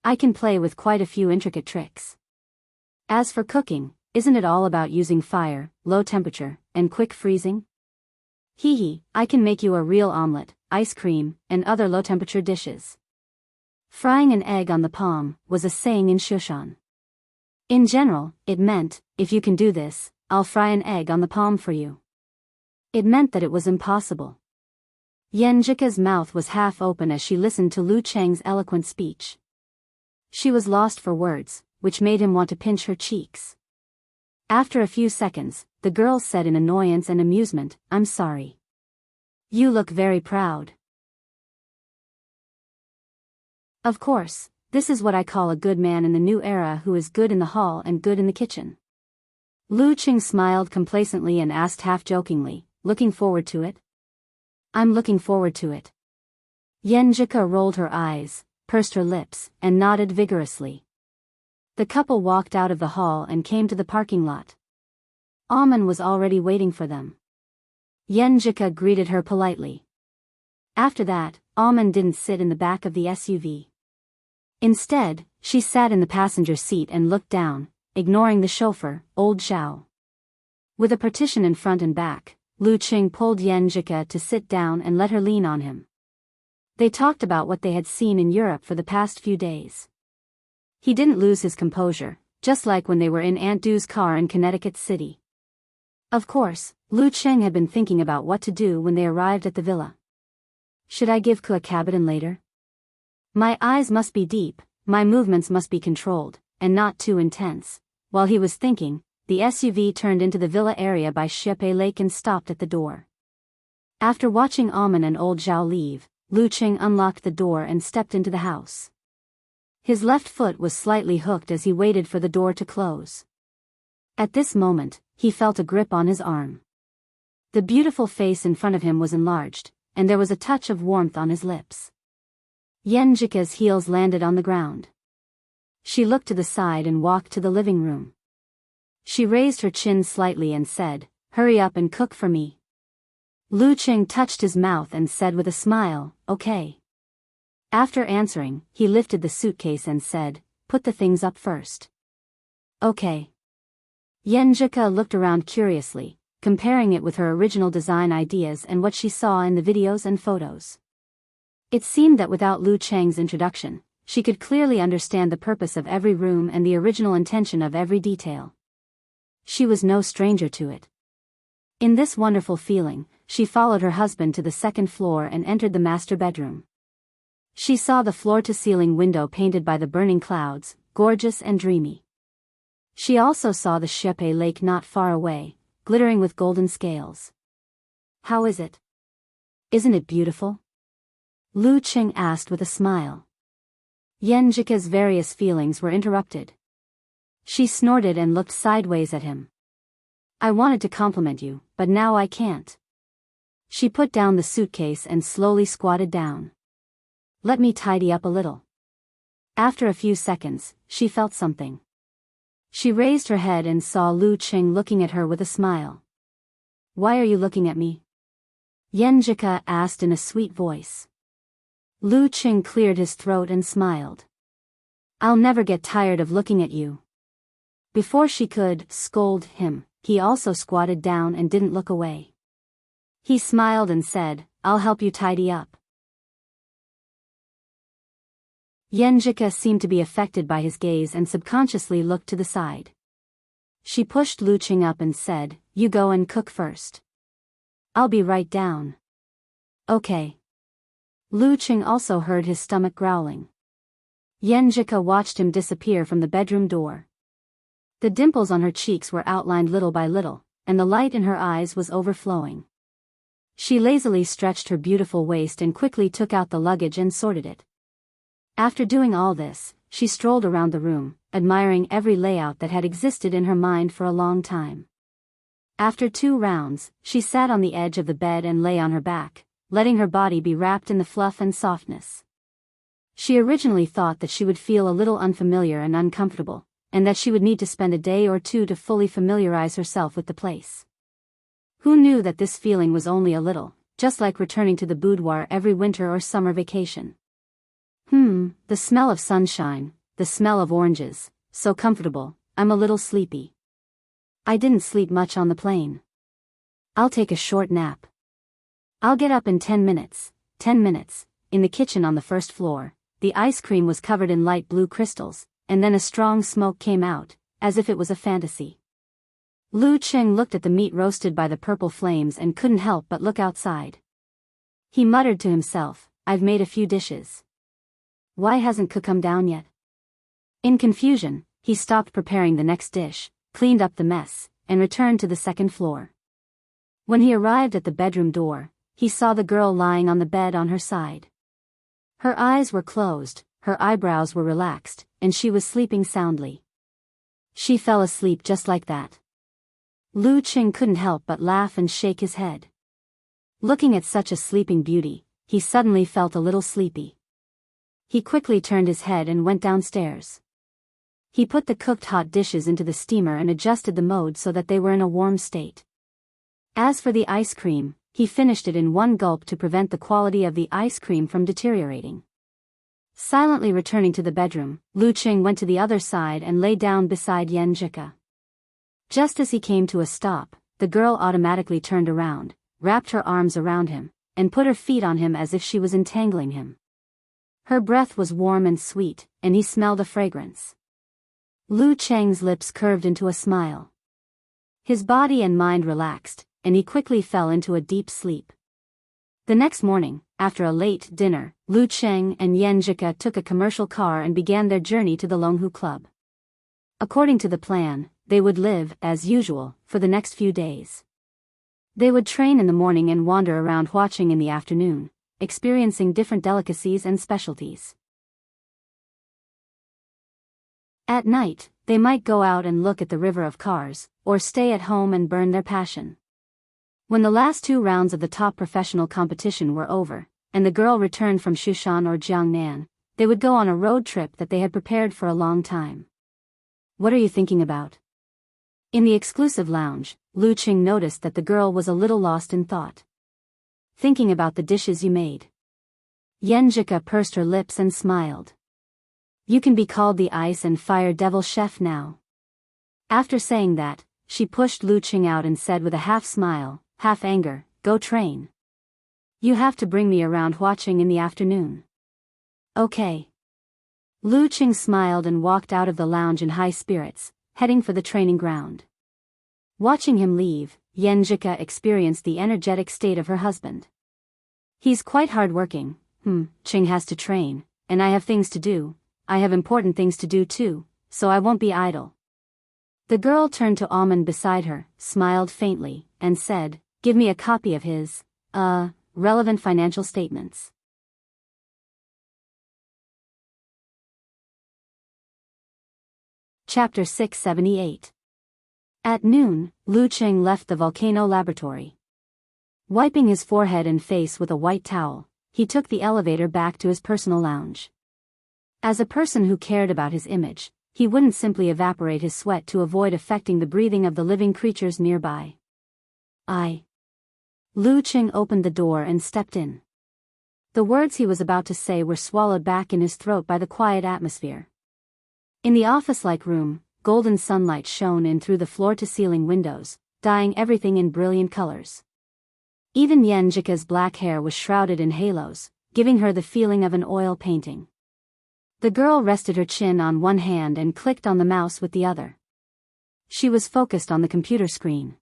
I can play with quite a few intricate tricks. As for cooking, isn't it all about using fire, low temperature, and quick freezing? Hee, I can make you a real omelette, ice cream, and other low-temperature dishes. Frying an egg on the palm was a saying in Shushan. In general, it meant, if you can do this, I'll fry an egg on the palm for you. It meant that it was impossible. Yenjika's mouth was half open as she listened to Lu Cheng's eloquent speech. She was lost for words, which made him want to pinch her cheeks. After a few seconds, the girl said in annoyance and amusement, I'm sorry. You look very proud. Of course, this is what I call a good man in the new era who is good in the hall and good in the kitchen. Lu Qing smiled complacently and asked half-jokingly, looking forward to it? I'm looking forward to it. Yenjika rolled her eyes, pursed her lips, and nodded vigorously. The couple walked out of the hall and came to the parking lot. Amen was already waiting for them. Yenjika greeted her politely. After that, Amen didn't sit in the back of the SUV. Instead, she sat in the passenger seat and looked down, ignoring the chauffeur, old Zhao. With a partition in front and back, Lu Qing pulled Yenjika to sit down and let her lean on him. They talked about what they had seen in Europe for the past few days. He didn't lose his composure, just like when they were in Aunt Du's car in Connecticut City. Of course, Lu Qing had been thinking about what to do when they arrived at the villa. Should I give Ku a cabinet later? My eyes must be deep, my movements must be controlled, and not too intense. While he was thinking, the SUV turned into the villa area by Xiepe Lake and stopped at the door. After watching Amen and old Zhao leave, Lu Qing unlocked the door and stepped into the house. His left foot was slightly hooked as he waited for the door to close. At this moment, he felt a grip on his arm. The beautiful face in front of him was enlarged, and there was a touch of warmth on his lips. Yenjika's heels landed on the ground. She looked to the side and walked to the living room. She raised her chin slightly and said, Hurry up and cook for me. Lu Qing touched his mouth and said with a smile, Okay. After answering, he lifted the suitcase and said, Put the things up first. Okay. Yenjika looked around curiously, comparing it with her original design ideas and what she saw in the videos and photos. It seemed that without Lu Cheng's introduction, she could clearly understand the purpose of every room and the original intention of every detail. She was no stranger to it. In this wonderful feeling, she followed her husband to the second floor and entered the master bedroom. She saw the floor-to-ceiling window painted by the burning clouds, gorgeous and dreamy. She also saw the Xiepe Lake not far away, glittering with golden scales. How is it? Isn't it beautiful? Lu Qing asked with a smile. Yenjika's various feelings were interrupted. She snorted and looked sideways at him. I wanted to compliment you, but now I can't. She put down the suitcase and slowly squatted down. Let me tidy up a little. After a few seconds, she felt something. She raised her head and saw Lu Qing looking at her with a smile. Why are you looking at me? Yenjika asked in a sweet voice. Lu Qing cleared his throat and smiled. I'll never get tired of looking at you. Before she could scold him, he also squatted down and didn't look away. He smiled and said, I'll help you tidy up. Yenjika seemed to be affected by his gaze and subconsciously looked to the side. She pushed Lu Qing up and said, You go and cook first. I'll be right down. Okay. Lu Qing also heard his stomach growling. Yenjika watched him disappear from the bedroom door. The dimples on her cheeks were outlined little by little, and the light in her eyes was overflowing. She lazily stretched her beautiful waist and quickly took out the luggage and sorted it. After doing all this, she strolled around the room, admiring every layout that had existed in her mind for a long time. After 2 rounds, she sat on the edge of the bed and lay on her back, letting her body be wrapped in the fluff and softness. She originally thought that she would feel a little unfamiliar and uncomfortable, and that she would need to spend a day or 2 to fully familiarize herself with the place. Who knew that this feeling was only a little, just like returning to the boudoir every winter or summer vacation. The smell of sunshine, the smell of oranges, so comfortable, I'm a little sleepy. I didn't sleep much on the plane. I'll take a short nap. I'll get up in 10 minutes. 10 minutes. In the kitchen on the first floor, the ice cream was covered in light blue crystals, and then a strong smoke came out, as if it was a fantasy. Lu Qing looked at the meat roasted by the purple flames and couldn't help but look outside. He muttered to himself, I've made a few dishes. Why hasn't cook come down yet? In confusion, he stopped preparing the next dish, cleaned up the mess, and returned to the second floor. When he arrived at the bedroom door, he saw the girl lying on the bed on her side. Her eyes were closed, her eyebrows were relaxed, and she was sleeping soundly. She fell asleep just like that. Lu Qing couldn't help but laugh and shake his head. Looking at such a sleeping beauty, he suddenly felt a little sleepy. He quickly turned his head and went downstairs. He put the cooked hot dishes into the steamer and adjusted the mode so that they were in a warm state. As for the ice cream, he finished it in 1 gulp to prevent the quality of the ice cream from deteriorating. Silently returning to the bedroom, Lu Qing went to the other side and lay down beside Yenjika. Just as he came to a stop, the girl automatically turned around, wrapped her arms around him, and put her feet on him as if she was entangling him. Her breath was warm and sweet, and he smelled a fragrance. Lu Qing's lips curved into a smile. His body and mind relaxed, and he quickly fell into a deep sleep. The next morning, after a late dinner, Lu Qing and Yenjika took a commercial car and began their journey to the Longhu Club. According to the plan, they would live, as usual, for the next few days. They would train in the morning and wander around watching in the afternoon, experiencing different delicacies and specialties. At night, they might go out and look at the river of cars, or stay at home and burn their passion. When the last 2 rounds of the top professional competition were over, and the girl returned from Shushan or Jiangnan, they would go on a road trip that they had prepared for a long time. What are you thinking about? In the exclusive lounge, Lu Qing noticed that the girl was a little lost in thought. Thinking about the dishes you made. Yenjika pursed her lips and smiled. You can be called the Ice and Fire Devil Chef now. After saying that, she pushed Lu Qing out and said with a half smile, half anger, Go train. You have to bring me around watching in the afternoon. Okay. Lu Qing smiled and walked out of the lounge in high spirits, heading for the training ground. Watching him leave, Yenjika experienced the energetic state of her husband. He's quite hard-working. Qing has to train, and I have things to do. I have important things to do too, so I won't be idle. The girl turned to Almond beside her, smiled faintly, and said, Give me a copy of his, relevant financial statements. Chapter 678. At noon, Lu Qing left the volcano laboratory. Wiping his forehead and face with a white towel, he took the elevator back to his personal lounge. As a person who cared about his image, he wouldn't simply evaporate his sweat to avoid affecting the breathing of the living creatures nearby. Lu Qing opened the door and stepped in. The words he was about to say were swallowed back in his throat by the quiet atmosphere. In the office-like room, golden sunlight shone in through the floor-to-ceiling windows, dyeing everything in brilliant colors. Even Yenjika's black hair was shrouded in halos, giving her the feeling of an oil painting. The girl rested her chin on one hand and clicked on the mouse with the other. She was focused on the computer screen.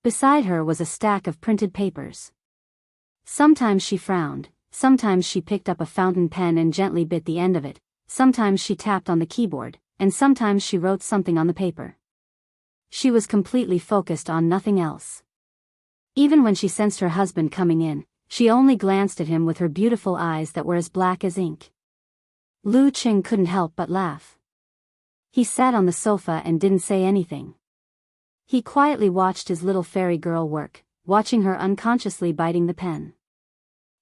Beside her was a stack of printed papers. Sometimes she frowned, sometimes she picked up a fountain pen and gently bit the end of it, sometimes she tapped on the keyboard, and sometimes she wrote something on the paper. She was completely focused on nothing else. Even when she sensed her husband coming in, she only glanced at him with her beautiful eyes that were as black as ink. Lu Qing couldn't help but laugh. He sat on the sofa and didn't say anything. He quietly watched his little fairy girl work, watching her unconsciously biting the pen.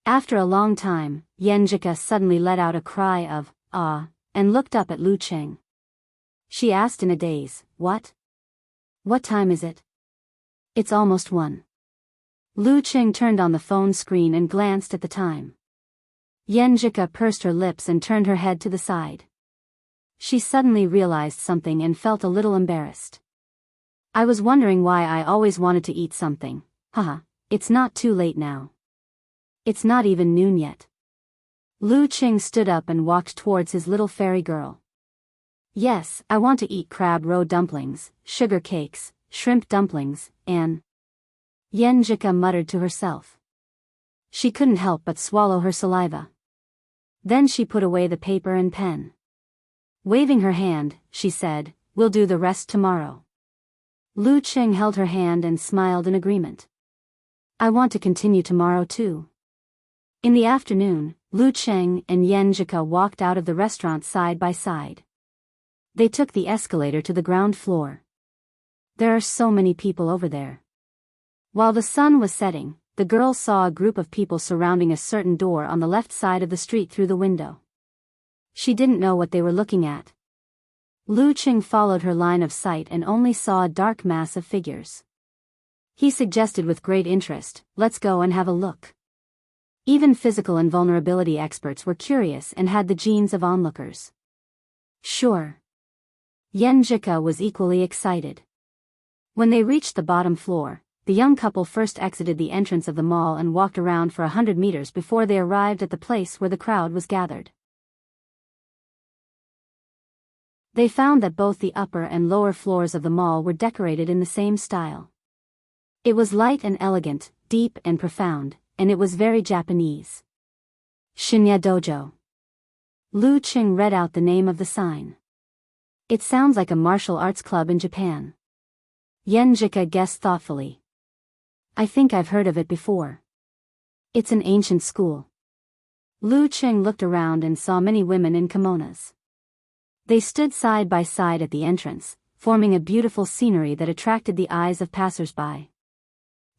After a long time, Yenjika suddenly let out a cry of, "Ah," and looked up at Lu Qing. She asked in a daze, "What? What time is it?" "It's almost 1." Lu Qing turned on the phone screen and glanced at the time. Yenjika pursed her lips and turned her head to the side. She suddenly realized something and felt a little embarrassed. "I was wondering why I always wanted to eat something. Haha, it's not too late now. It's not even noon yet." Lu Qing stood up and walked towards his little fairy girl. "Yes, I want to eat crab roe dumplings, sugar cakes, shrimp dumplings, and..." Yenjika muttered to herself. She couldn't help but swallow her saliva. Then she put away the paper and pen. Waving her hand, she said, "We'll do the rest tomorrow." Lu Qing held her hand and smiled in agreement. "I want to continue tomorrow too." In the afternoon, Lu Qing and Yenjika walked out of the restaurant side by side. They took the escalator to the ground floor. There are so many people over there. While the sun was setting, the girl saw a group of people surrounding a certain door on the left side of the street through the window. She didn't know what they were looking at. Lu Qing followed her line of sight and only saw a dark mass of figures. He suggested with great interest, "Let's go and have a look." Even physical invulnerability experts were curious and had the genes of onlookers. Sure. Yenjika was equally excited. When they reached the bottom floor, the young couple first exited the entrance of the mall and walked around for 100 meters before they arrived at the place where the crowd was gathered. They found that both the upper and lower floors of the mall were decorated in the same style. It was light and elegant, deep and profound, and it was very Japanese. Shinya Dojo. Lu Qing read out the name of the sign. "It sounds like a martial arts club in Japan." Yenjika guessed thoughtfully. "I think I've heard of it before. It's an ancient school." Lu Qing looked around and saw many women in kimonos. They stood side by side at the entrance, forming a beautiful scenery that attracted the eyes of passers-by.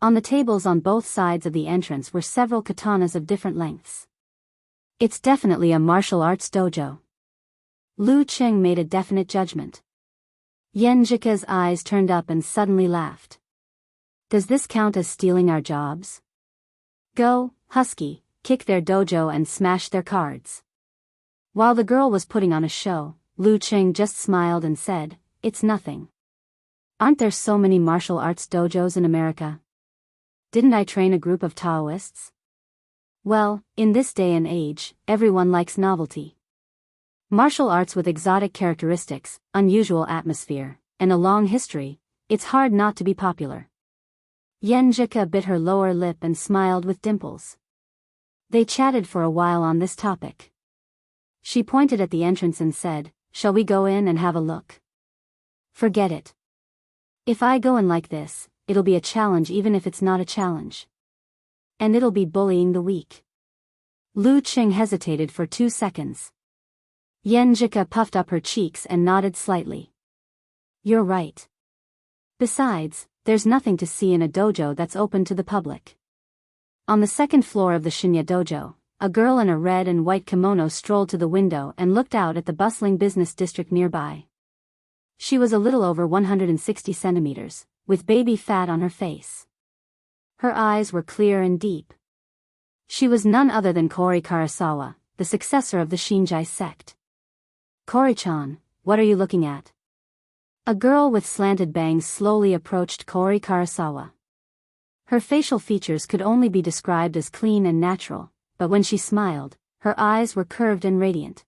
On the tables on both sides of the entrance were several katanas of different lengths. "It's definitely a martial arts dojo." Lu Qing made a definite judgment. Yenjika's eyes turned up and suddenly laughed. "Does this count as stealing our jobs? Go, Husky, kick their dojo and smash their cards." While the girl was putting on a show, Lu Qing just smiled and said, "It's nothing. Aren't there so many martial arts dojos in America? Didn't I train a group of Taoists? Well, in this day and age, everyone likes novelty. Martial arts with exotic characteristics, unusual atmosphere, and a long history, it's hard not to be popular." Yenjika bit her lower lip and smiled with dimples. They chatted for a while on this topic. She pointed at the entrance and said, "Shall we go in and have a look?" "Forget it. If I go in like this, it'll be a challenge even if it's not a challenge. And it'll be bullying the weak." Lu Qing hesitated for 2 seconds. Yenjika puffed up her cheeks and nodded slightly. "You're right. Besides, there's nothing to see in a dojo that's open to the public." On the second floor of the Shinya Dojo, a girl in a red and white kimono strolled to the window and looked out at the bustling business district nearby. She was a little over 160 centimeters, with baby fat on her face. Her eyes were clear and deep. She was none other than Kori Karasawa, the successor of the Shinjai sect. "Kori-chan, what are you looking at?" A girl with slanted bangs slowly approached Kori Karasawa. Her facial features could only be described as clean and natural, but when she smiled, her eyes were curved and radiant.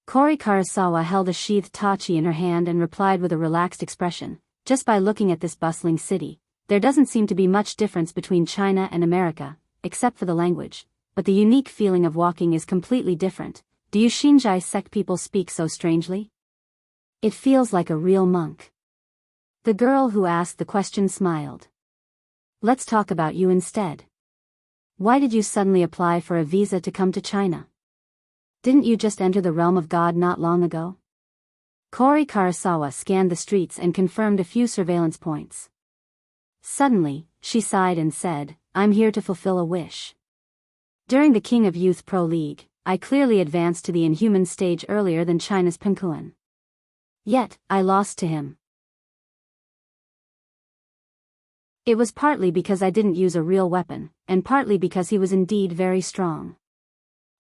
Kori Karasawa held a sheathed tachi in her hand and replied with a relaxed expression, "Just by looking at this bustling city, there doesn't seem to be much difference between China and America, except for the language, but the unique feeling of walking is completely different. Do you Shinjai sect people speak so strangely? It feels like a real monk." The girl who asked the question smiled. "Let's talk about you instead. Why did you suddenly apply for a visa to come to China? Didn't you just enter the realm of God not long ago?" Kori Karasawa scanned the streets and confirmed a few surveillance points. Suddenly, she sighed and said, "I'm here to fulfill a wish. During the King of Youth Pro League, I clearly advanced to the inhuman stage earlier than China's Penkuan. Yet, I lost to him. It was partly because I didn't use a real weapon, and partly because he was indeed very strong.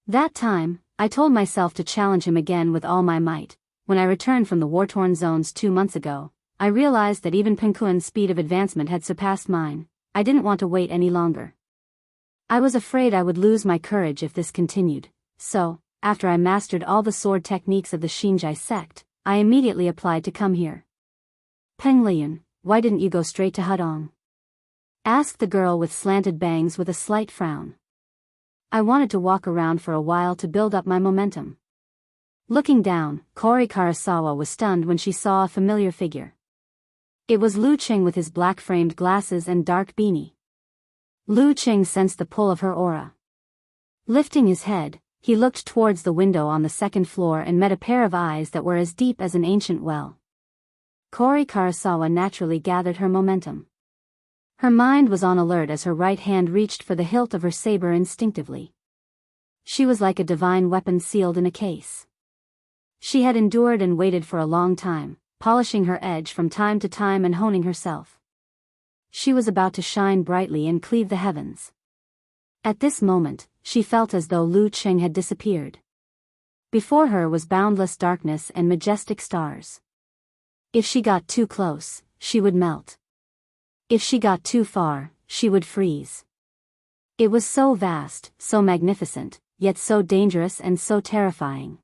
That time, I told myself to challenge him again with all my might. When I returned from the war-torn zones 2 months ago, I realized that even Penkuan's speed of advancement had surpassed mine. I didn't want to wait any longer. I was afraid I would lose my courage if this continued, so, after I mastered all the sword techniques of the Shinjai sect, I immediately applied to come here." "Peng Liyun, why didn't you go straight to Hudong?" asked the girl with slanted bangs with a slight frown. "I wanted to walk around for a while to build up my momentum." Looking down, Kori Karasawa was stunned when she saw a familiar figure. It was Lu Qing with his black-framed glasses and dark beanie. Lu Qing sensed the pull of her aura. Lifting his head, he looked towards the window on the second floor and met a pair of eyes that were as deep as an ancient well. Kori Karasawa naturally gathered her momentum. Her mind was on alert as her right hand reached for the hilt of her saber instinctively. She was like a divine weapon sealed in a case. She had endured and waited for a long time, polishing her edge from time to time and honing herself. She was about to shine brightly and cleave the heavens. At this moment, she felt as though Lu Qing had disappeared. Before her was boundless darkness and majestic stars. If she got too close, she would melt. If she got too far, she would freeze. It was so vast, so magnificent, yet so dangerous and so terrifying.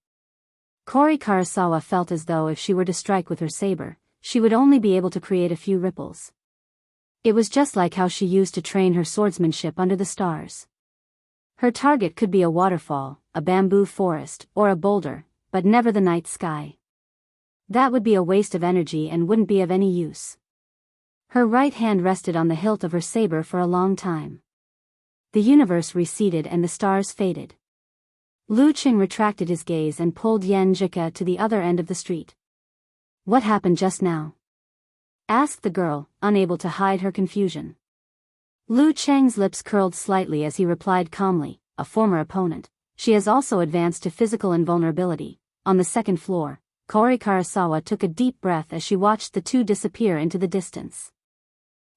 Kori Karasawa felt as though if she were to strike with her saber, she would only be able to create a few ripples. It was just like how she used to train her swordsmanship under the stars. Her target could be a waterfall, a bamboo forest, or a boulder, but never the night sky. That would be a waste of energy and wouldn't be of any use. Her right hand rested on the hilt of her saber for a long time. The universe receded and the stars faded. Lu Qing retracted his gaze and pulled Yan Zhika to the other end of the street. "What happened just now?" asked the girl, unable to hide her confusion. Lu Cheng's lips curled slightly as he replied calmly, "A former opponent. She has also advanced to physical invulnerability." On the second floor, Kori Karasawa took a deep breath as she watched the two disappear into the distance.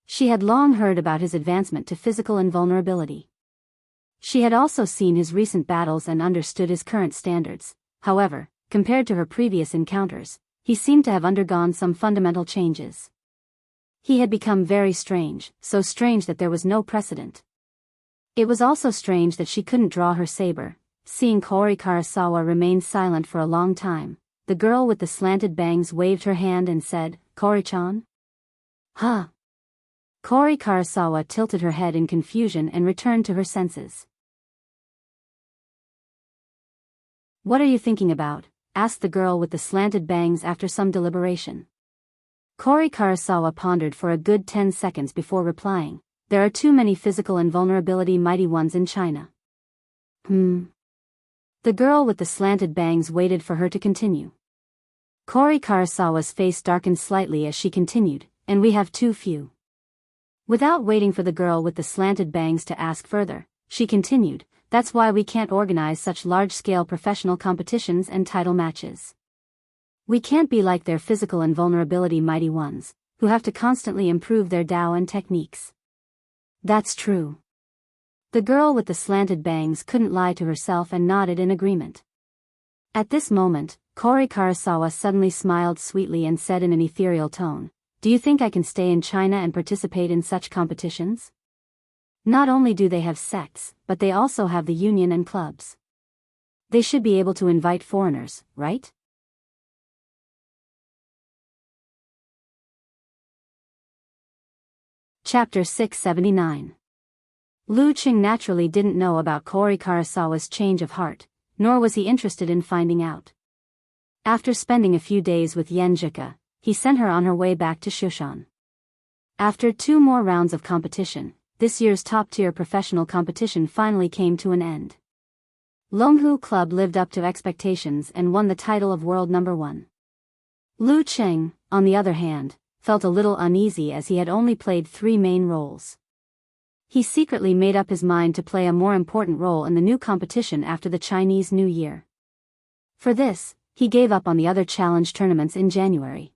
She had long heard about his advancement to physical invulnerability. She had also seen his recent battles and understood his current standards. However, compared to her previous encounters, he seemed to have undergone some fundamental changes. He had become very strange, so strange that there was no precedent. It was also strange that she couldn't draw her saber. Seeing Kori Karasawa remain silent for a long time, the girl with the slanted bangs waved her hand and said, "Kori-chan?" "Huh?" Kori Karasawa tilted her head in confusion and returned to her senses. "What are you thinking about?" asked the girl with the slanted bangs after some deliberation. Kori Karasawa pondered for a good 10 seconds before replying, "There are too many physical invulnerability mighty ones in China." The girl with the slanted bangs waited for her to continue. Kori Karasawa's face darkened slightly as she continued, "And we have too few." Without waiting for the girl with the slanted bangs to ask further, she continued, "That's why we can't organize such large-scale professional competitions and title matches. We can't be like their physical invulnerability mighty ones, who have to constantly improve their Dao and techniques. That's true. The girl with the slanted bangs couldn't lie to herself and nodded in agreement. At this moment, Kori Karasawa suddenly smiled sweetly and said in an ethereal tone, "Do you think I can stay in China and participate in such competitions? Not only do they have sects, but they also have the union and clubs. They should be able to invite foreigners, right?" Chapter 679. Lu Qing naturally didn't know about Kori Karasawa's change of heart, nor was he interested in finding out. After spending a few days with Yenjika, he sent her on her way back to Shushan. After 2 more rounds of competition, this year's top-tier professional competition finally came to an end. Longhu Club lived up to expectations and won the title of world number 1. Lu Qing, on the other hand, felt a little uneasy as he had only played 3 main roles. He secretly made up his mind to play a more important role in the new competition after the Chinese New Year. For this, he gave up on the other challenge tournaments in January.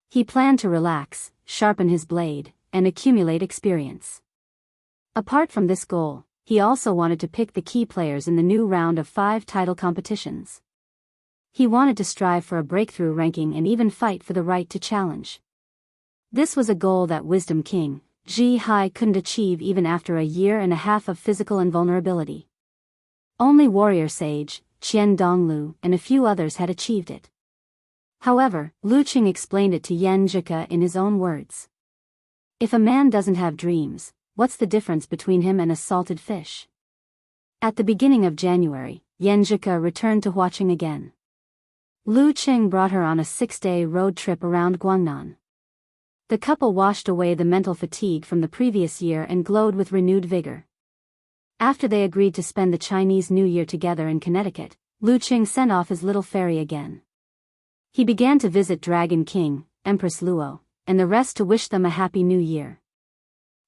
He planned to relax, sharpen his blade, and accumulate experience. Apart from this goal, he also wanted to pick the key players in the new round of 5 title competitions. He wanted to strive for a breakthrough ranking and even fight for the right to challenge. This was a goal that Wisdom King, Ji Hai, couldn't achieve even after a year and a half of physical invulnerability. Only Warrior Sage, Qian Donglu, and a few others had achieved it. However, Lu Qing explained it to Yenjika in his own words. If a man doesn't have dreams, what's the difference between him and a salted fish? At the beginning of January, Yenjika returned to Huaqing again. Lu Qing brought her on a 6-day road trip around Guangnan. The couple washed away the mental fatigue from the previous year and glowed with renewed vigor. After they agreed to spend the Chinese New Year together in Connecticut, Lu Qing sent off his little fairy again. He began to visit Dragon King, Empress Luo, and the rest to wish them a happy new year.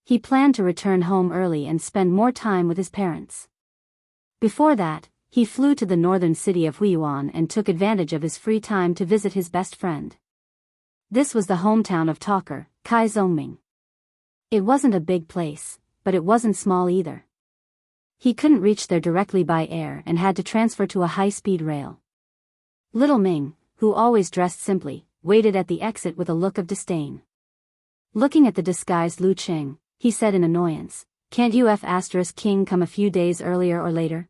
He planned to return home early and spend more time with his parents. Before that, he flew to the northern city of Huiyuan and took advantage of his free time to visit his best friend. This was the hometown of talker, Kai Zongming. It wasn't a big place, but it wasn't small either. He couldn't reach there directly by air and had to transfer to a high-speed rail. Little Ming, who always dressed simply, waited at the exit with a look of disdain. Looking at the disguised Lu Qing, he said in annoyance, "Can't King come a few days earlier or later?"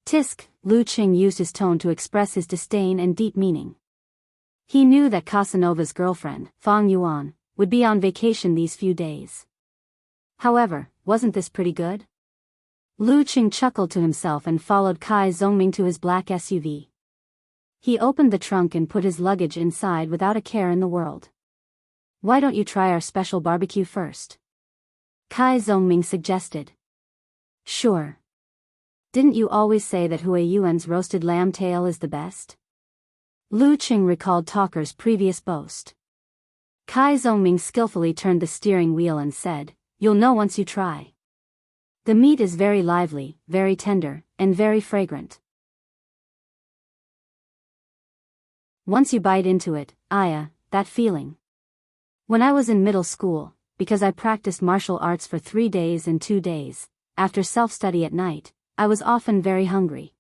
Tisk, Lu Qing used his tone to express his disdain and deep meaning. He knew that Casanova's girlfriend, Fang Yuan, would be on vacation these few days. However, wasn't this pretty good? Lu Qing chuckled to himself and followed Kai Zongming to his black SUV. He opened the trunk and put his luggage inside without a care in the world. "Why don't you try our special barbecue first?" Kai Zongming suggested. "Sure. Didn't you always say that Hui Yuan's roasted lamb tail is the best?" Lu Qing recalled Talker's previous boast. Kai Zongming skillfully turned the steering wheel and said, "You'll know once you try. The meat is very lively, very tender, and very fragrant. Once you bite into it, that feeling. When I was in middle school, because I practiced martial arts for 3 days and 2 days, after self-study at night, I was often very hungry.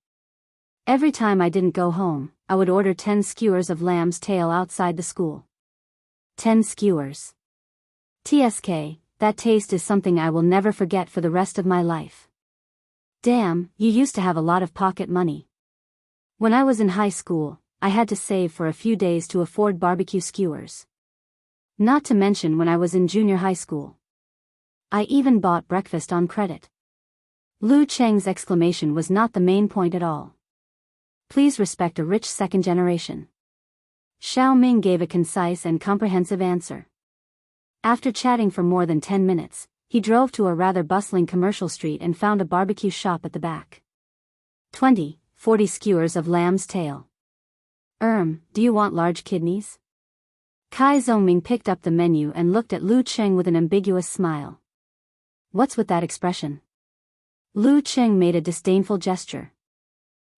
Every time I didn't go home, I would order 10 skewers of lamb's tail outside the school. 10 skewers. TSK, that taste is something I will never forget for the rest of my life. Damn, you used to have a lot of pocket money." When I was in high school, I had to save for a few days to afford barbecue skewers. Not to mention when I was in junior high school. I even bought breakfast on credit. Lu Cheng's exclamation was not the main point at all. Please respect a rich second generation. Xiao Ming gave a concise and comprehensive answer. After chatting for more than 10 minutes, he drove to a rather bustling commercial street and found a barbecue shop at the back. 40 skewers of lamb's tail. Do you want large kidneys? Kai Zongming picked up the menu and looked at Lu Cheng with an ambiguous smile. What's with that expression? Lu Cheng made a disdainful gesture.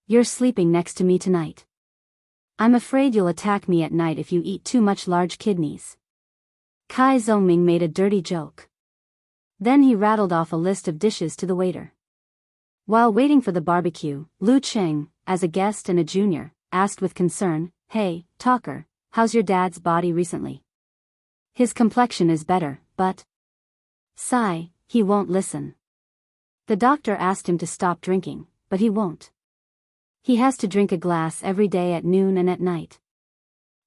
You're sleeping next to me tonight. I'm afraid you'll attack me at night if you eat too much large kidneys. Kai Zongming made a dirty joke. Then he rattled off a list of dishes to the waiter. While waiting for the barbecue, Lu Cheng, as a guest and a junior, asked with concern, "Hey, talker, how's your dad's body recently? His complexion is better, but..." Sigh, he won't listen. The doctor asked him to stop drinking, but he won't. He has to drink a glass every day at noon and at night.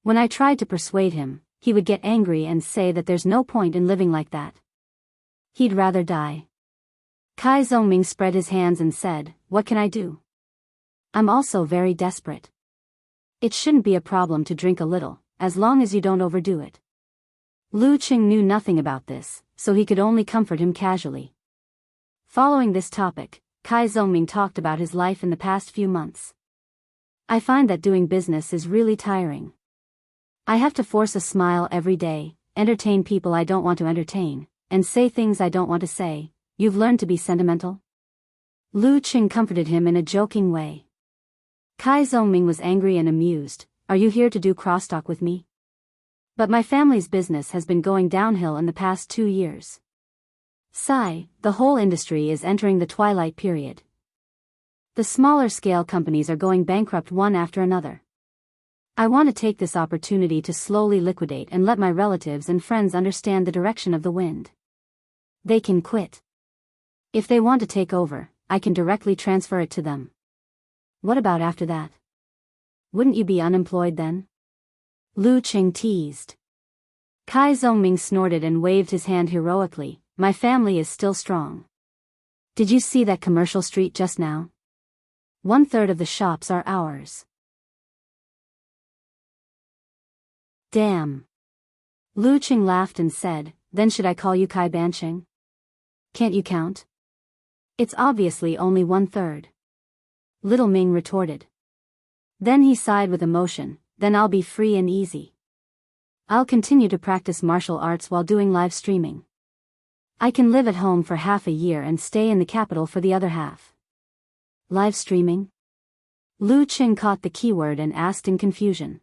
When I tried to persuade him, he would get angry and say that there's no point in living like that. He'd rather die. Kai Zongming spread his hands and said, "What can I do? I'm also very desperate. It shouldn't be a problem to drink a little, as long as you don't overdo it." Lu Qing knew nothing about this, so he could only comfort him casually. Following this topic, Kai Zongming talked about his life in the past few months. "I find that doing business is really tiring. I have to force a smile every day, entertain people I don't want to entertain, and say things I don't want to say. You've learned to be sentimental?" Lu Qing comforted him in a joking way. Kai Zongming was angry and amused. "Are you here to do crosstalk with me? But my family's business has been going downhill in the past 2 years. Sigh, the whole industry is entering the twilight period. The smaller scale companies are going bankrupt one after another. I want to take this opportunity to slowly liquidate and let my relatives and friends understand the direction of the wind. They can quit. If they want to take over, I can directly transfer it to them. What about after that? Wouldn't you be unemployed then?" Lu Qing teased. Kai Zongming snorted and waved his hand heroically. "My family is still strong. Did you see that commercial street just now? 1/3 of the shops are ours." "Damn." Lu Qing laughed and said, "Then should I call you Kai Banqing? Can't you count? It's obviously only 1/3. Little Ming retorted. Then he sighed with emotion, "Then I'll be free and easy. I'll continue to practice martial arts while doing live streaming. I can live at home for half a year and stay in the capital for the other half." "Live streaming?" Lu Qing caught the keyword and asked in confusion.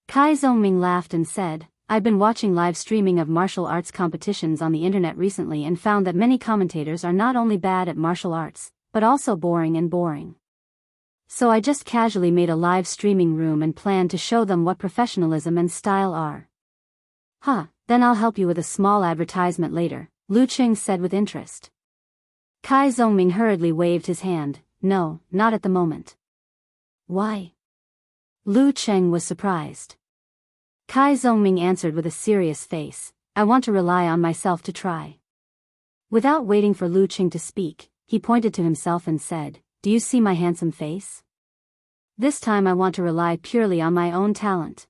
Kai Zongming laughed and said, "I've been watching live streaming of martial arts competitions on the internet recently and found that many commentators are not only bad at martial arts, but also boring. So I just casually made a live streaming room and planned to show them what professionalism and style are." Then I'll help you with a small advertisement later," Lu Qing said with interest. Kai Zongming hurriedly waved his hand. "No, not at the moment." "Why?" Lu Qing was surprised. Kai Zongming answered with a serious face, "I want to rely on myself to try." Without waiting for Lu Qing to speak, he pointed to himself and said, "Do you see my handsome face? This time I want to rely purely on my own talent.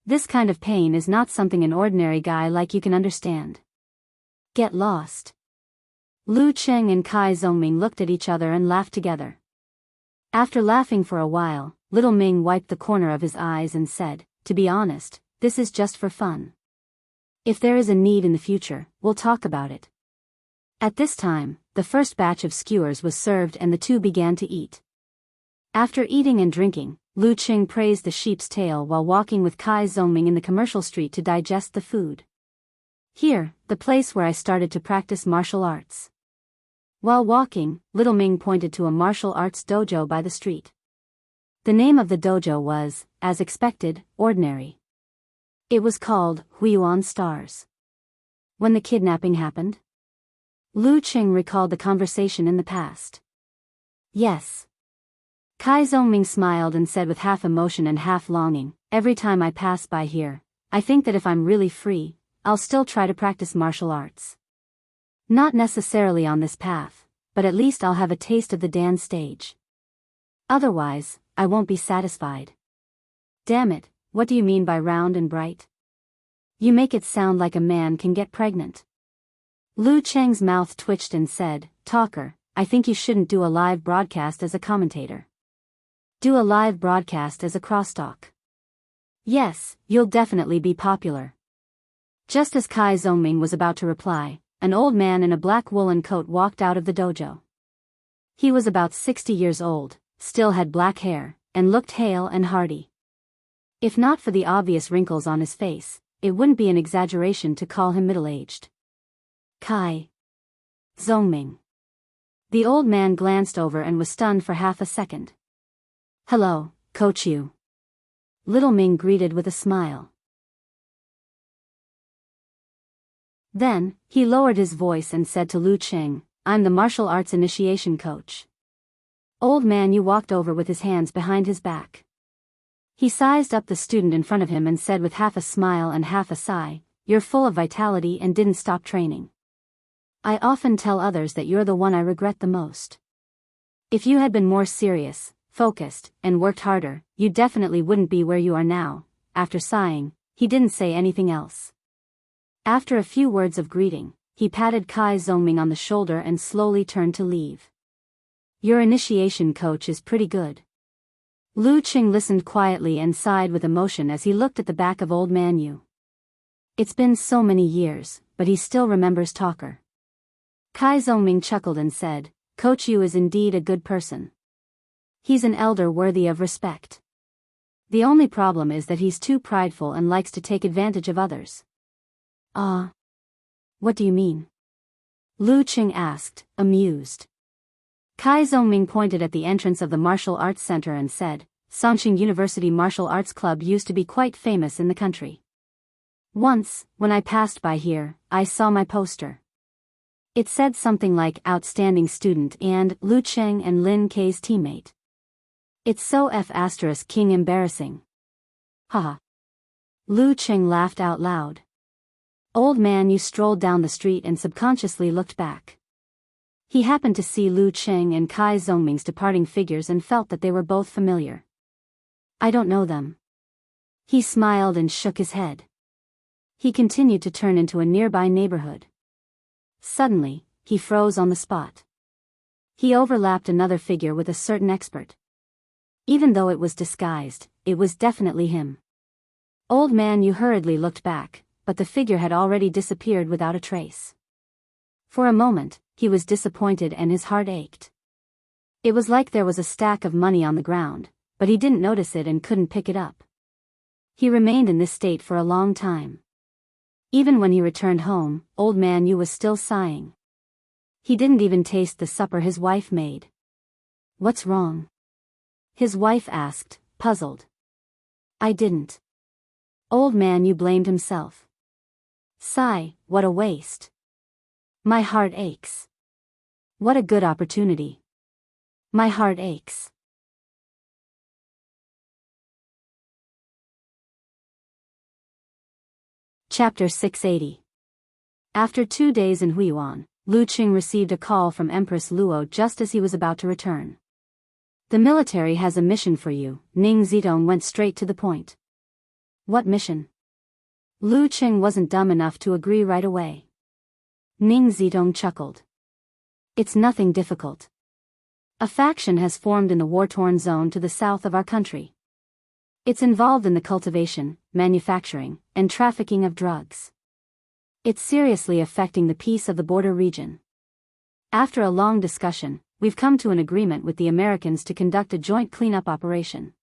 This kind of pain is not something an ordinary guy like you can understand. Get lost." Lu Qing and Kai Zongming looked at each other and laughed together. After laughing for a while, little Ming wiped the corner of his eyes and said, "To be honest, this is just for fun. If there is a need in the future, we'll talk about it." At this time, the first batch of skewers was served and the two began to eat. After eating and drinking, Lu Qing praised the sheep's tail while walking with Kai Zongming in the commercial street to digest the food. "Here, the place where I started to practice martial arts." While walking, little Ming pointed to a martial arts dojo by the street. The name of the dojo was, as expected, ordinary. It was called Huiyuan Stars. When the kidnapping happened? Lu Qing recalled the conversation in the past. "Yes." Kai Zongming smiled and said with half emotion and half longing, "Every time I pass by here, I think that if I'm really free, I'll still try to practice martial arts. Not necessarily on this path, but at least I'll have a taste of the dance stage. Otherwise, I won't be satisfied." "Damn it, what do you mean by round and bright? You make it sound like a man can get pregnant." Lu Cheng's mouth twitched and said, "Talker, I think you shouldn't do a live broadcast as a commentator. Do a live broadcast as a crosstalk. Yes, you'll definitely be popular." Just as Kai Zongming was about to reply, an old man in a black woolen coat walked out of the dojo. He was about 60 years old, still had black hair, and looked hale and hearty. If not for the obvious wrinkles on his face, it wouldn't be an exaggeration to call him middle-aged. "Kai, Zongming. The old man glanced over and was stunned for half a second. Hello, Coach Yu. Little Ming greeted with a smile. Then, he lowered his voice and said to Lu Qing, I'm the martial arts initiation coach. Old man Yu walked over with his hands behind his back. He sized up the student in front of him and said with half a smile and half a sigh, You're full of vitality and didn't stop training. I often tell others that you're the one I regret the most. If you had been more serious, focused, and worked harder, you definitely wouldn't be where you are now. After sighing, he didn't say anything else. After a few words of greeting, he patted Kai Zongming on the shoulder and slowly turned to leave. Your initiation coach is pretty good. Lu Qing listened quietly and sighed with emotion as he looked at the back of old man Yu. It's been so many years, but he still remembers Talker. Kai Zongming chuckled and said, Coach Yu is indeed a good person. He's an elder worthy of respect. The only problem is that he's too prideful and likes to take advantage of others. What do you mean? Lu Qing asked, amused. Kai Zongming pointed at the entrance of the Martial Arts Center and said, Songqing University Martial Arts Club used to be quite famous in the country. Once, when I passed by here, I saw my poster. It said something like outstanding student and Lu Qing and Lin Kei's teammate. It's so King embarrassing. Haha. Lu Qing laughed out loud. Old man Yu strolled down the street and subconsciously looked back. He happened to see Lu Qing and Kai Zongming's departing figures and felt that they were both familiar. I don't know them. He smiled and shook his head. He continued to turn into a nearby neighborhood. Suddenly, he froze on the spot. He overlapped another figure with a certain expert. Even though it was disguised, it was definitely him. Old man Yu hurriedly looked back, but the figure had already disappeared without a trace. For a moment, he was disappointed and his heart ached. It was like there was a stack of money on the ground, but he didn't notice it and couldn't pick it up. He remained in this state for a long time. Even when he returned home, old man Yu was still sighing. He didn't even taste the supper his wife made. What's wrong? His wife asked, puzzled. I didn't. Old man Yu blamed himself. Sigh, what a waste. My heart aches. What a good opportunity. My heart aches. Chapter 680. After 2 days in Huiyuan, Lu Qing received a call from Empress Luo just as he was about to return. The military has a mission for you. Ning Zidong went straight to the point. What mission? Lu Qing wasn't dumb enough to agree right away. Ning Zidong chuckled. It's nothing difficult. A faction has formed in the war-torn zone to the south of our country. It's involved in the cultivation, manufacturing, and trafficking of drugs. It's seriously affecting the peace of the border region. After a long discussion, we've come to an agreement with the Americans to conduct a joint cleanup operation.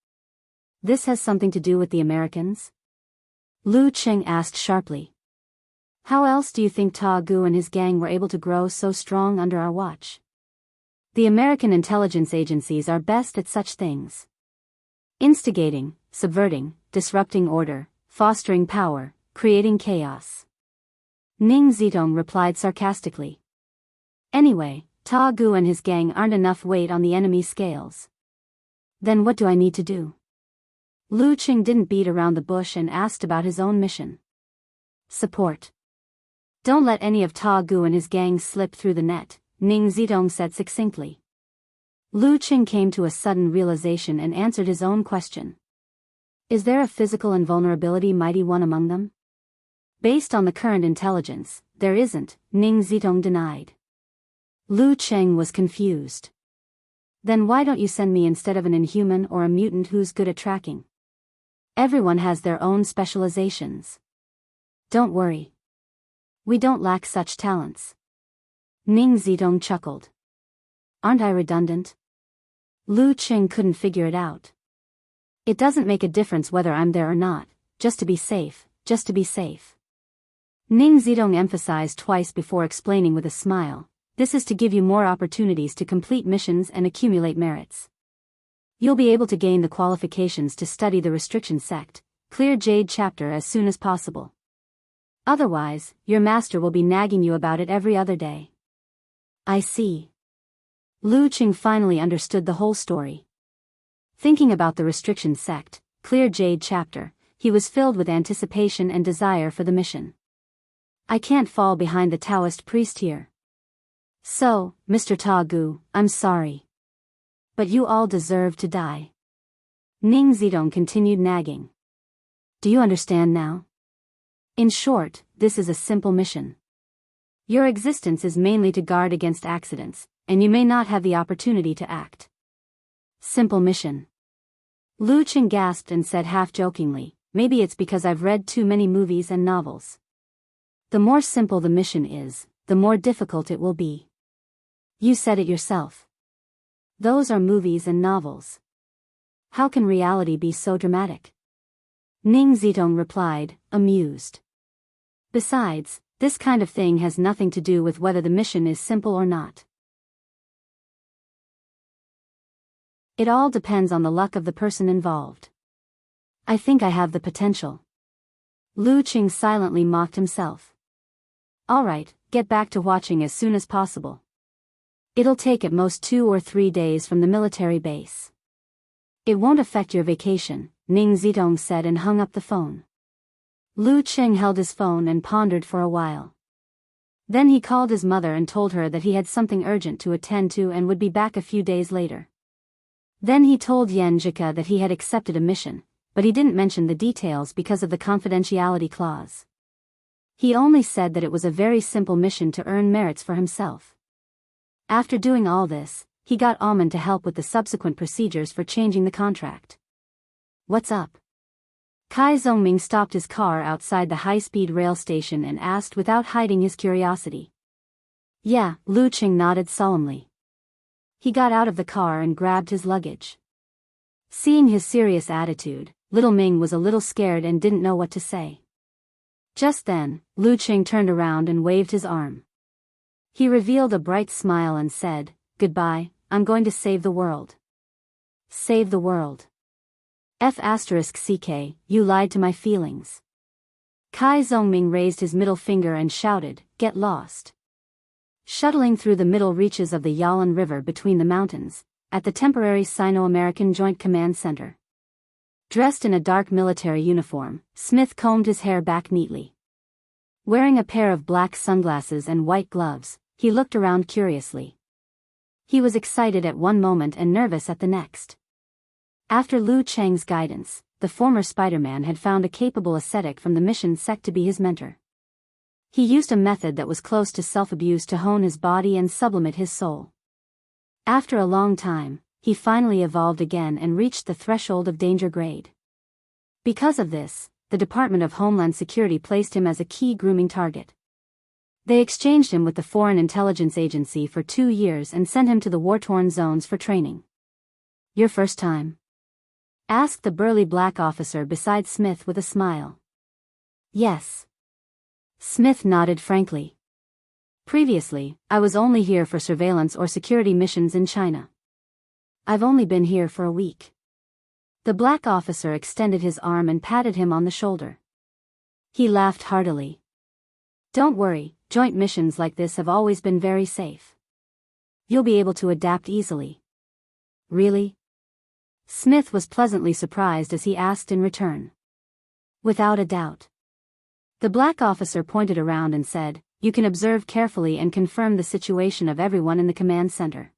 This has something to do with the Americans? Lu Qing asked sharply. How else do you think Ta Gu and his gang were able to grow so strong under our watch? The American intelligence agencies are best at such things. Instigating, subverting, disrupting order, fostering power, creating chaos. Ning Zidong replied sarcastically. Anyway, Ta Gu and his gang aren't enough weight on the enemy's scales. Then what do I need to do? Lu Qing didn't beat around the bush and asked about his own mission. Support. Don't let any of Ta Gu and his gang slip through the net, Ning Zidong said succinctly. Lu Qing came to a sudden realization and answered his own question. Is there a physical invulnerability mighty one among them? Based on the current intelligence, there isn't, Ning Zidong denied. Lu Qing was confused. Then why don't you send me instead of an inhuman or a mutant who's good at tracking? Everyone has their own specializations. Don't worry. We don't lack such talents. Ning Zidong chuckled. Aren't I redundant? Lu Qing couldn't figure it out. It doesn't make a difference whether I'm there or not, just to be safe, just to be safe. Ning Zidong emphasized twice before explaining with a smile, This is to give you more opportunities to complete missions and accumulate merits. You'll be able to gain the qualifications to study the restriction sect, clear Jade chapter as soon as possible. Otherwise, your master will be nagging you about it every other day. I see. Lu Qing finally understood the whole story. Thinking about the restriction sect, clear Jade chapter, he was filled with anticipation and desire for the mission. I can't fall behind the Taoist priest here. So, Mr. Ta Gu, I'm sorry. But you all deserve to die. Ning Zidong continued nagging. Do you understand now? In short, this is a simple mission. Your existence is mainly to guard against accidents, and you may not have the opportunity to act. Simple mission. Lu Qing gasped and said half-jokingly, maybe it's because I've read too many movies and novels. The more simple the mission is, the more difficult it will be. You said it yourself. Those are movies and novels. How can reality be so dramatic? Ning Zitong replied, amused. Besides, this kind of thing has nothing to do with whether the mission is simple or not. It all depends on the luck of the person involved. I think I have the potential. Lu Qing silently mocked himself. Alright, get back to watching as soon as possible. It'll take at most 2 or 3 days from the military base. It won't affect your vacation, Ning Zitong said and hung up the phone. Lu Qing held his phone and pondered for a while. Then he called his mother and told her that he had something urgent to attend to and would be back a few days later. Then he told Yan Zhika that he had accepted a mission, but he didn't mention the details because of the confidentiality clause. He only said that it was a very simple mission to earn merits for himself. After doing all this, he got Almond to help with the subsequent procedures for changing the contract. What's up? Kai Zhongming stopped his car outside the high-speed rail station and asked without hiding his curiosity. Yeah, Lu Qing nodded solemnly. He got out of the car and grabbed his luggage. Seeing his serious attitude, little Ming was a little scared and didn't know what to say. Just then, Lu Qing turned around and waved his arm. He revealed a bright smile and said, Goodbye, I'm going to save the world. Save the world. F***ck, you lied to my feelings. Kai Zhongming raised his middle finger and shouted, Get lost. Shuttling through the middle reaches of the Yalin River between the mountains, at the temporary Sino-American Joint Command Center. Dressed in a dark military uniform, Smith combed his hair back neatly. Wearing a pair of black sunglasses and white gloves, he looked around curiously. He was excited at one moment and nervous at the next. After Lu Cheng's guidance, the former Spider-Man had found a capable ascetic from the mission sect to be his mentor. He used a method that was close to self-abuse to hone his body and sublimate his soul. After a long time, he finally evolved again and reached the threshold of danger grade. Because of this, the Department of Homeland Security placed him as a key grooming target. They exchanged him with the Foreign Intelligence Agency for 2 years and sent him to the war-torn zones for training. Your first time? Asked the burly black officer beside Smith with a smile. Yes. Smith nodded frankly. Previously, I was only here for surveillance or security missions in China. I've only been here for a week. The black officer extended his arm and patted him on the shoulder. He laughed heartily. Don't worry, joint missions like this have always been very safe. You'll be able to adapt easily. Really? Smith was pleasantly surprised as he asked in return. Without a doubt. The black officer pointed around and said, You can observe carefully and confirm the situation of everyone in the command center.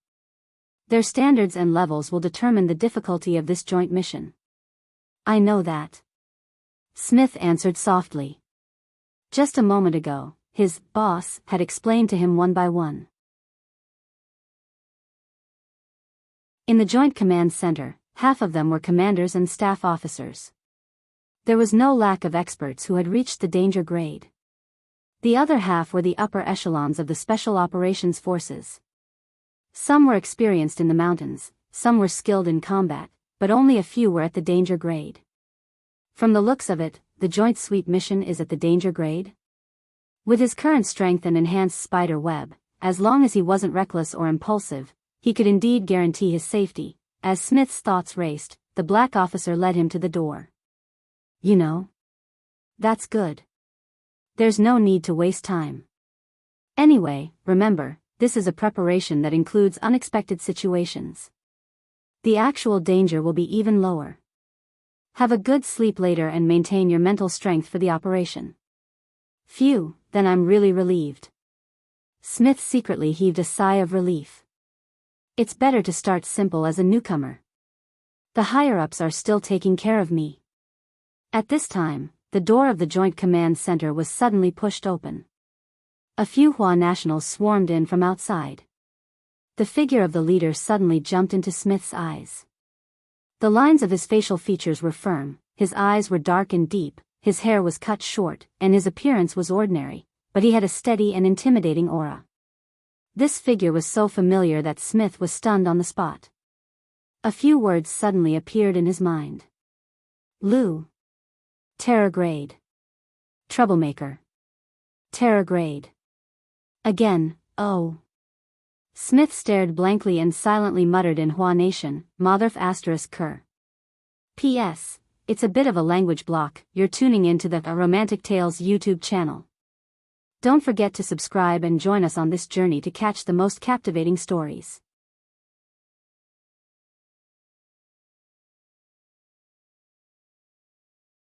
Their standards and levels will determine the difficulty of this joint mission. I know that. Smith answered softly. Just a moment ago, his boss had explained to him one by one. In the Joint Command Center, half of them were commanders and staff officers. There was no lack of experts who had reached the danger grade. The other half were the upper echelons of the Special Operations Forces. Some were experienced in the mountains, some were skilled in combat, but only a few were at the danger grade. From the looks of it, the Joint Sweep mission is at the danger grade? With his current strength and enhanced spider web, as long as he wasn't reckless or impulsive, he could indeed guarantee his safety. As Smith's thoughts raced, the black officer led him to the door. You know? That's good. There's no need to waste time. Anyway, remember, this is a preparation that includes unexpected situations. The actual danger will be even lower. Have a good sleep later and maintain your mental strength for the operation. Phew, then I'm really relieved. Smith secretly heaved a sigh of relief. It's better to start simple as a newcomer. The higher-ups are still taking care of me. At this time, the door of the Joint Command Center was suddenly pushed open. A few Hua nationals swarmed in from outside. The figure of the leader suddenly jumped into Smith's eyes. The lines of his facial features were firm, his eyes were dark and deep, his hair was cut short, and his appearance was ordinary, but he had a steady and intimidating aura. This figure was so familiar that Smith was stunned on the spot. A few words suddenly appeared in his mind. Lu. Terrorgrade. Troublemaker. Terrorgrade. Again, oh. Smith stared blankly and silently muttered in Hua Nation, Motherf *****. P.S. It's a bit of a language block. You're tuning into the Romantic Tales YouTube channel. Don't forget to subscribe and join us on this journey to catch the most captivating stories.